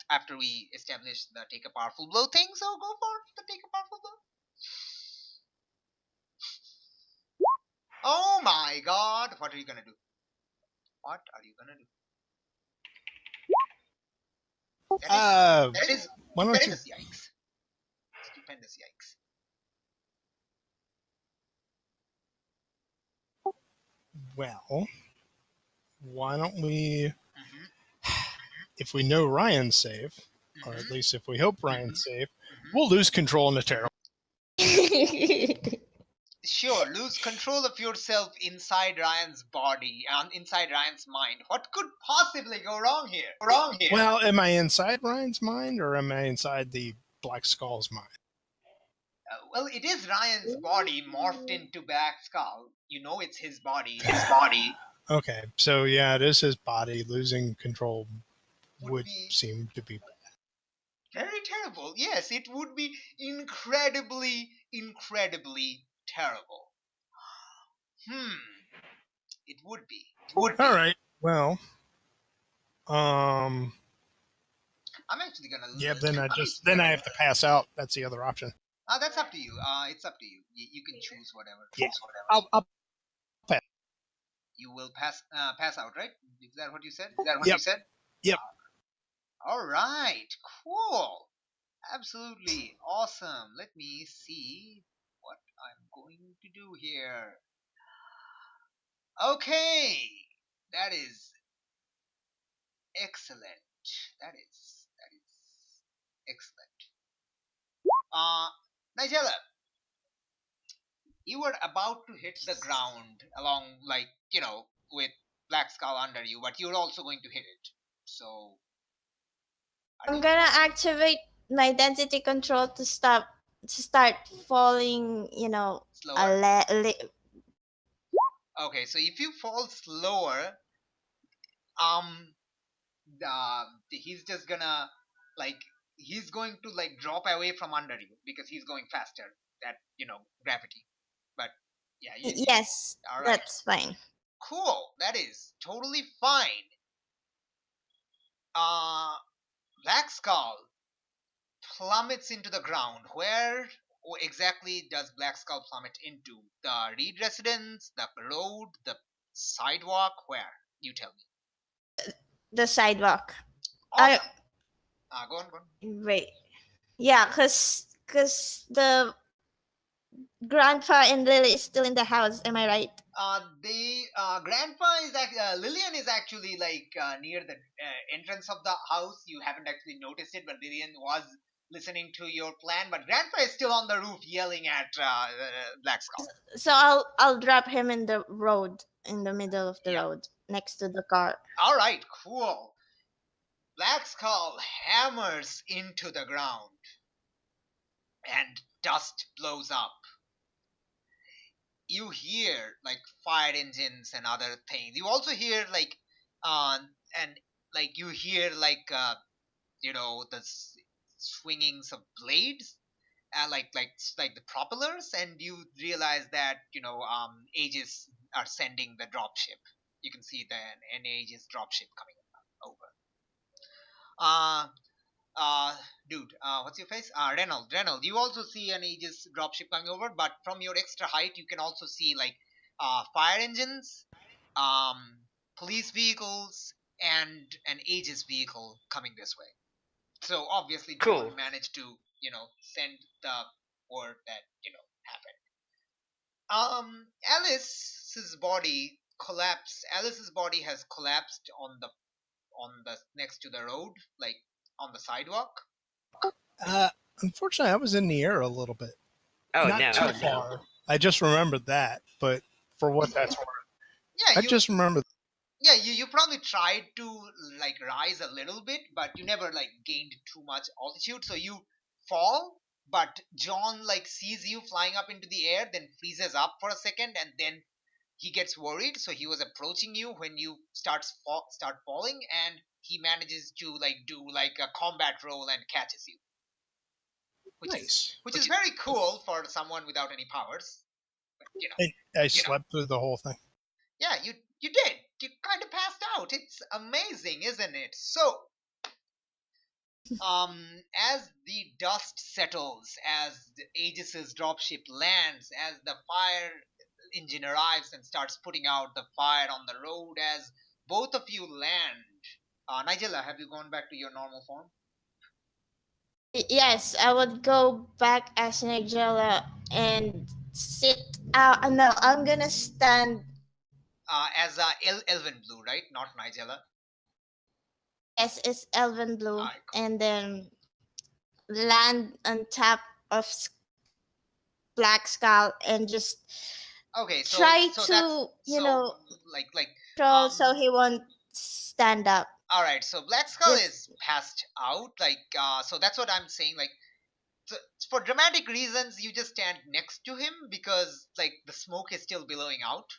after we establish the take a powerful blow thing. So go for the take a powerful blow. Oh my God! What are you gonna do? What are you gonna do? That is stupendous yikes. Stupendous yikes. Well, why don't we, if we know Ryan's safe, or at least if we hope Ryan's safe, we'll lose control in the terrible. Sure, lose control of yourself inside Ryan's body and inside Ryan's mind. What could possibly go wrong here? Well, am I inside Ryan's mind or am I inside the Black Skull's mind? Well, it is Ryan's body morphed into Black Skull. You know it's his body. Okay, so yeah, it is his body. Losing control would seem to be very terrible. Yes, it would be incredibly, incredibly terrible. It would be. All right. Well, I'm actually gonna. Yeah, then I have to pass out. That's the other option. That's up to you. It's up to you. You can choose whatever. Yeah. I'll pass. You will pass out, right? Is that what you said? Yep. All right. Cool. Absolutely awesome. Let me see what I'm going to do here. Okay. That is excellent. That is excellent. Nigella, you were about to hit the ground along, with Black Skull under you, but you're also going to hit it. So I'm gonna activate my density control to start falling. Slower? Okay, so if you fall slower, he's just gonna he's going to drop away from under you because he's going faster at gravity. But yeah, yes, all right. That's fine. Cool, that is totally fine. Black Skull plummets into the ground. Where exactly does Black Skull plummet into? The Reed residence, the road, the sidewalk? Where? You tell me. The sidewalk. Awesome. Go on. Wait. Yeah, cause the grandpa and Lily is still in the house. Am I right? The grandpa is Lillian is actually near the entrance of the house. You haven't actually noticed it, but Lillian was listening to your plan. But grandpa is still on the roof yelling at Black Skull. So I'll drop him in the road, in the middle of the road, next to the car. All right, cool. Black Skull hammers into the ground, and dust blows up. You hear fire engines and other things. You also hear you hear the swingings of blades, like the propellers, and you realize that Aegis are sending the dropship. You can see an Aegis dropship coming over. Dude, what's your face? Reynold, you also see an Aegis dropship coming over, but from your extra height, you can also see fire engines, police vehicles, and an Aegis vehicle coming this way. So obviously Cool. John managed to, send the word that, happened. Alice's body collapsed. Alice's body has collapsed on the next to the road, like on the sidewalk. Unfortunately, I was in the air a little bit. Oh Not no! too Oh no! far. I just remembered that, but for what that's worth, Yeah, I just remembered. yeah, you probably tried to like rise a little bit, but you never like gained too much altitude, so you fall. But John like sees you flying up into the air, then freezes up for a second, and then he gets worried. So he was approaching you when you start falling, and he manages to like do like a combat roll and catches you, Nice. which is very cool for someone without any powers. But I slept through the whole thing. yeah, you did. You kind of passed out. It's amazing, isn't it? So, as the dust settles, as the Aegis's dropship lands, as the fire engine arrives and starts putting out the fire on the road, as both of you land, Nigella, have you gone back to your normal form? Yes, I would go back as Nigella and sit out. No, I'm gonna stand. As Elven Blue, right? Not Nigella. Yes, it's Elven Blue, Alright, cool. and then land on top of Black Skull and just Okay, so try so to that's, like control so he won't stand up. all right, so Black Skull Just- is passed out, so that's what I'm saying. Like, so for dramatic reasons, you just stand next to him because like the smoke is still billowing out.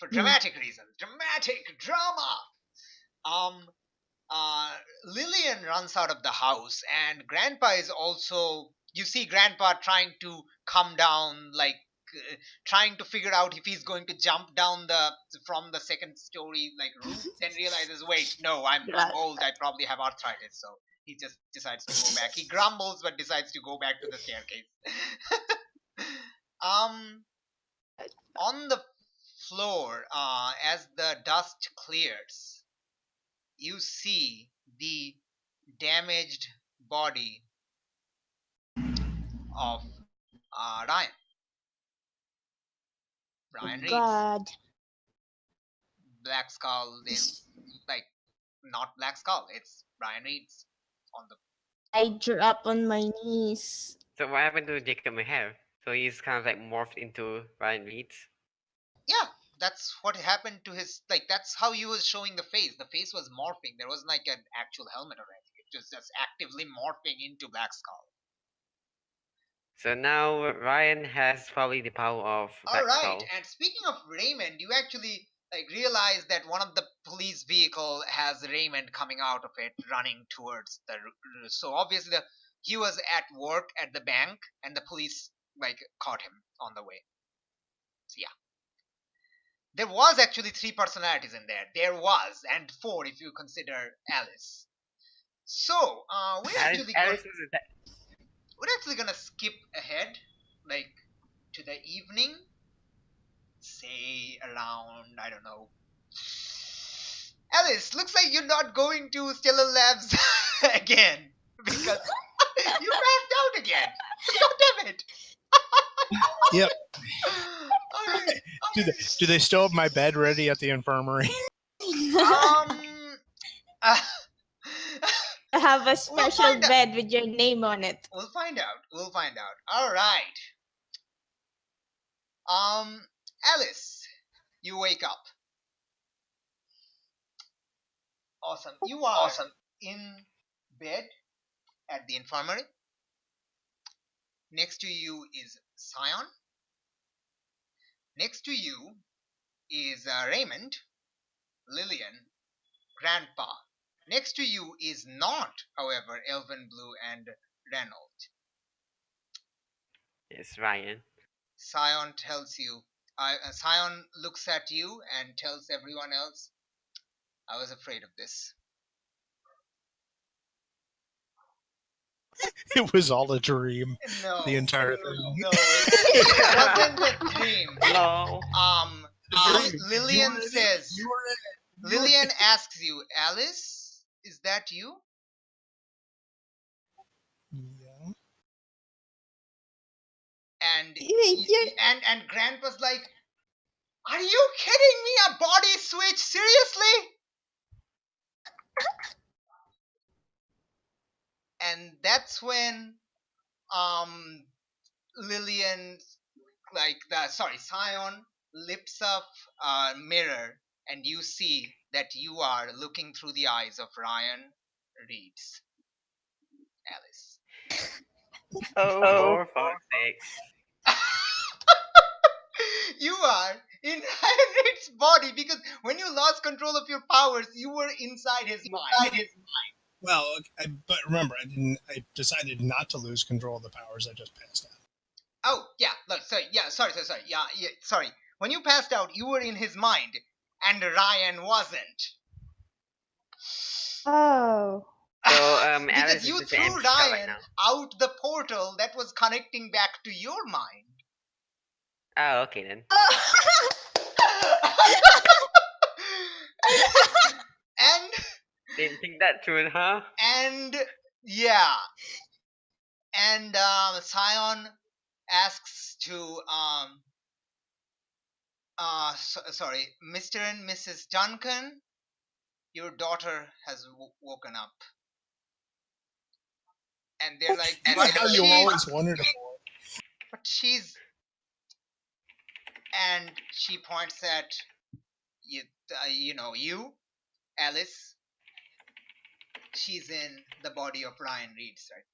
For dramatic reasons, dramatic drama. Lillian runs out of the house, and Grandpa is also. You see Grandpa trying to come down, like trying to figure out if he's going to jump down from the second story like roof. Then realizes, wait, no, I'm old. I probably have arthritis, so he just decides to go back. He grumbles, but decides to go back to the staircase. On the floor, as the dust clears, you see the damaged body of Ryan. Ryan Reeds. God. Black Skull is like not Black Skull. It's Ryan Reeds on the. I drop on my knees. So what happened to Jacob Maher? So he's kind of like morphed into Ryan Reeds. Yeah, that's what happened to his. Like that's how he was showing the face. The face was morphing. There wasn't like an actual helmet or anything. It was just actively morphing into Black Skull. So now Ryan has probably the power of Black All right, Skull. and speaking of Raymond, you actually like realize that one of the police vehicle has Raymond coming out of it, running towards the. So obviously, he was at work at the bank, and the police like caught him on the way. So yeah, there was actually 3 personalities in there. There was, and 4 if you consider Alice. So we're actually gonna skip ahead, like to the evening. Say around, I don't know. Alice, looks like you're not going to Stellar Labs again because you passed out again. God damn it! Yep. All right. Do they still have my bed ready at the infirmary? I have a special bed with your name on it. We'll find out. All right. Alice, you wake up. Awesome. You are in bed at the infirmary. Next to you is Scion. Next to you is Raymond, Lillian, Grandpa. Next to you is not, however, Elven Blue and Reynolds. It's Ryan. Scion tells you. Scion looks at you and tells everyone else, I was afraid of this. It was all a dream. No. The entire thing. No, it wasn't a dream. Hello. Lillian says, Lillian asks you, Alice, is that you? Yeah. And Wait, and Grant was like, are you kidding me? A body switch? Seriously? And that's when Lillian, Scion lifts up a mirror, and you see that you are looking through the eyes of Ryan Reed's Alice. Oh, for fuck's sakes. You are in Ryan Reed's body because when you lost control of your powers, you were inside his mind. Well, but remember, I decided not to lose control of the powers. I just passed out. Oh, yeah. Look, sorry. Yeah, sorry. Yeah, sorry. When you passed out, you were in his mind, and Ryan wasn't. Oh. So, Because Alice you is just an threw empty shell right Ryan now. out the portal that was connecting back to your mind. Oh, okay then. and Didn't think that through, huh? and yeah, and Scion asks to sorry, Mr. and Mrs. Duncan, your daughter has woken up. And they're like, How you always wondered. but she's, and she points at you, you, Alice. She's in the body of Ryan Reed's right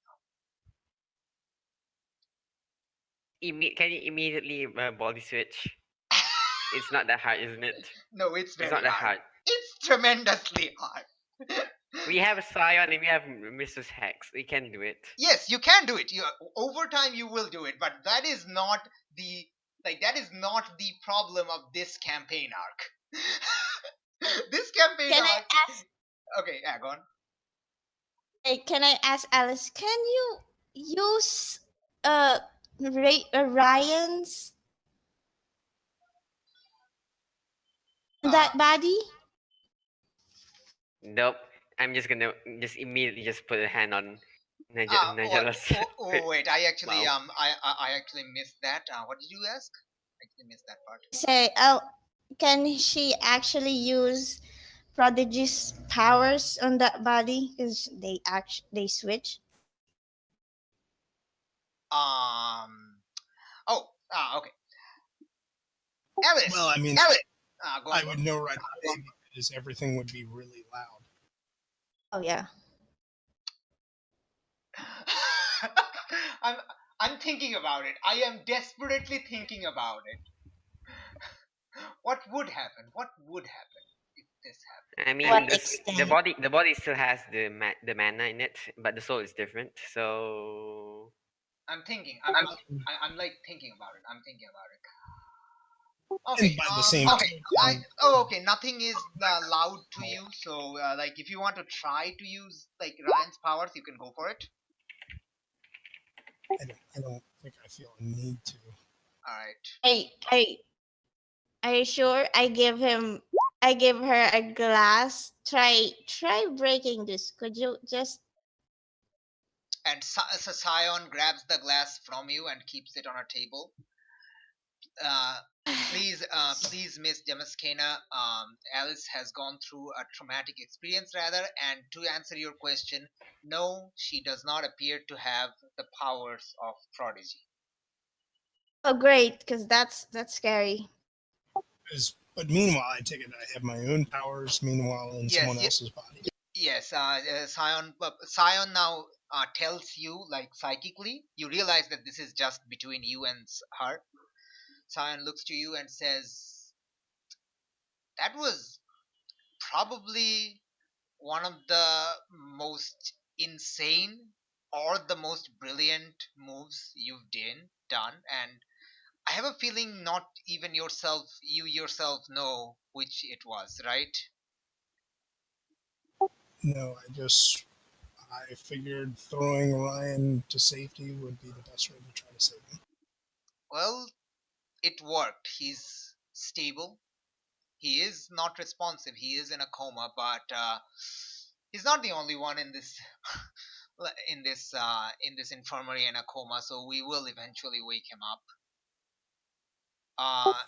Can you immediately body switch? It's not that hard, isn't it? No, it's very not that hard. hard. It's tremendously hard. We have Scion and we have Mrs. Hex. We can do it. Yes, you can do it. Over time you will do it, but that is not the problem of this campaign arc. This campaign Can arc. I ask? Okay, yeah, go on. Hey, can I ask Alice? Can you use Ryan's that body? Nope. I'm just gonna immediately put a hand on Nigela's. Wait, I actually Wow. I actually missed that. What did you ask? I actually missed that part. Say, can she actually use Prodigy's powers on that body? Because they switch. Okay. Alice. Well, I mean, Alice. I would know right away because everything would be really loud. Oh yeah. I'm thinking about it. I am desperately thinking about it. What would happen? What would happen if this happened? I mean, the body still has the mana in it, but the soul is different. So I'm thinking. I'm like thinking about it. I'm thinking about it. Okay. And by the same okay. Nothing is loud to you. So, like, if you want to try to use like Ryan's powers, you can go for it. I don't think I feel a need to. All right. Hey, are you sure? I give her a glass. Try breaking this. Could you just? And Scion grabs the glass from you and keeps it on a table. Please, Miss Damaskena, Alice has gone through a traumatic experience, rather, and to answer your question, no, she does not appear to have the powers of Prodigy. Oh, great, because that's scary. But meanwhile, I take it I have my own powers. Meanwhile, in someone else's body. Yes, Scion now tells you, like, psychically, you realize that this is just between you and her. Scion looks to you and says, that was probably one of the most insane or the most brilliant moves you've done, and I have a feeling not even you yourself know which it was, right? No, I figured throwing Ryan to safety would be the best way to try to save him. Well, it worked. He's stable. he is not responsive. He is in a coma, but he's not the only one in this in this infirmary in a coma. So we will eventually wake him up.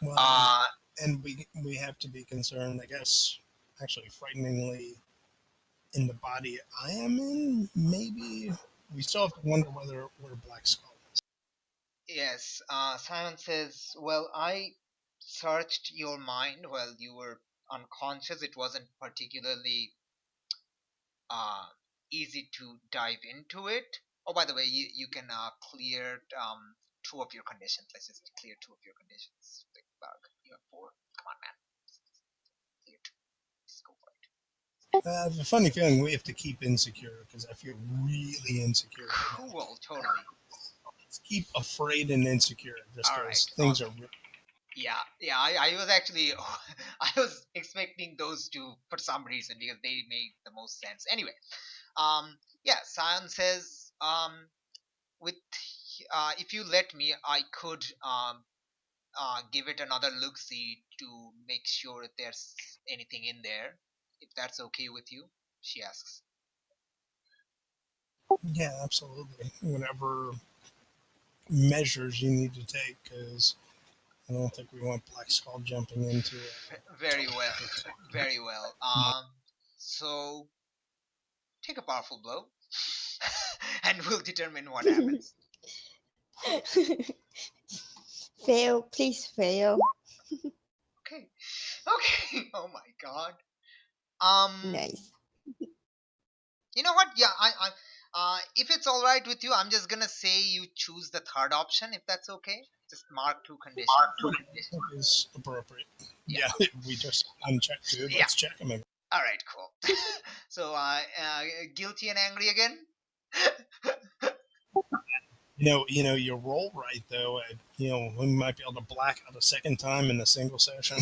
Well, and we have to be concerned, I guess, actually frighteningly, in the body I am in. Maybe we still have to wonder where Black Skull is. Yes, Simon says, well, I searched your mind while you were unconscious. It wasn't particularly uh, easy to dive into it. Oh, by the way, you can clear 2 of your conditions. Let's just clear 2 of your conditions. Big bug. You have 4. Come on, man. Clear 2. Just go for it. I have a funny feeling we have to keep insecure because I feel really insecure. Right now. Cool, totally. Let's keep afraid and insecure just All because right, things awesome. are. Yeah, I was actually I was expecting those 2 for some reason because they make the most sense. Anyway, yeah, Sion says, with if you let me, I could give it another look see to make sure if there's anything in there. If that's okay with you, she asks. Yeah, absolutely. Whatever measures you need to take, because I don't think we want Black Skull jumping into it. Very well, very well. So take a powerful blow, and we'll determine what happens. Fail, please fail. Okay. Okay. Oh my god. Nice. You know what? Yeah, if it's all right with you, I'm just gonna say you choose the 3rd option, if that's okay. Just mark 2 conditions. That is appropriate. Yeah, we just unchecked two. Let's check them again. All right, cool. So, guilty and angry again. You know, you roll right though. We might be able to black out a second time in a single session.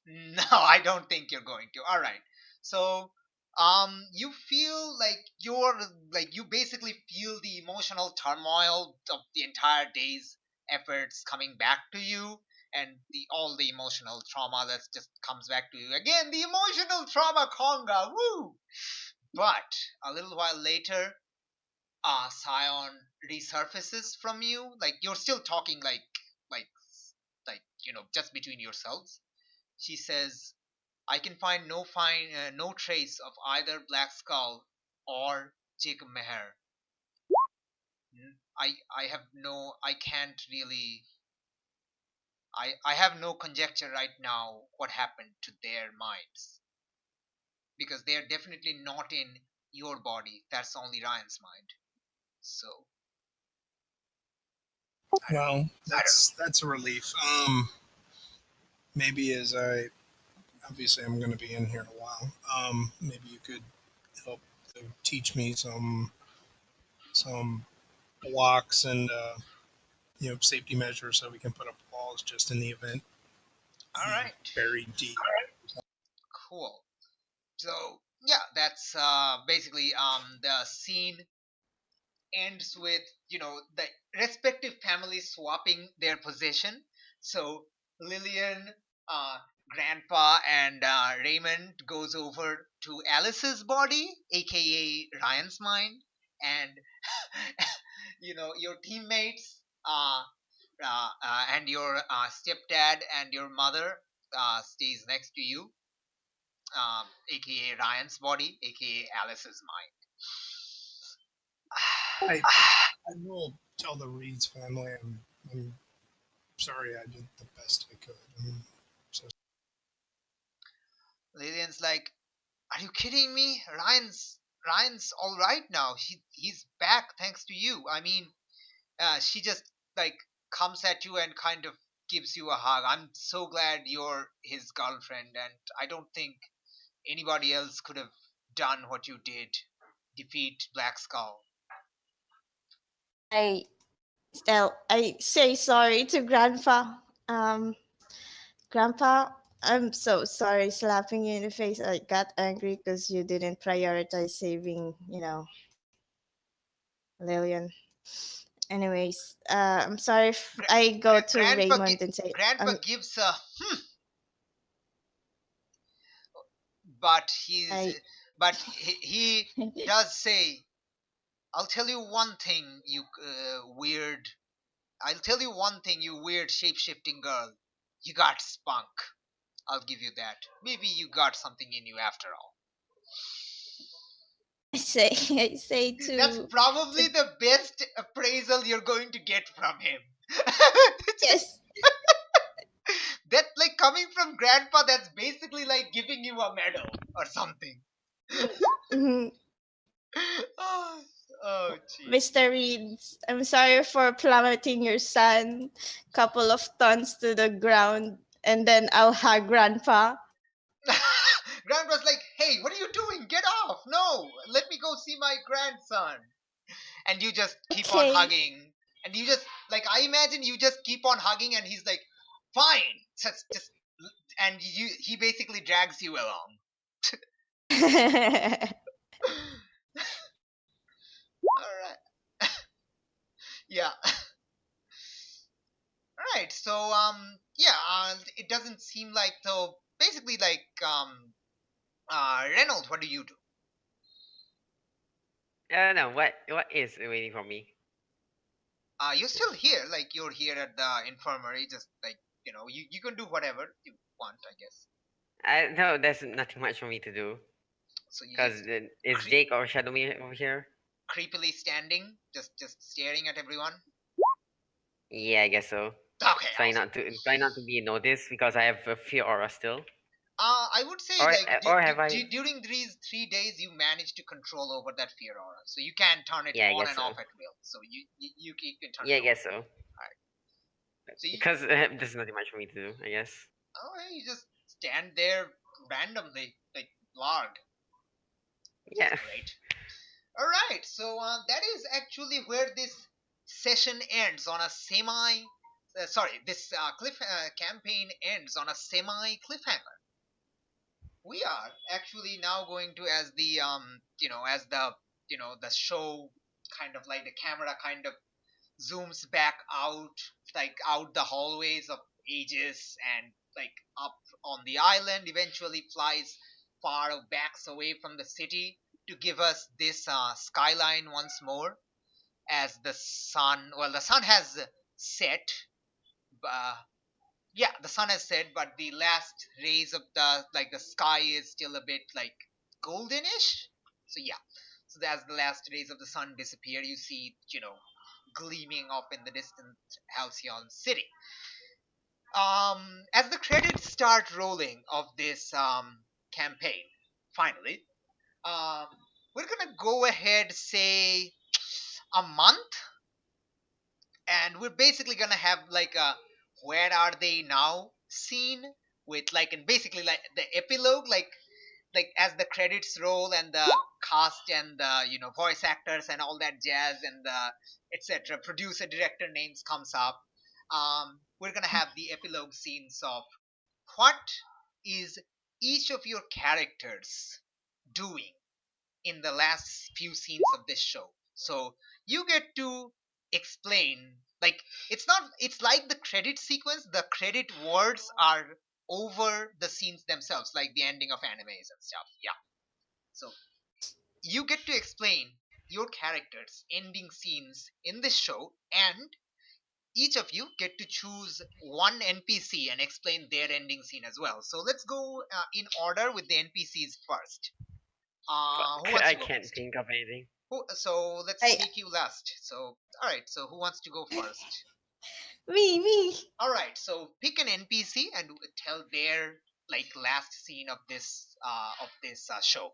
No, I don't think you're going to. All right. So, you feel like you basically feel the emotional turmoil of the entire day's efforts coming back to you, and all the emotional trauma that just comes back to you again. The emotional trauma conga, woo! But a little while later, Scion resurfaces from you. Like you're still talking like just between yourselves. She says, I can find no trace of either Black Skull or Jacob Meher. I can't really, I have no conjecture right now what happened to their minds. Because they are definitely not in your body. That's only Ryan's mind. So. Well, that's a relief. Maybe obviously I'm going to be in here a while. Maybe you could help to teach me some blocks and safety measures so we can put up walls just in the event. All right. Buried deep. Cool. So yeah, that's basically the scene ends with the respective families swapping their possession. So Lillian, Grandpa, and Raymond goes over to Alice's body, aka Ryan's mind, and your teammates and your stepdad and your mother stays next to you, aka Ryan's body, aka Alice's mind. I will tell the Reed's family I'm sorry I did the best I could. Lillian's like, are you kidding me? Ryan's all right now. He's back thanks to you. I mean, she just like comes at you and kind of gives you a hug. I'm so glad you're his girlfriend, and I don't think anybody else could have done what you did. Defeat Black Skull. I say sorry to Grandpa. Grandpa, I'm so sorry slapping you in the face. I got angry because you didn't prioritize saving, Lillian. Anyways, I'm sorry if I go to Grandpa Raymond and say, Grandpa gives a but he I does say, I'll tell you one thing, you weird. I'll tell you one thing, you weird shape-shifting girl. You got spunk. I'll give you that. Maybe you got something in you after all. I say That's to probably the best appraisal you're going to get from him. yes. That, like, coming from grandpa, that's basically like giving you a medal or something. Mhm. Oh, oh, gee. Mr. Reeds, I'm sorry for plummeting your son couple of tons to the ground, and then I'll hug Grandpa. Grandpa's like, hey, what are you doing? Get off! No, let me go see my grandson. And you just keep on Okay. hugging. And you just, like, I imagine you just keep on hugging, and he's like, fine. Just, and he basically drags you along. All right. Yeah. Right. So yeah, it doesn't seem like, so basically, like, Reynolds, what do you do? No, what is waiting for me? You're still here, like you're here at the infirmary, just like, you can do whatever you want, I guess. No, there's nothing much for me to do. So you Cause just is Jake or Shadow me over here? creepily standing, just staring at everyone. Yeah, I guess so. Okay, Try awesome. not to be noticed because I have a fear aura still. I would say, Or like, or have I? during these 3 days, you managed to control over that fear aura, so you can turn it Yeah, I on guess and so. off at will. So you can turn Yeah, it I on. guess so. So Because there's nothing much for me to do, I guess. you just stand there randomly, like, lard. Yeah. Great. All right, so that is actually where this session ends on a semi. Sorry, this campaign ends on a semi cliffhanger. We are actually now going to, as the as the the show kind of, like, the camera kind of zooms back out, like, out the hallways of ages, and, like, up on the island, eventually flies far backs away from the city to give us this skyline once more, as the sun has set. uh, yeah, the sun has set, but the last rays of the sky is still a bit, like, goldenish. So yeah, so as the last rays of the sun disappear, you see, gleaming off in the distant Halcyon city. As the credits start rolling of this campaign, finally, um, we're gonna go ahead, say, a month, and we're basically gonna have, like, a where are they now scene, with, like, and basically, like, the epilogue, like as the credits roll and the cast and the voice actors and all that jazz, and the etc producer director names comes up. We're gonna have the epilogue scenes of what is each of your characters doing in the last few scenes of this show. So you get to explain, like, it's like the credit sequence, the credit words are over the scenes themselves, like the ending of animes and stuff. Yeah. So you get to explain your characters ending scenes in this show, and each of you get to choose one NPC and explain their ending scene as well. So let's go in order with the NPCs first. Who Fuck, wants I to go can't first? think of anything. So let's I take you last. So, all right. So who wants to go first? me. All right. So pick an NPC and tell their, like, last scene of this show.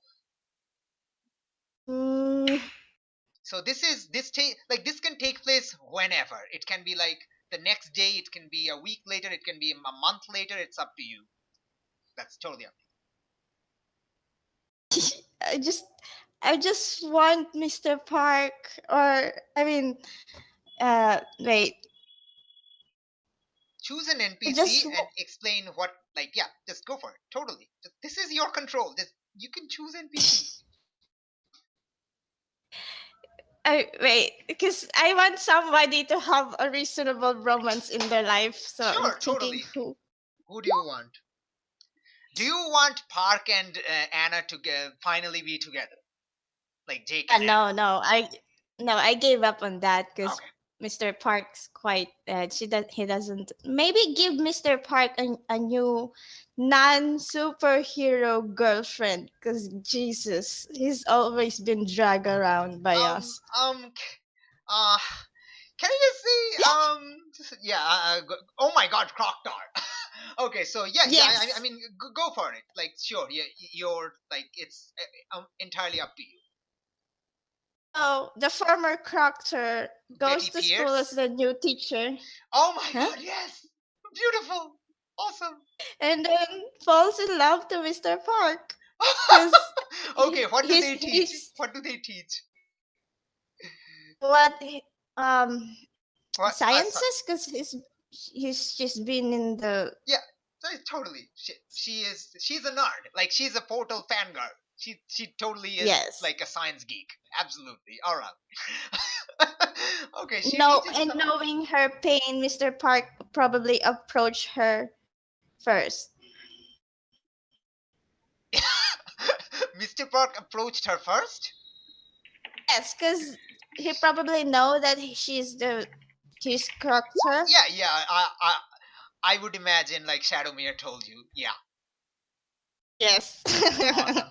Mm, So this can take place whenever. It can be like the next day. It can be a week later. It can be a month later. It's up to you. That's totally up I just I just want Mr. Park, or I mean wait. Choose an I just NPC and explain what. Like, yeah, just go for it. Totally. This is your control. You can choose NPC. I wait, because I want somebody to have a reasonable romance in their life. So I'm Sure, thinking totally. who. Who do you want? Do you want Park and Anna to finally be together, like Jake and No, I gave up on that Anna? because Okay. Mr. Park's quite. He doesn't. Maybe give Mr. Park a new non-superhero girlfriend because Jesus, he's always been dragged around by Um. us. Uh. Can I just say yeah. Oh my God, Croctar. Okay, so yeah. I Yes. mean, go for it. Like, sure. Yeah. You're like it's entirely up to you. So the former Proctor goes Betty to school as Pierce. the new teacher, Oh my huh? God. Yes. Beautiful. Awesome. And then falls in love to Mr. Park because Okay. What do they teach? he's What do they teach? what he- um What? sciences because he's just been in the Yeah, totally. She's a nerd. Like she's a Portal fangirl. She totally is yes. like a science geek. Absolutely. All right. Okay, she No, reaches and some. knowing her pain, Mr. Park probably approached her first. Mr. Park approached her first. Yes, because he probably know that she's the his character. Yeah. I would imagine like Shadowmere told you. Yeah. Yes. Awesome.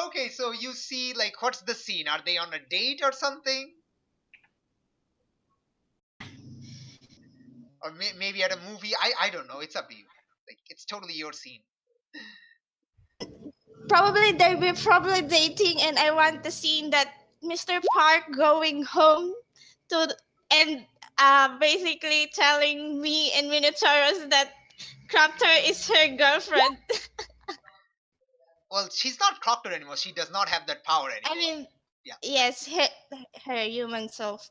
Okay, so you see, like, what's the scene? Are they on a date or something? Or maybe at a movie? I don't know. It's up to you. Like, it's totally your scene. Probably they were probably dating, and I want the scene that Mr. Park going home to and basically telling me and Minotaurus that Crafter is her girlfriend. Well, she's not Croctor anymore. She does not have that power I anymore. mean, Yeah. yes, her human self.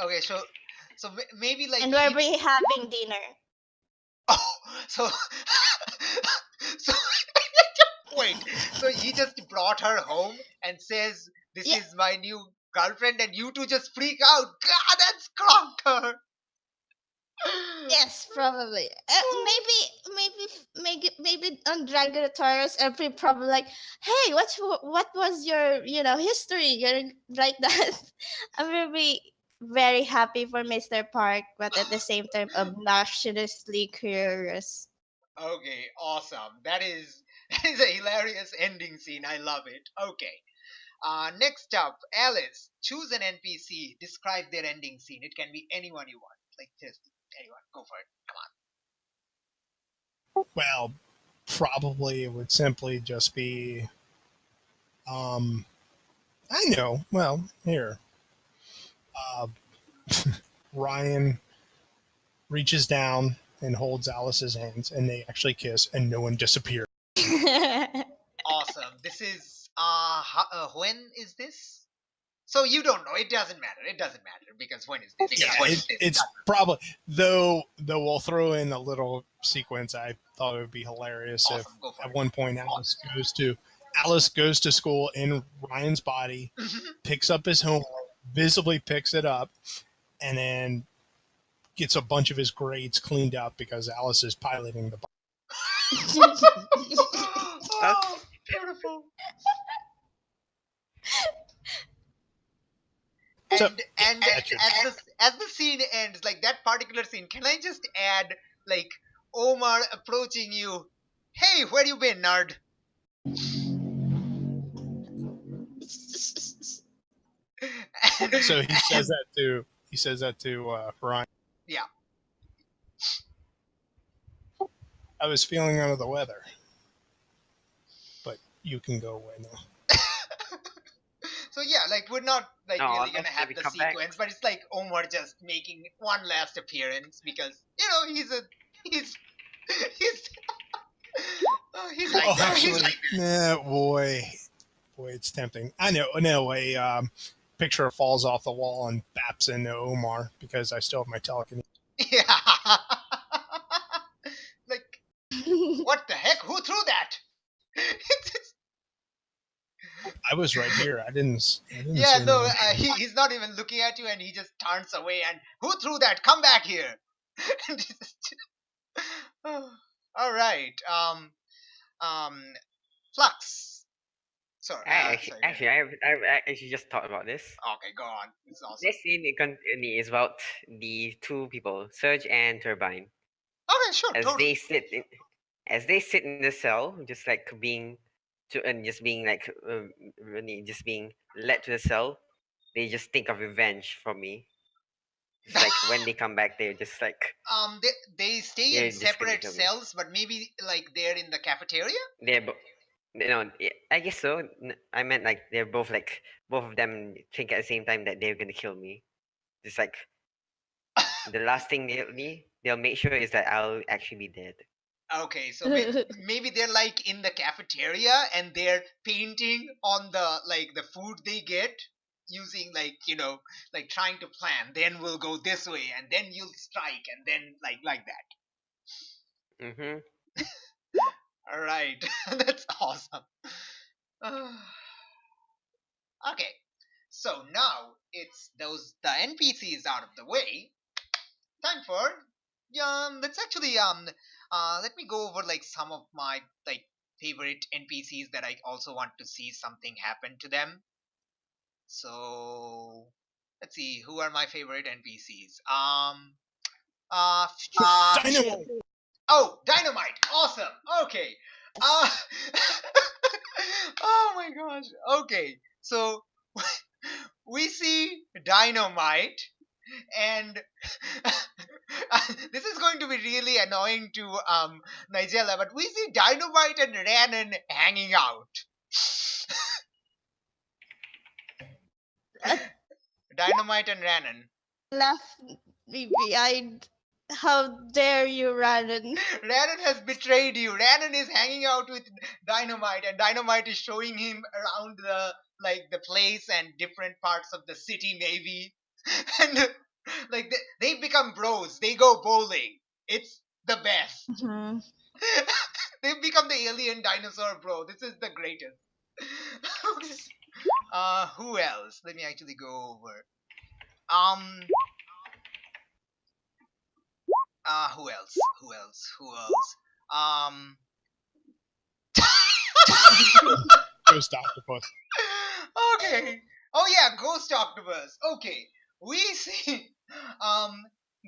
Okay, so maybe like And he. we're having dinner. Oh, so so wait. So he just brought her home and says, "This Yeah. is my new girlfriend," and you two just freak out. God, that's Croctor. Yes, probably. Maybe on Dragonaurus, every probably like, hey, what was your history? You're like that. I'm really very happy for Mr. Park, but at the same time obnoxiously curious. Okay, awesome. That is a hilarious ending scene. I love it. Okay. Next up, Alice. Choose an NPC. Describe their ending scene. It can be anyone you want. Like just anyone. Go for it. Come on. Well, probably it would simply just be. Um, I know. Well, here, uh, Ryan reaches down and holds Alice's hands, and they actually kiss, and no one disappears. Awesome. This is when is this? So you don't know. It doesn't matter. It doesn't matter because when is this? Yeah, it's probably though we'll throw in a little sequence. I thought it would be hilarious Awesome. if Go for at it. one point Alice goes to school in Ryan's body, picks up his homework, visibly picks it up, and then gets a bunch of his grades cleaned up because Alice is piloting the body. Oh, beautiful. So, And as the scene ends, like that particular scene, can I just add like Omar approaching you? Hey, where you been, nerd? so he says that to Ryan. Yeah. I was feeling under the weather, but you can go away now. So yeah, like we're not like No, really gonna unless have they the come back. sequence, but it's like Omar just making one last appearance because he's he's he's like Oh, that. actually, nah, boy, it's tempting. I know. No, a picture falls off the wall and baps into Omar because I still have my telekinesis. Yeah. Like what the heck? Who threw that? I was right here. I didn't Yeah, see no, anything. he's not even looking at you, and he just turns away. And who threw that? Come back here! And he just- oh. All right. Flux. Sorry. Sorry. I actually just thought about this. Okay, go on. It's awesome. This scene is about the two people, Surge and Turbine, Okay, sure, as totally. as they sit in the cell, just like being and just being like really just being led to the cell. They just think of revenge from me. It's like when they come back, they're just like They stay they're in just gonna separate kill me. cells, but maybe like they're in the cafeteria. They're no, I guess so. I meant like they're both like both of them think at the same time that they're gonna kill me. Just like the last thing they'll make sure is that I'll actually be dead. Okay, so maybe they're like in the cafeteria and they're painting on the food they get using like trying to plan. Then we'll go this way, and then you'll strike, and then like that. Mm-hmm. All right, that's awesome. Okay, so now it's the NPCs out of the way. Time for let's actually let me go over like some of my like favorite NPCs that I also want to see something happen to them. So let's see, who are my favorite NPCs. Dynamo. Oh, Dynamite, awesome. Okay. uh oh my gosh. Okay, so we see Dynamite, and this is going to be really annoying to Nigella, but we see Dynamite and Rhiannon hanging out. Dynamite and Rhiannon. Left me behind. How dare you, Rhiannon? Rhiannon has betrayed you. Rhiannon is hanging out with Dynamite, and Dynamite is showing him around the place and different parts of the city, maybe. And like they become bros. They go bowling. It's the best. Mhm. They've become the alien dinosaur bro. This is the greatest. Okay. Who else? Let me actually go over. Who else? Who else? Who else? Ghost octopus. Okay. Oh yeah, Ghost Octopus. Okay. We see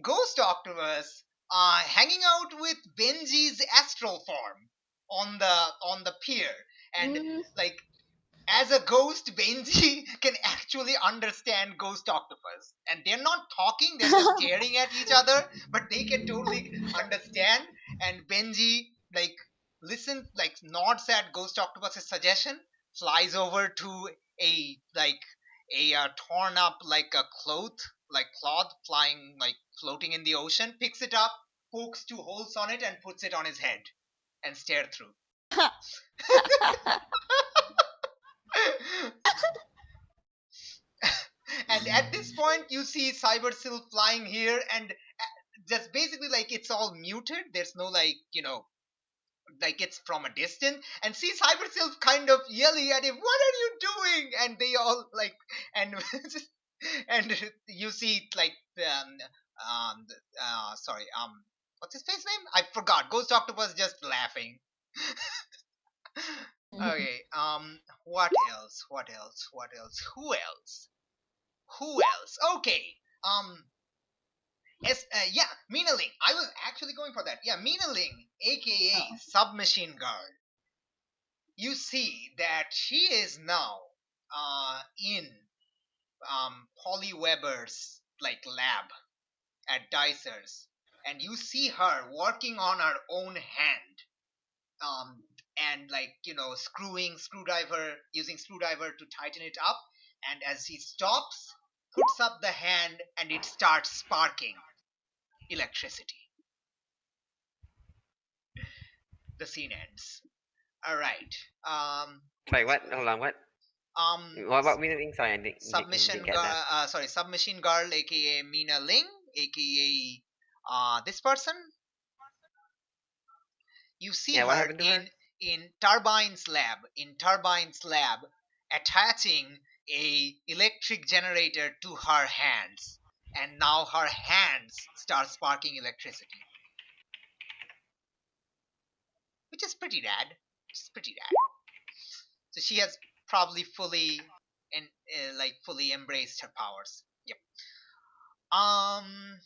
Ghost Octopus hanging out with Benji's astral form on the pier. And Mm. like as a ghost, Benji can actually understand Ghost Octopus. And they're not talking, they're just staring at each other, but they can totally understand. And Benji, nods at Ghost Octopus's suggestion, flies over to a torn up, cloth, flying, floating in the ocean, picks it up, pokes two holes on it, and puts it on his head, and stare through. And at this point, you see Cyber Sylph flying here, and just basically it's all muted. There's no it's from a distance, and see Cyber Sylph kind of yelling at him, "What are you doing?" And they all and and you see sorry, what's his face name? I forgot. Ghost Octopus just laughing. Okay, what else? What else? What else? Who else? Who else? Okay. Yeah, Mina Ling. I was actually going for that. Yeah, Mina Ling, aka Submachine Guard. You see that she is now in Polly Weber's lab at Dicer's, and you see her working on her own hand, and using screwdriver to tighten it up, and as he stops, puts up the hand, and it starts sparking electricity. The scene ends. All right. Sorry, what? Hold on, what? What about Winning? Sorry, I didn't get that. Submachine Girl, aka Mina Ling, aka this person. You see Yeah, what her happened to her? in Turbine's lab, attaching a electric generator to her hands, and now her hands start sparking electricity. which is pretty rad. So she has probably fully and fully embraced her powers. Yep. Um.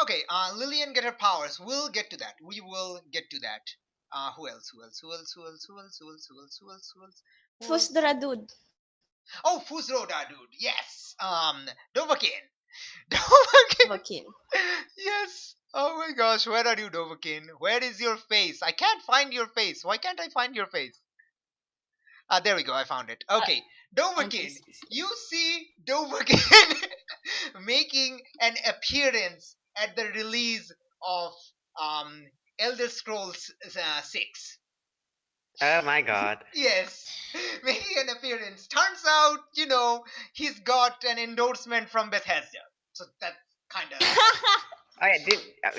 Okay. Lillian get her powers. We'll get to that. We will get to that. Who else? Who else? Who else? Who else? Who else? Who else? Who else? Who else? Who else? Who else? Fusdra dude. Oh, Fusroda, dude. Yes. Dovahkiin. Dovahkiin. Vakin. Yes. Oh my gosh, where are you, Dovahkiin? Where is your face? I can't find your face. Why can't I find your face? There we go. I found it. Okay, Dovahkiin. NPCs. You see Dovahkiin making an appearance at the release of Elder Scrolls 6. Oh my god. Yes, making an appearance. Turns out, he's got an endorsement from Bethesda. So that's kind of. Okay,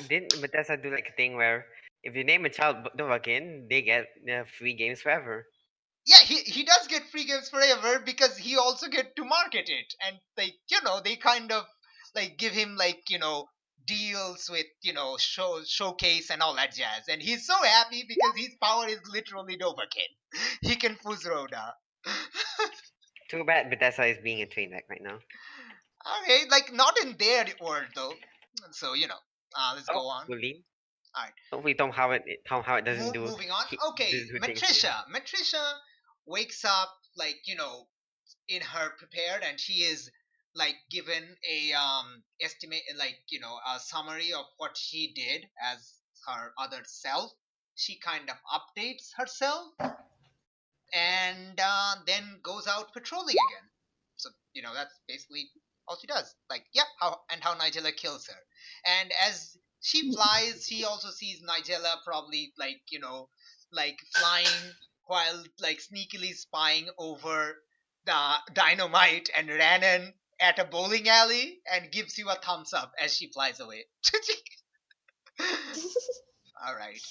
didn't Bethesda do like a thing where if you name a child Dovahkiin, they get free games forever? Yeah, he does get free games forever because he also get to market it, and they kind of give him deals with showcase and all that jazz, and he's so happy because his power is literally Dovahkiin. He can Fusroda. Too bad Bethesda is being a train wreck right now. Okay, not in their world though. So let's go on. Bullying? Alright. Hopefully Tom Howard doesn't do. Moving on. Okay, do things to Matricia. Matricia wakes up in her prepared, and she is given a estimate a summary of what she did as her other self. She kind of updates herself and then goes out patrolling again. So that's basically all she does. How Nigella kills her, and as she flies, she also sees Nigella probably flying while sneakily spying over the dynamite and Rhiannon at a bowling alley, and gives you a thumbs up as she flies away. All right.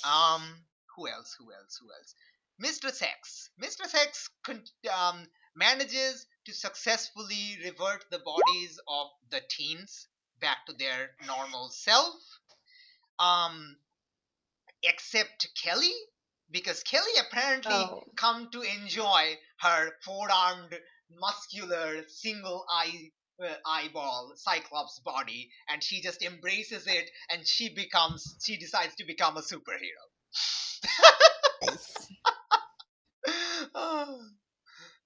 Who else? Who else? Who else? Mistress X. Mistress X manages to successfully revert the bodies of the teens back to their normal self. Except Kelly, because Kelly apparently come to enjoy her four-armed, muscular, eyeball Cyclops body, and she just embraces it, and she decides to become a superhero. Nice.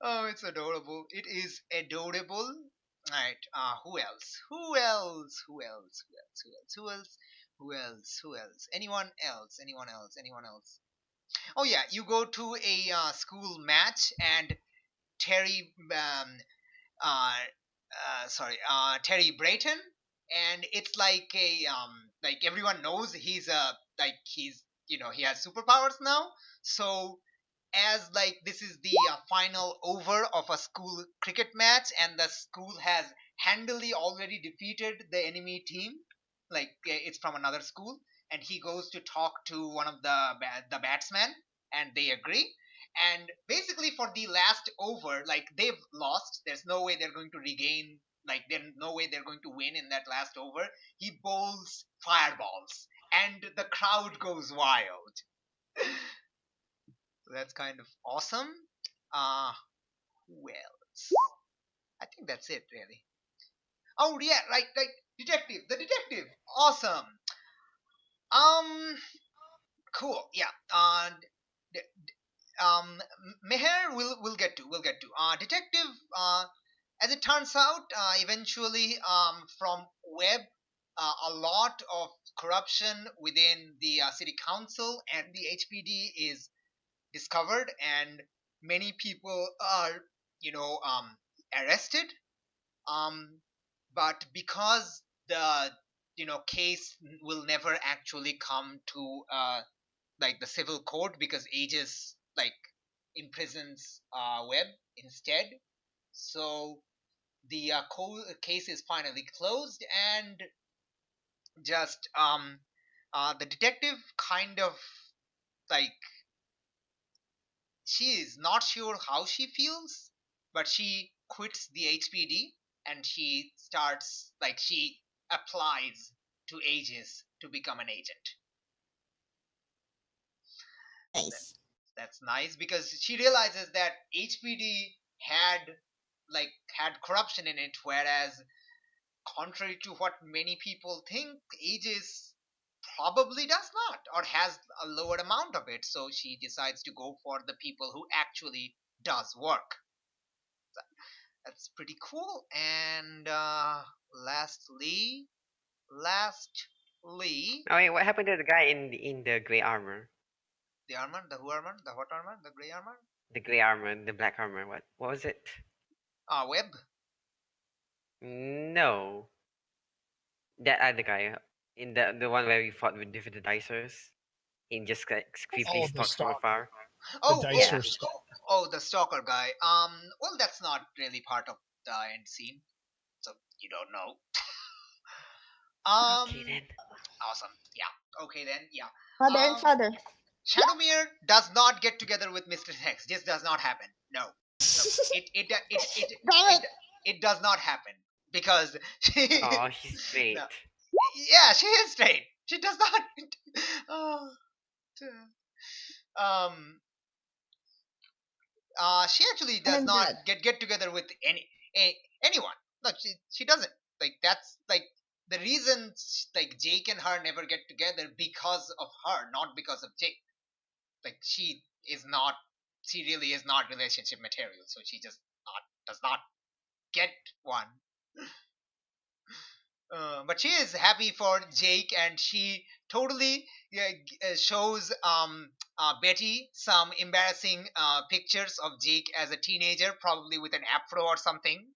Oh, it's adorable. It is adorable. Alright, who else? Who else? Who else? Who else? Who else? Who else? Who else? Who else? Anyone else? Anyone else? Anyone else? Oh yeah, you go to a school match, and Terry, Terry Brayton, and it's everyone knows he's he has superpowers now. So as this is the final over of a school cricket match, and the school has handily already defeated the enemy team, it's from another school, and he goes to talk to one of the batsmen, and they agree. And basically for the last over, they've lost, there's no way they're going to regain, there's no way they're going to win in that last over. He bowls fireballs, and the crowd goes wild. So that's kind of awesome. Who else? I think that's it, really. Oh yeah, detective. The detective, awesome. Cool. Yeah. Meher, we'll get to. Detective. As it turns out, eventually, from Webb, a lot of corruption within the city council and the HPD is discovered, and many people are arrested, but because the case will never actually come to the civil court, because Aegis imprisons Webb instead, so the case is finally closed, and just the detective kind of she is not sure how she feels, but she quits the HPD, and she starts she applies to Aegis to become an agent. Nice. That's nice because she realizes that HPD had corruption in it, whereas contrary to what many people think, Aegis probably does not or has a lower amount of it. So she decides to go for the people who actually does work. That's pretty cool. And lastly, Oh wait, what happened to the guy in the gray armor? the armor, the who armor, the what armor, the gray armor, The gray armor, the black armor. What was it? Web. No, that other guy in the one where we fought with the dicers. He just like creepily Oh, the stalks from stalker. afar. The Oh, dicer Yeah. stalker. oh, the stalker guy. Well, that's not really part of the end scene, so you don't know. Okay then. Awesome. Yeah. Okay then. Yeah. Mother and father. Shadowmere does not get together with Mr. Hex. This does not happen. No. Damn it. It does not happen because she. Oh, she's straight. No. Yeah, she is straight. She does not. Oh, um. She actually does I'm not dead. get together with anyone. No, she doesn't. Like that's like the reason like Jake and her never get together because of her, not because of Jake. Like she really is not relationship material, so she just does not get one. But she is happy for Jake, and she totally shows Betty some embarrassing pictures of Jake as a teenager, probably with an afro or something.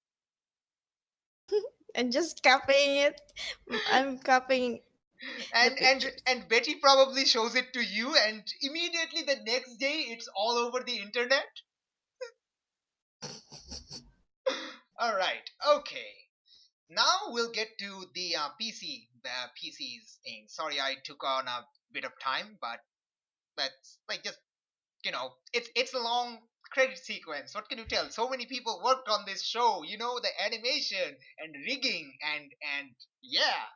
I'm just copying it. I'm copying And the and pictures. and Betty probably shows it to you, and immediately the next day it's all over the internet. All right, okay. Now we'll get to the PCs thing. Sorry, I took on a bit of time, but that's like just it's a long credit sequence. What can you tell? So many people worked on this show. The animation and rigging and yeah,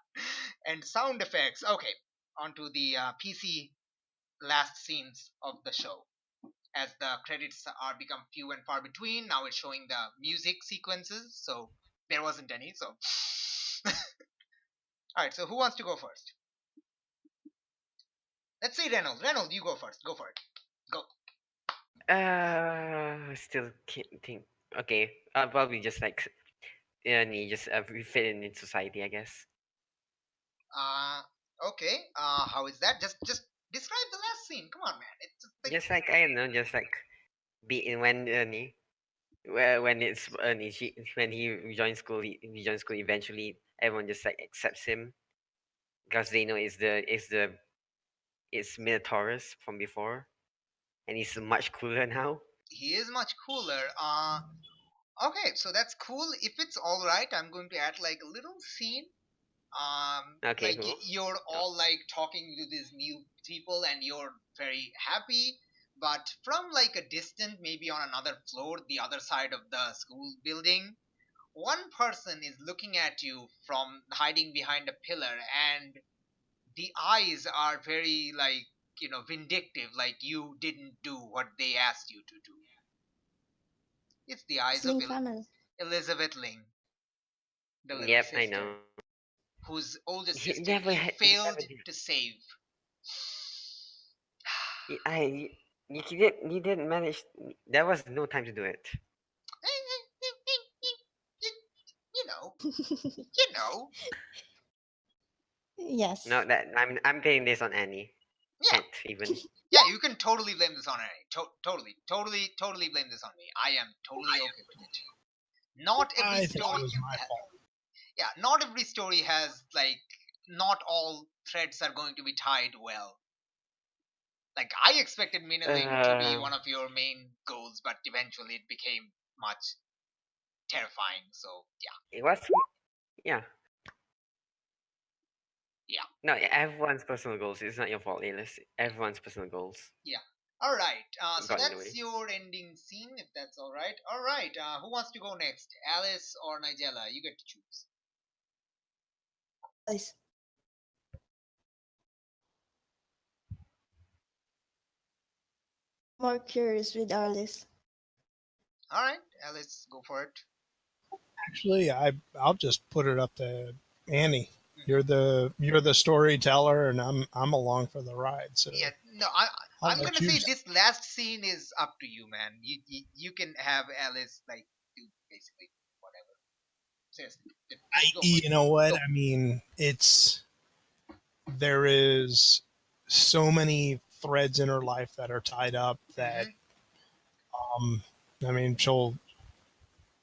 and sound effects. Okay, onto the PC last scenes of the show. As the credits are become few and far between, now it's showing the music sequences. So there wasn't any. So all right. So who wants to go first? Let's say Reynolds. Reynolds, you go first. Go for it. Go. Still can't think. Okay, I'll probably just like just fit in society, I guess. Uh, okay. How is that? Just describe the last scene. Come on, man. It's just like Just like I don't know, just like be in when when it's when he rejoins school, he joins school eventually. Everyone just like accepts him because they know it's Minotaurus from before, and he's much cooler now. he is much cooler. Okay, so that's cool. If it's all right, I'm going to add like a little scene. Okay, Like cool. you're all like talking to these new people, and you're very happy. But from like a distant, maybe on another floor, the other side of the school building, one person is looking at you from hiding behind a pillar, and the eyes are very like vindictive, like you didn't do what they asked you to do. It's the eyes of Sling family. Elizabeth Ling, the little Yep, I sister, know. whose oldest He sister never you had. He failed never did. to save. I. You didn't manage. There was no time to do it. you know you know Yes. No, that I'm playing this on Annie. yeah Can't even. yeah, you can totally blame this on Annie. Totally blame this on me. I am totally okay with it. Not every I think story it was my fault. yeah, not every story has like not all threads are going to be tied well. Like I expected Minaling to be one of your main goals, but eventually it became much terrifying. So It was. Yeah. yeah. No, everyone's personal goals. It's not your fault, Alice. Everyone's personal goals Yeah. All right. So got in the that's way. your ending scene, if that's all right. All right. Who wants to go next? Alice or Nigella? You get to choose. Please. more curious with Alice. All right, Alice, go for it. Actually, I'll just put it up to Annie. Mhm. You're the storyteller, and I'm along for the ride. So Yeah, no, I'll I'm let gonna you. say this last scene is up to you, man. You can have Alice like do basically whatever. Seriously, go for You it. know what? Go. I mean, there is so many threads in her life that are tied up that Hmm. um, I mean, she'll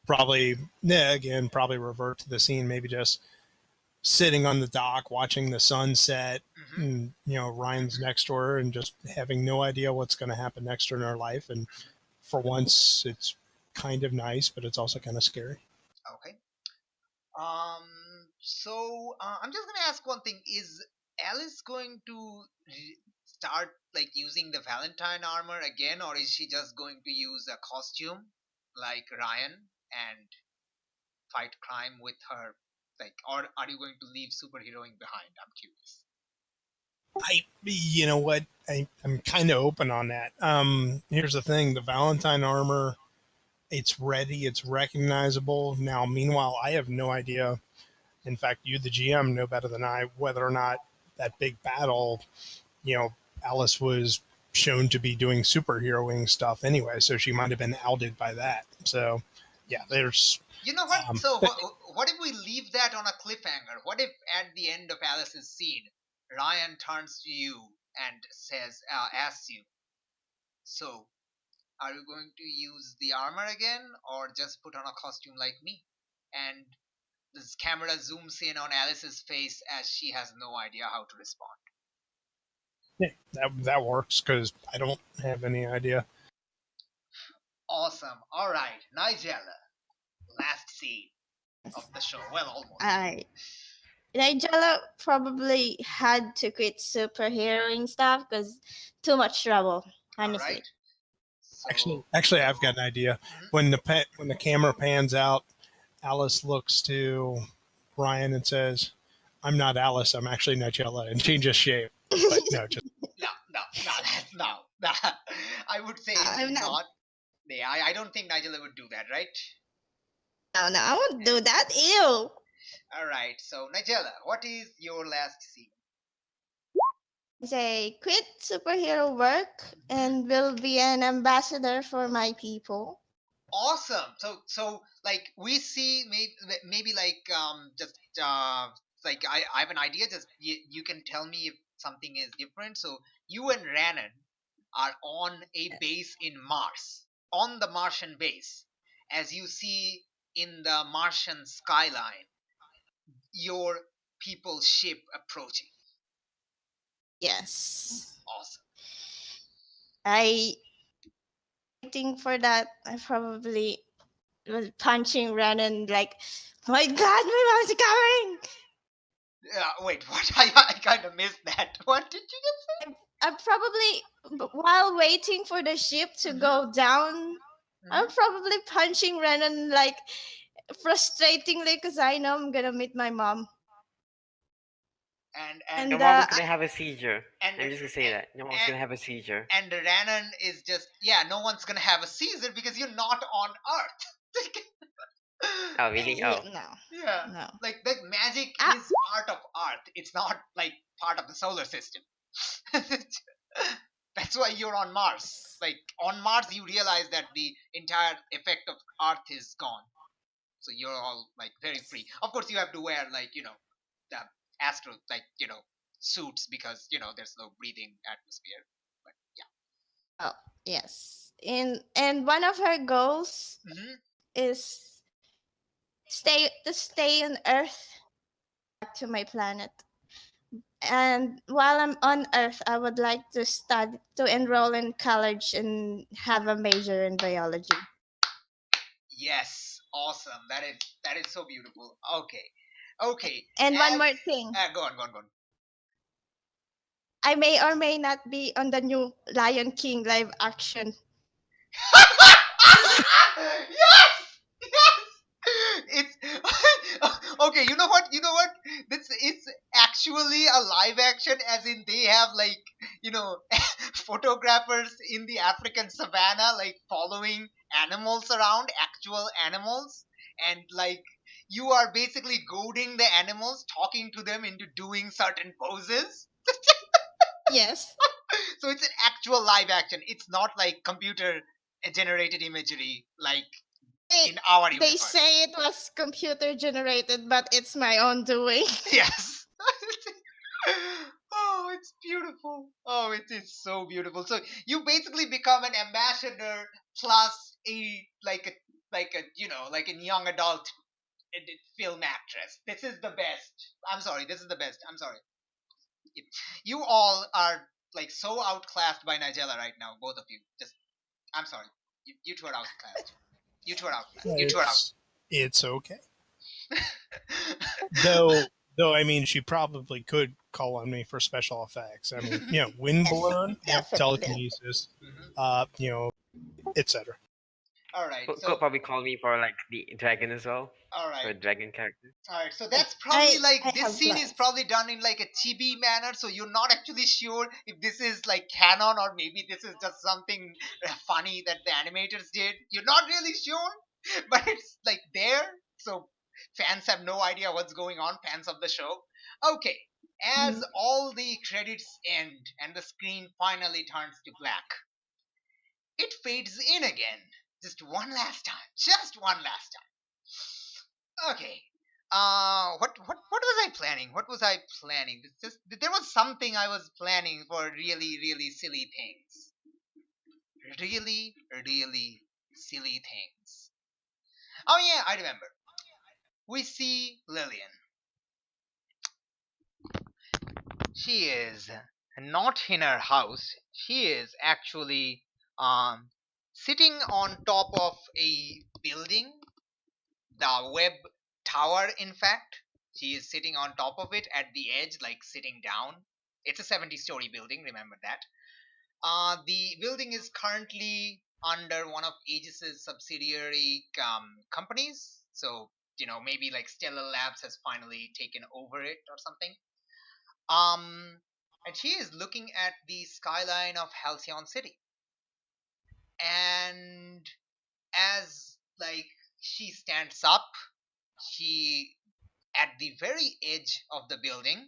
probably yeah, again probably revert to the scene, maybe just sitting on the dock watching the sunset, Hmm. and Ryan's Hmm. next to her and just having no idea what's going to happen next in her life. And for once, it's kind of nice, but it's also kind of scary. Okay. So I'm just gonna ask one thing: is Alice going to start like using the Valentine armor again, or is she just going to use a costume like Ryan and fight crime with her? Like, or are you going to leave superheroing behind? I'm curious. You know what, I'm kind of open on that. Here's the thing: the Valentine armor, it's ready, it's recognizable. Now, meanwhile, I have no idea. In fact, you, the GM, know better than I whether or not that big battle, Alice was shown to be doing superheroing stuff anyway, so she might have been outed by that. So, yeah, there's. You know what? So But what if we leave that on a cliffhanger? What if at the end of Alice's scene, Ryan turns to you and says, asks you, so are you going to use the armor again, or just put on a costume like me? And this camera zooms in on Alice's face as she has no idea how to respond. yeah, that works because I don't have any idea. Awesome. All right, Nigella. Last scene of the show. Well, almost. I Nigella probably had to quit superheroing stuff because too much trouble, All right. honestly. So. Actually, I've got an idea. Mhm. When the camera pans out, Alice looks to Ryan and says, "I'm not Alice. I'm actually Nigella," and changes shape. But no, just No, no, no, no, no. I would say I'm not. not. Yeah, I don't think Nigella would do that, right? No, no, I won't do that. Ew. All right. So, Nigella, what is your last scene? Say quit superhero work and will be an ambassador for my people. Awesome. So like we see maybe like just like I have an idea. Just you can tell me if something is different. So you and Rannon are on a Yes. base in Mars, on the Martian base. As you see in the Martian skyline, your people's ship approaching. Yes. Awesome. I waiting for that. I probably was punching Renan like, my God, my mom's coming. Wait, what? I kind of missed that. What did you just I probably while waiting for the ship to say? go down, I'm Hmm. probably punching Renan like frustratingly because I know I'm gonna meet my mom. And Your And mom is gonna have a seizure. and I'm just gonna say that. Your mom's and gonna have a seizure. and Rannon is just, yeah, no one's gonna have a Caesar because you're not on Earth. Oh, really? yeah, Oh, Yeah, no. like that magic Ah, is part of Earth. It's not like part of the solar system. That's why you're on Mars. Like on Mars, you realize that the entire effect of Earth is gone. So you're all like very free. Of course, you have to wear like the astro like suits because there's no breathing atmosphere. But oh, yes. And one of her goals yeah. Hmm. is stay on Earth back to my planet. And while I'm on Earth, I would like to enroll in college and have a major in biology. Yes, awesome. That is so beautiful. Okay, okay. And one As more thing, go on. I may or may not be on the new Lion King live action. Yes, yes. It's okay. You know what? You know what? It's actually a live action, as in they have like photographers in the African savannah, like following animals around, actual animals, and like you are basically goading the animals, talking to them into doing certain poses. Yes. So it's an actual live action. It's not like computer generated imagery like in our They universe. say it was computer generated, but it's my own doing. Yes. Oh, it's beautiful. Oh, it is so beautiful. So you basically become an ambassador plus a like a young adult film actress. This is the best. I'm sorry. This is the best. I'm sorry. You all are like so outclassed by Nigella right now. Both of you. Just I'm sorry. You two are outclassed. You two are outclassed. You two are out. It's okay. Though I mean, she probably could call on me for special effects. I mean, wind balloon, Definitely. telekinesis, Mm-hmm. etc. All right. Could So probably call me for like the dragon as well, all for a right. dragon character. All right, so that's probably like I this have scene is plans. probably done in like a chibi manner, so you're not actually sure if this is like canon or maybe this is just something funny that the animators did. You're not really sure, but it's like there, so fans have no idea what's going on, fans of the show. Okay, as Mhm. all the credits end and the screen finally turns to black, it fades in again. Just one last time. Just one last time. Okay. What was I planning? What was I planning? There was something I was planning for really, really silly things. Really, really silly things. Oh yeah, I remember. We see Lillian. She is not in her house. She is actually sitting on top of a building, the web tower, in fact. She is sitting on top of it at the edge, like sitting down. It's a 70-story building, remember that. The building is currently under one of Aegis's subsidiary companies. So, maybe like Stellar Labs has finally taken over it or something. And she is looking at the skyline of Halcyon City. And as like she stands up, she at the very edge of the building,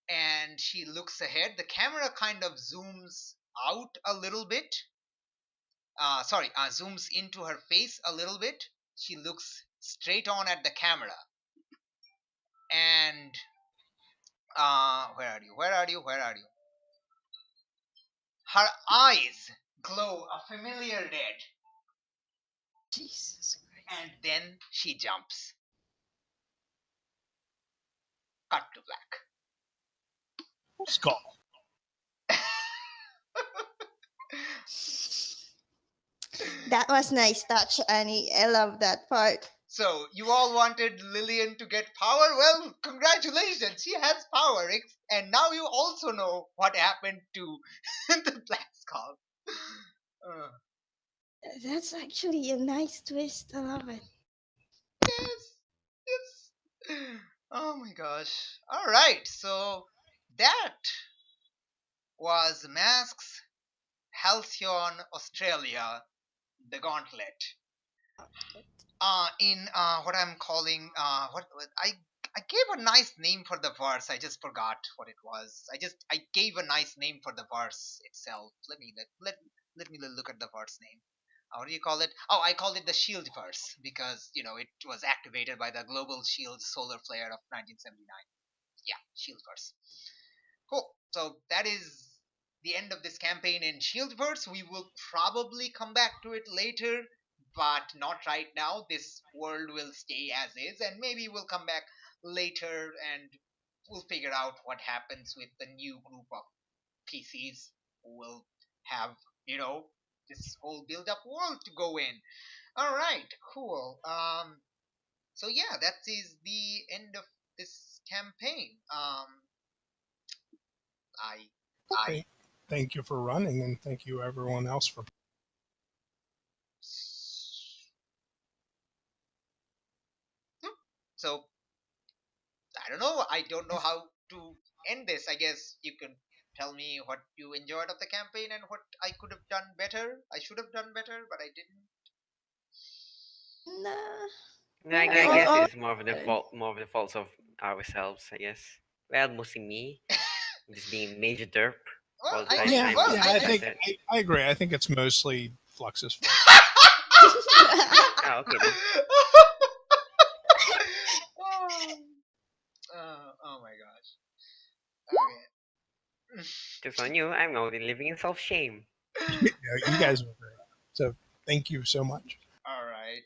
and she looks ahead. The camera kind of zooms out a little bit. Zooms into her face a little bit. She looks straight on at the camera, and where are you? Where are you? Where are you? Her eyes glow a familiar red, Jesus Christ. and then she jumps. Cut to black. Skull. That was nice touch, Annie. I love that part. So, you all wanted Lillian to get power? Well, congratulations, she has power. And now you also know what happened to the Black Skull. Uh, That's actually a nice twist. I love it. yes, yes. Oh my gosh. Alright, so that was Masks Halcyon Australia, the Gauntlet. In what I'm calling what I gave a nice name for the verse. I just forgot what it was. I gave a nice name for the verse itself. Let me look at the verse name. What do you call it? Oh, I called it the Shield verse because it was activated by the Global Shield solar flare of 1979. Yeah, Shield verse. Cool. So that is the end of this campaign in Shieldverse. We will probably come back to it later, but not right now. This world will stay as is, and maybe we'll come back later and we'll figure out what happens with the new group of PCs who will have, this whole build up world to go in. Alright, cool. So yeah, that is the end of this campaign. I Thank you for running, and thank you everyone else for. So I don't know. I don't know how to end this. I guess you can. tell me what you enjoyed of the campaign and what I could have done better. I should have done better, but I didn't. Nah. No, I All- guess all- it's more of the faults of ourselves. I guess. Well, mostly me, just being major derp Well, all the I time. think. Yeah, Well, yeah, I I think. think I agree. I think it's mostly Flux's fault. Oh, okay then. Oh my gosh. Okay. Just on you, I'm only living in self-shame. You guys are great. So thank you so much. All right.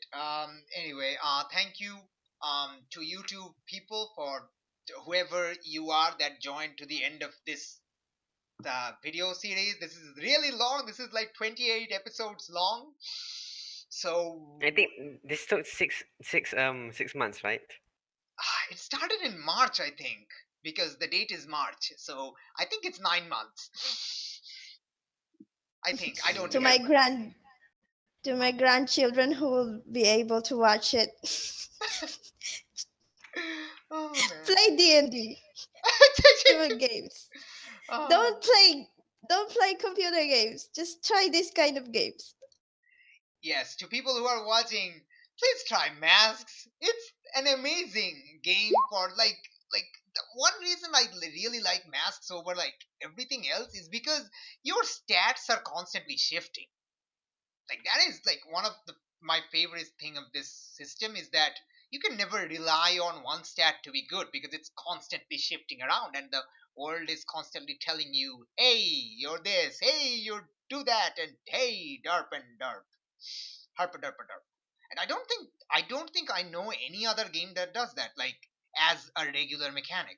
Anyway, thank you to you two people for whoever you are that joined to the end of this video series. This is really long. This is like 28 episodes long. So I think this took 6 months, right? it started in March, I think, because the date is March. So I think it's 9 months. I think I don't to my remember. grandchildren who will be able to watch it. Oh man. Play D&D. Games. Oh. Don't play computer games. Just try this kind of games. Yes, to people who are watching, please try Masks. It's an amazing game for like the one reason I really like Masks over like everything else is because your stats are constantly shifting. Like that is like one of my favorite thing of this system is that you can never rely on one stat to be good because it's constantly shifting around and the world is constantly telling you, hey, you're this, hey, you do that, and hey, derp and derp. Harper derp derp. And I don't think I know any other game that does that, like as a regular mechanic.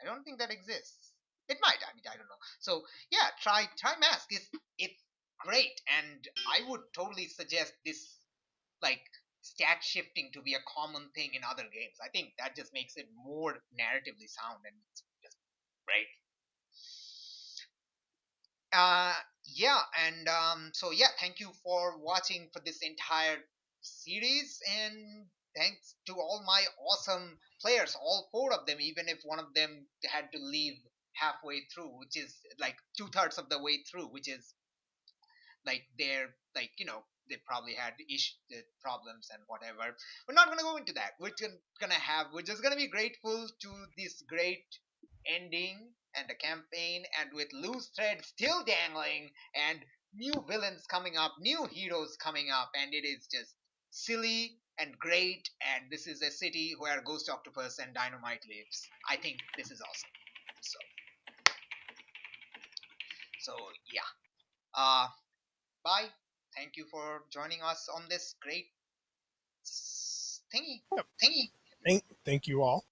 I don't think that exists. It might. I mean, I don't know. So yeah, try Mask. It's great, and I would totally suggest this like stat shifting to be a common thing in other games. I think that just makes it more narratively sound, and it's just great. Yeah, and so yeah, thank you for watching for this entire series, and thanks to all my awesome players, all four of them, even if one of them had to leave halfway through, which is like 2/3 of the way through, which is like they're like they probably had problems and whatever. We're not gonna go into that. We're just gonna be grateful to this great ending and the campaign, and with loose threads still dangling and new villains coming up, new heroes coming up, and it is just silly and great. And this is a city where Ghost Octopus and Dynamite lives. I think this is awesome. So yeah. Bye. Thank you for joining us on this great thingy. Yep. Thank you all.